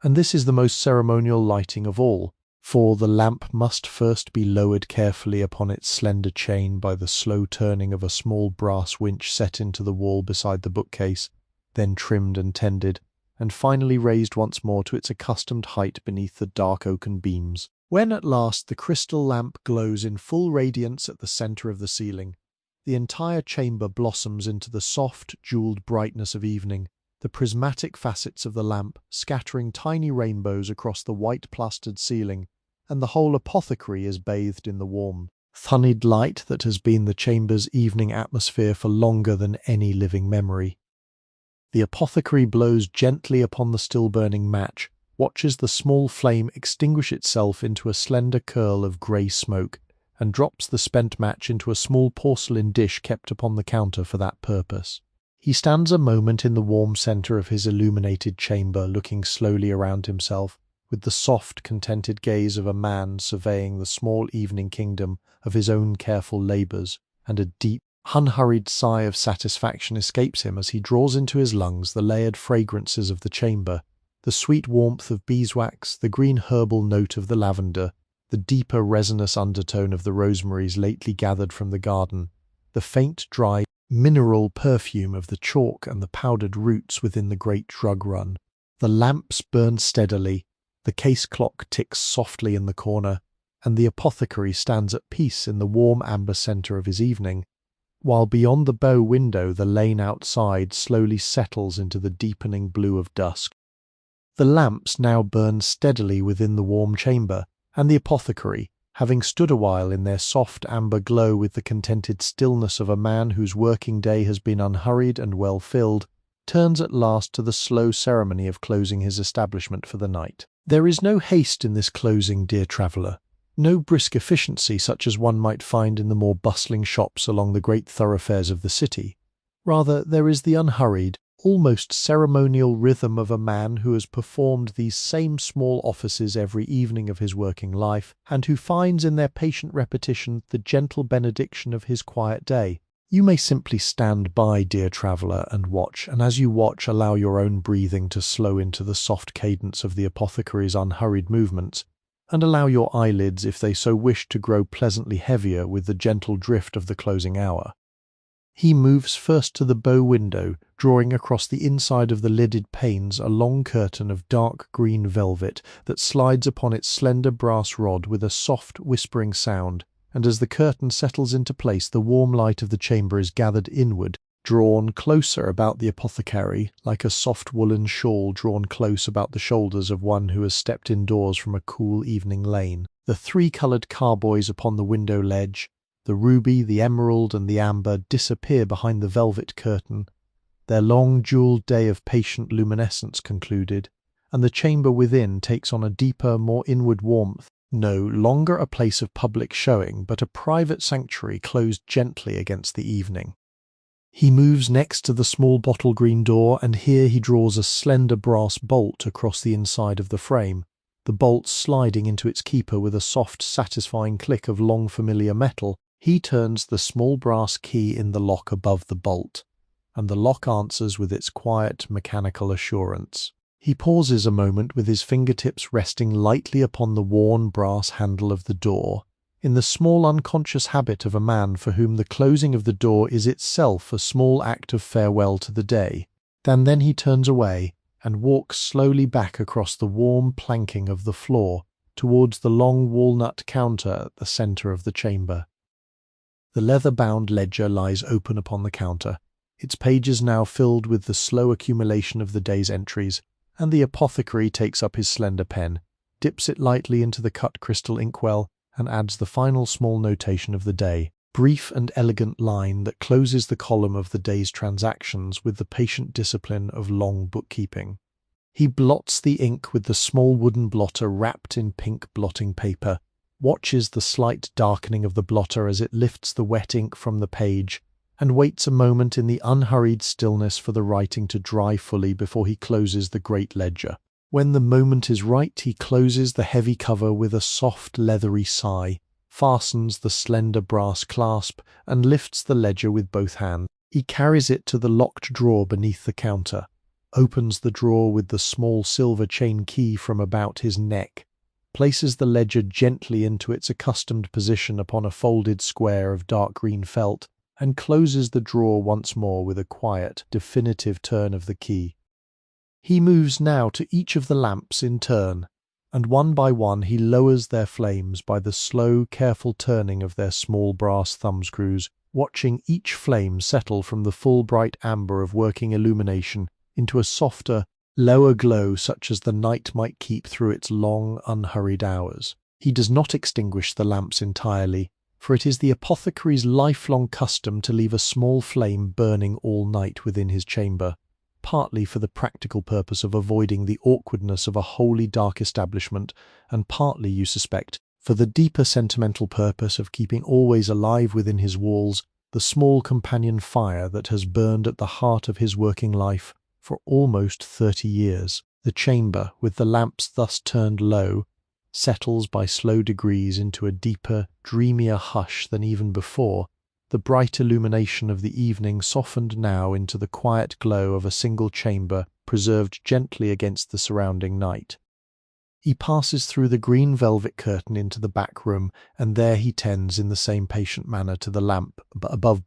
and this is the most ceremonial lighting of all, for the lamp must first be lowered carefully upon its slender chain by the slow turning of a small brass winch set into the wall beside the bookcase, then trimmed and tended, and finally raised once more to its accustomed height beneath the dark oaken beams. When at last the crystal lamp glows in full radiance at the centre of the ceiling, the entire chamber blossoms into the soft, jewelled brightness of evening, the prismatic facets of the lamp scattering tiny rainbows across the white plastered ceiling, and the whole apothecary is bathed in the warm, honeyed light that has been the chamber's evening atmosphere for longer than any living memory. The apothecary blows gently upon the still-burning match, watches the small flame extinguish itself into a slender curl of grey smoke, and drops the spent match into a small porcelain dish kept upon the counter for that purpose. He stands a moment in the warm centre of his illuminated chamber, looking slowly around himself, with the soft, contented gaze of a man surveying the small evening kingdom of his own careful labours, and a deep, unhurried sigh of satisfaction escapes him as he draws into his lungs the layered fragrances of the chamber, the sweet warmth of beeswax, the green herbal note of the lavender, the deeper resinous undertone of the rosemaries lately gathered from the garden, the faint, dry, mineral perfume of the chalk and the powdered roots within the great drug run. The lamps burn steadily, the case clock ticks softly in the corner, and the apothecary stands at peace in the warm amber centre of his evening, while beyond the bow window the lane outside slowly settles into the deepening blue of dusk. The lamps now burn steadily within the warm chamber, and the apothecary, having stood a while in their soft amber glow with the contented stillness of a man whose working day has been unhurried and well filled, turns at last to the slow ceremony of closing his establishment for the night. There is no haste in this closing, dear traveller, no brisk efficiency such as one might find in the more bustling shops along the great thoroughfares of the city. Rather, there is the unhurried, almost ceremonial rhythm of a man who has performed these same small offices every evening of his working life, and who finds in their patient repetition the gentle benediction of his quiet day. You may simply stand by, dear traveller, and watch, and as you watch, allow your own breathing to slow into the soft cadence of the apothecary's unhurried movements, and allow your eyelids, if they so wish, to grow pleasantly heavier with the gentle drift of the closing hour. He moves first to the bow window, drawing across the inside of the lidded panes a long curtain of dark green velvet that slides upon its slender brass rod with a soft, whispering sound, and as the curtain settles into place, the warm light of the chamber is gathered inward, drawn closer about the apothecary, like a soft woolen shawl drawn close about the shoulders of one who has stepped indoors from a cool evening lane. The three-coloured carboys upon the window ledge, the ruby, the emerald, and the amber, disappear behind the velvet curtain, their long jewelled day of patient luminescence concluded, and the chamber within takes on a deeper, more inward warmth, no longer a place of public showing, but a private sanctuary closed gently against the evening. He moves next to the small bottle green door, and here he draws a slender brass bolt across the inside of the frame, the bolt sliding into its keeper with a soft, satisfying click of long familiar metal. He turns the small brass key in the lock above the bolt, and the lock answers with its quiet, mechanical assurance. He pauses a moment with his fingertips resting lightly upon the worn brass handle of the door, in the small unconscious habit of a man for whom the closing of the door is itself a small act of farewell to the day. Then he turns away and walks slowly back across the warm planking of the floor towards the long walnut counter at the centre of the chamber. The leather-bound ledger lies open upon the counter, its pages now filled with the slow accumulation of the day's entries, and the apothecary takes up his slender pen, dips it lightly into the cut crystal inkwell, and adds the final small notation of the day, brief and elegant line that closes the column of the day's transactions with the patient discipline of long bookkeeping. He blots the ink with the small wooden blotter wrapped in pink blotting paper, watches the slight darkening of the blotter as it lifts the wet ink from the page, and waits a moment in the unhurried stillness for the writing to dry fully before he closes the great ledger. When the moment is right, he closes the heavy cover with a soft leathery sigh, fastens the slender brass clasp, and lifts the ledger with both hands. He carries it to the locked drawer beneath the counter, opens the drawer with the small silver chain key from about his neck, places the ledger gently into its accustomed position upon a folded square of dark green felt, and closes the drawer once more with a quiet, definitive turn of the key. He moves now to each of the lamps in turn, and one by one he lowers their flames by the slow, careful turning of their small brass thumbscrews, watching each flame settle from the full bright amber of working illumination into a softer, lower glow such as the night might keep through its long, unhurried hours. He does not extinguish the lamps entirely, for it is the apothecary's lifelong custom to leave a small flame burning all night within his chamber, partly for the practical purpose of avoiding the awkwardness of a wholly dark establishment, and partly, you suspect, for the deeper sentimental purpose of keeping always alive within his walls the small companion fire that has burned at the heart of his working life for almost 30 years. The chamber, with the lamps thus turned low, settles by slow degrees into a deeper, dreamier hush than even before, the bright illumination of the evening softened now into the quiet glow of a single chamber preserved gently against the surrounding night. He passes through the green velvet curtain into the back room, and there he tends in the same patient manner to the lamp above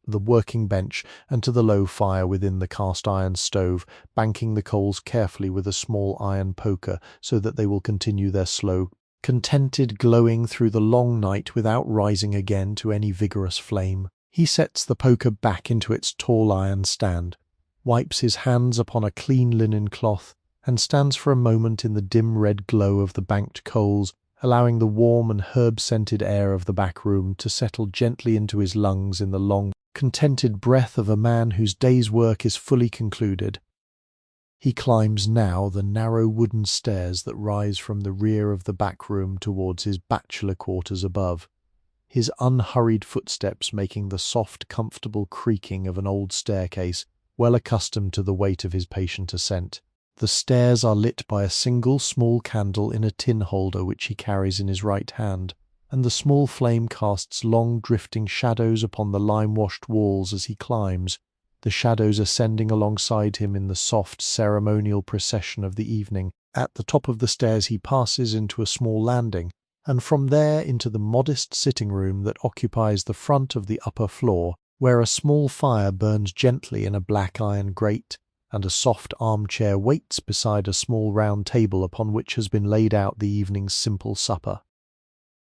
the working bench and to the low fire within the cast-iron stove, banking the coals carefully with a small iron poker so that they will continue their slow, contented glowing through the long night without rising again to any vigorous flame. He sets the poker back into its tall iron stand, wipes his hands upon a clean linen cloth, and stands for a moment in the dim red glow of the banked coals, allowing the warm and herb-scented air of the back room to settle gently into his lungs in the long, contented breath of a man whose day's work is fully concluded. He climbs now the narrow wooden stairs that rise from the rear of the back room towards his bachelor quarters above, his unhurried footsteps making the soft, comfortable creaking of an old staircase, well accustomed to the weight of his patient ascent. The stairs are lit by a single small candle in a tin holder which he carries in his right hand, and the small flame casts long drifting shadows upon the lime-washed walls as he climbs, the shadows ascending alongside him in the soft ceremonial procession of the evening. At the top of the stairs he passes into a small landing, and from there into the modest sitting room that occupies the front of the upper floor, where a small fire burns gently in a black iron grate, and a soft armchair waits beside a small round table upon which has been laid out the evening's simple supper.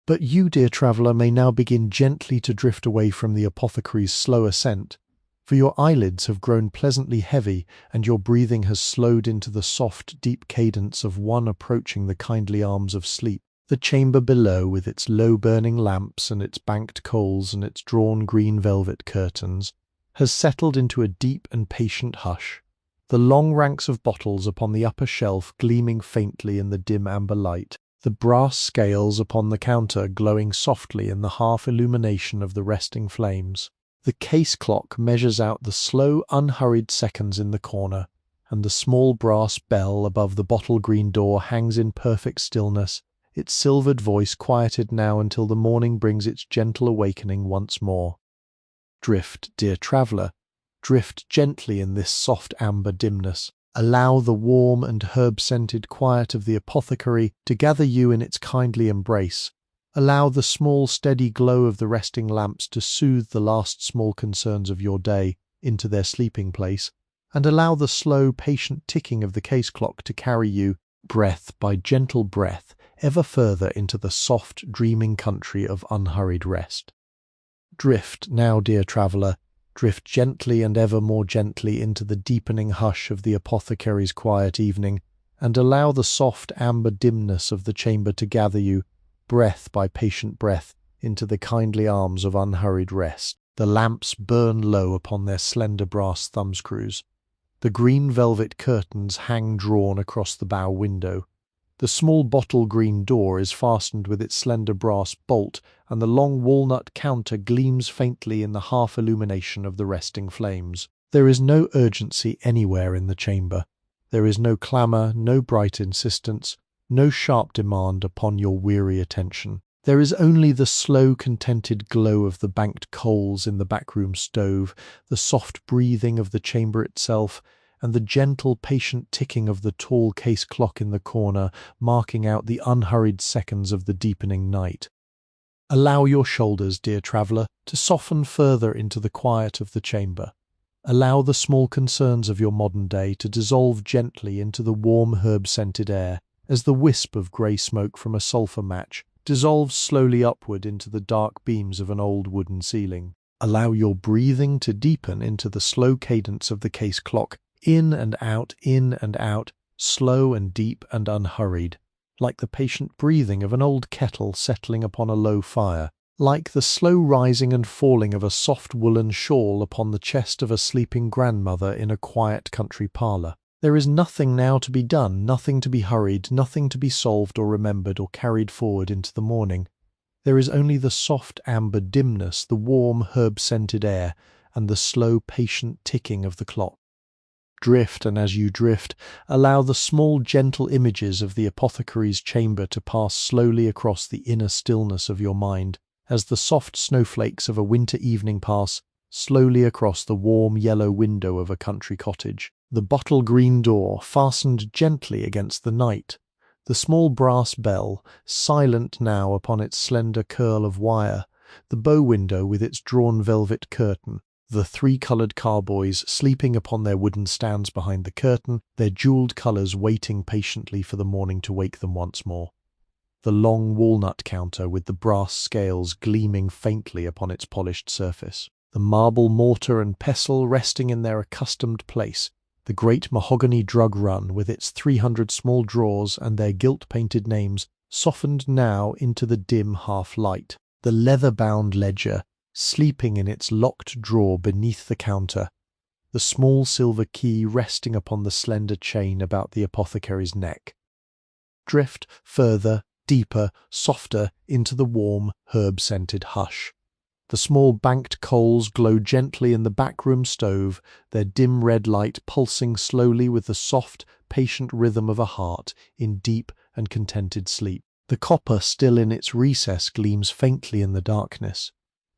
But you, dear traveller, may now begin gently to drift away from the apothecary's slow ascent, for your eyelids have grown pleasantly heavy, and your breathing has slowed into the soft, deep cadence of one approaching the kindly arms of sleep. The chamber below, with its low-burning lamps and its banked coals and its drawn green velvet curtains, has settled into a deep and patient hush, the long ranks of bottles upon the upper shelf gleaming faintly in the dim amber light, the brass scales upon the counter glowing softly in the half-illumination of the resting flames. The case clock measures out the slow, unhurried seconds in the corner, and the small brass bell above the bottle-green door hangs in perfect stillness, its silvered voice quieted now until the morning brings its gentle awakening once more. Drift, dear traveller, drift gently in this soft amber dimness. Allow the warm and herb-scented quiet of the apothecary to gather you in its kindly embrace. Allow the small steady glow of the resting lamps to soothe the last small concerns of your day into their sleeping place, and allow the slow, patient ticking of the case clock to carry you, breath by gentle breath, ever further into the soft, dreaming country of unhurried rest. Drift now, dear traveller, drift gently and ever more gently into the deepening hush of the apothecary's quiet evening, and allow the soft amber dimness of the chamber to gather you, breath by patient breath, into the kindly arms of unhurried rest. The lamps burn low upon their slender brass thumbscrews. The green velvet curtains hang drawn across the bow window. The small bottle-green door is fastened with its slender brass bolt, and the long walnut counter gleams faintly in the half-illumination of the resting flames. There is no urgency anywhere in the chamber. There is no clamour, no bright insistence, no sharp demand upon your weary attention. There is only the slow, contented glow of the banked coals in the backroom stove, the soft breathing of the chamber itself, and the gentle, patient ticking of the tall case clock in the corner, marking out the unhurried seconds of the deepening night. Allow your shoulders, dear traveller, to soften further into the quiet of the chamber. Allow the small concerns of your modern day to dissolve gently into the warm herb-scented air, as the wisp of grey smoke from a sulphur match dissolves slowly upward into the dark beams of an old wooden ceiling. Allow your breathing to deepen into the slow cadence of the case clock, in and out, slow and deep and unhurried, like the patient breathing of an old kettle settling upon a low fire, like the slow rising and falling of a soft woolen shawl upon the chest of a sleeping grandmother in a quiet country parlour. There is nothing now to be done, nothing to be hurried, nothing to be solved or remembered or carried forward into the morning. There is only the soft amber dimness, the warm herb-scented air, and the slow patient ticking of the clock. Drift, and as you drift, allow the small gentle images of the apothecary's chamber to pass slowly across the inner stillness of your mind, as the soft snowflakes of a winter evening pass slowly across the warm yellow window of a country cottage. The bottle-green door, fastened gently against the night, the small brass bell, silent now upon its slender curl of wire, the bow window with its drawn velvet curtain, the three-coloured carboys sleeping upon their wooden stands behind the curtain, their jewelled colours waiting patiently for the morning to wake them once more. The long walnut counter with the brass scales gleaming faintly upon its polished surface. The marble mortar and pestle resting in their accustomed place. The great mahogany drug run with its 300 small drawers and their gilt-painted names softened now into the dim half-light. The leather-bound ledger, sleeping in its locked drawer beneath the counter, the small silver key resting upon the slender chain about the apothecary's neck. Drift further, deeper, softer into the warm, herb-scented hush. The small banked coals glow gently in the backroom stove, their dim red light pulsing slowly with the soft, patient rhythm of a heart in deep and contented sleep. The copper still in its recess gleams faintly in the darkness.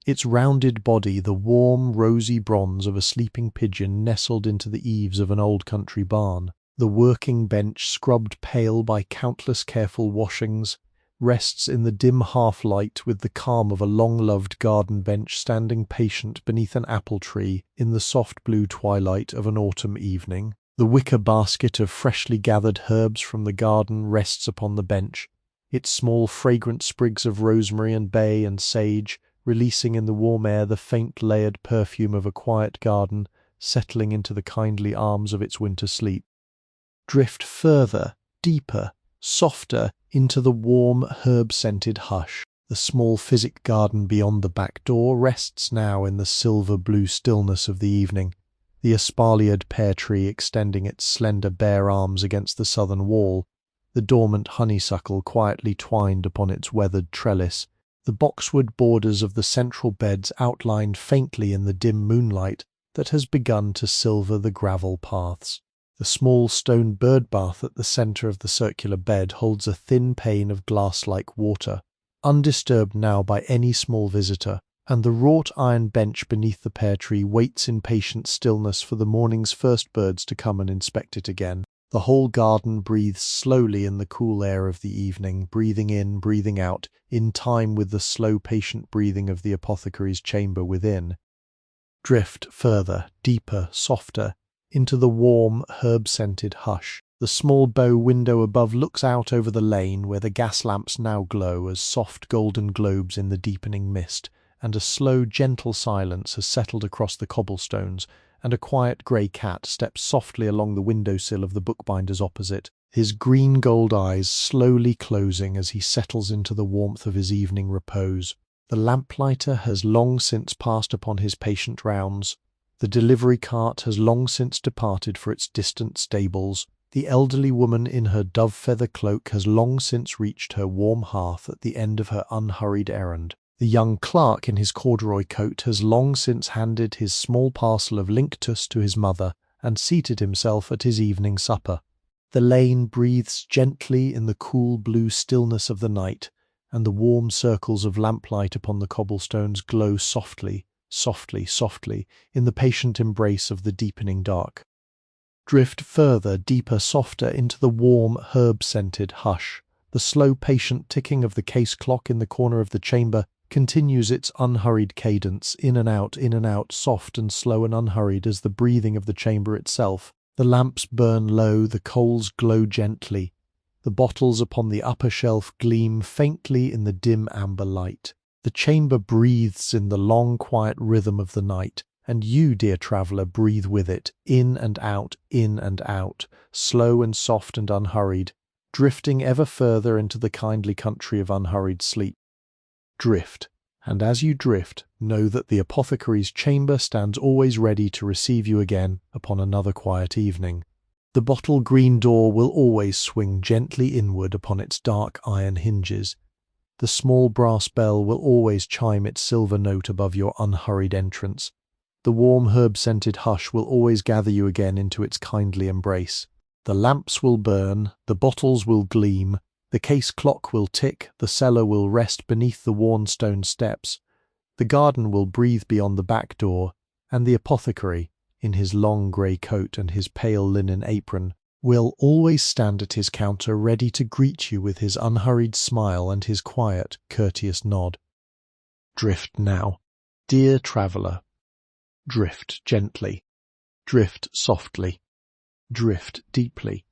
Its rounded body the warm, rosy bronze of a sleeping pigeon nestled into the eaves of an old country barn. The working bench, scrubbed pale by countless careful washings, rests in the dim half-light with the calm of a long-loved garden bench standing patient beneath an apple tree in the soft blue twilight of an autumn evening. The wicker basket of freshly gathered herbs from the garden rests upon the bench, its small fragrant sprigs of rosemary and bay and sage releasing in the warm air the faint layered perfume of a quiet garden settling into the kindly arms of its winter sleep. Drift further, deeper, softer into the warm, herb-scented hush. The small physic garden beyond the back door rests now in the silver-blue stillness of the evening, the espaliered pear tree extending its slender bare arms against the southern wall, the dormant honeysuckle quietly twined upon its weathered trellis, the boxwood borders of the central beds outlined faintly in the dim moonlight that has begun to silver the gravel paths. The small stone bird bath at the centre of the circular bed holds a thin pane of glass-like water, undisturbed now by any small visitor, and the wrought iron bench beneath the pear tree waits in patient stillness for the morning's first birds to come and inspect it again. The whole garden breathes slowly in the cool air of the evening, breathing in, breathing out, in time with the slow patient breathing of the apothecary's chamber within. Drift further, deeper, softer, into the warm, herb-scented hush. The small bow window above looks out over the lane where the gas lamps now glow as soft golden globes in the deepening mist, and a slow, gentle silence has settled across the cobblestones, and a quiet grey cat steps softly along the windowsill of the bookbinder's opposite, his green-gold eyes slowly closing as he settles into the warmth of his evening repose. The lamplighter has long since passed upon his patient rounds. The delivery cart has long since departed for its distant stables. The elderly woman in her dove-feather cloak has long since reached her warm hearth at the end of her unhurried errand. The young clerk in his corduroy coat has long since handed his small parcel of linctus to his mother and seated himself at his evening supper. The lane breathes gently in the cool blue stillness of the night, and the warm circles of lamplight upon the cobblestones glow softly, softly, softly, in the patient embrace of the deepening dark. Drift further, deeper, softer into the warm, herb-scented hush. The slow, patient ticking of the case clock in the corner of the chamber continues its unhurried cadence, in and out, soft and slow and unhurried as the breathing of the chamber itself. The lamps burn low, the coals glow gently. The bottles upon the upper shelf gleam faintly in the dim amber light. The chamber breathes in the long, quiet rhythm of the night, and you, dear traveller, breathe with it, in and out, slow and soft and unhurried, drifting ever further into the kindly country of unhurried sleep. Drift, and as you drift, know that the apothecary's chamber stands always ready to receive you again upon another quiet evening. The bottle green door will always swing gently inward upon its dark iron hinges. The small brass bell will always chime its silver note above your unhurried entrance. The warm herb-scented hush will always gather you again into its kindly embrace. The lamps will burn, the bottles will gleam, the case clock will tick, the cellar will rest beneath the worn stone steps, the garden will breathe beyond the back door, and the apothecary, in his long grey coat and his pale linen apron, will always stand at his counter ready to greet you with his unhurried smile and his quiet, courteous nod. Drift now, dear traveller. Drift gently, drift softly, drift deeply.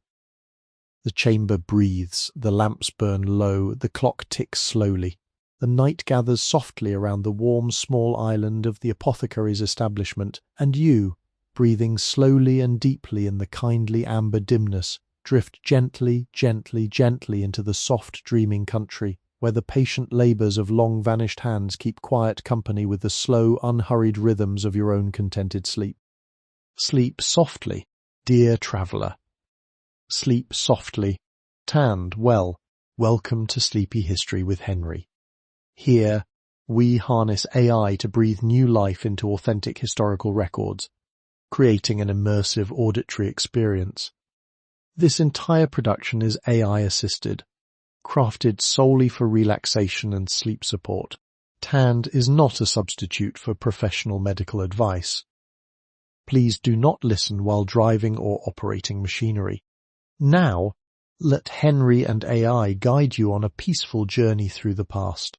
The chamber breathes, the lamps burn low, the clock ticks slowly. The night gathers softly around the warm small island of the apothecary's establishment, and you, breathing slowly and deeply in the kindly amber dimness, drift gently, gently, gently into the soft dreaming country, where the patient labours of long-vanished hands keep quiet company with the slow, unhurried rhythms of your own contented sleep. Sleep softly, dear traveller. Sleep softly. Tanned well. Welcome to Sleepy History with Henry. Here, we harness AI to breathe new life into authentic historical records, creating an immersive auditory experience. This entire production is AI-assisted, crafted solely for relaxation and sleep support. Tanned is not a substitute for professional medical advice. Please do not listen while driving or operating machinery. Now, let Henry and AI guide you on a peaceful journey through the past.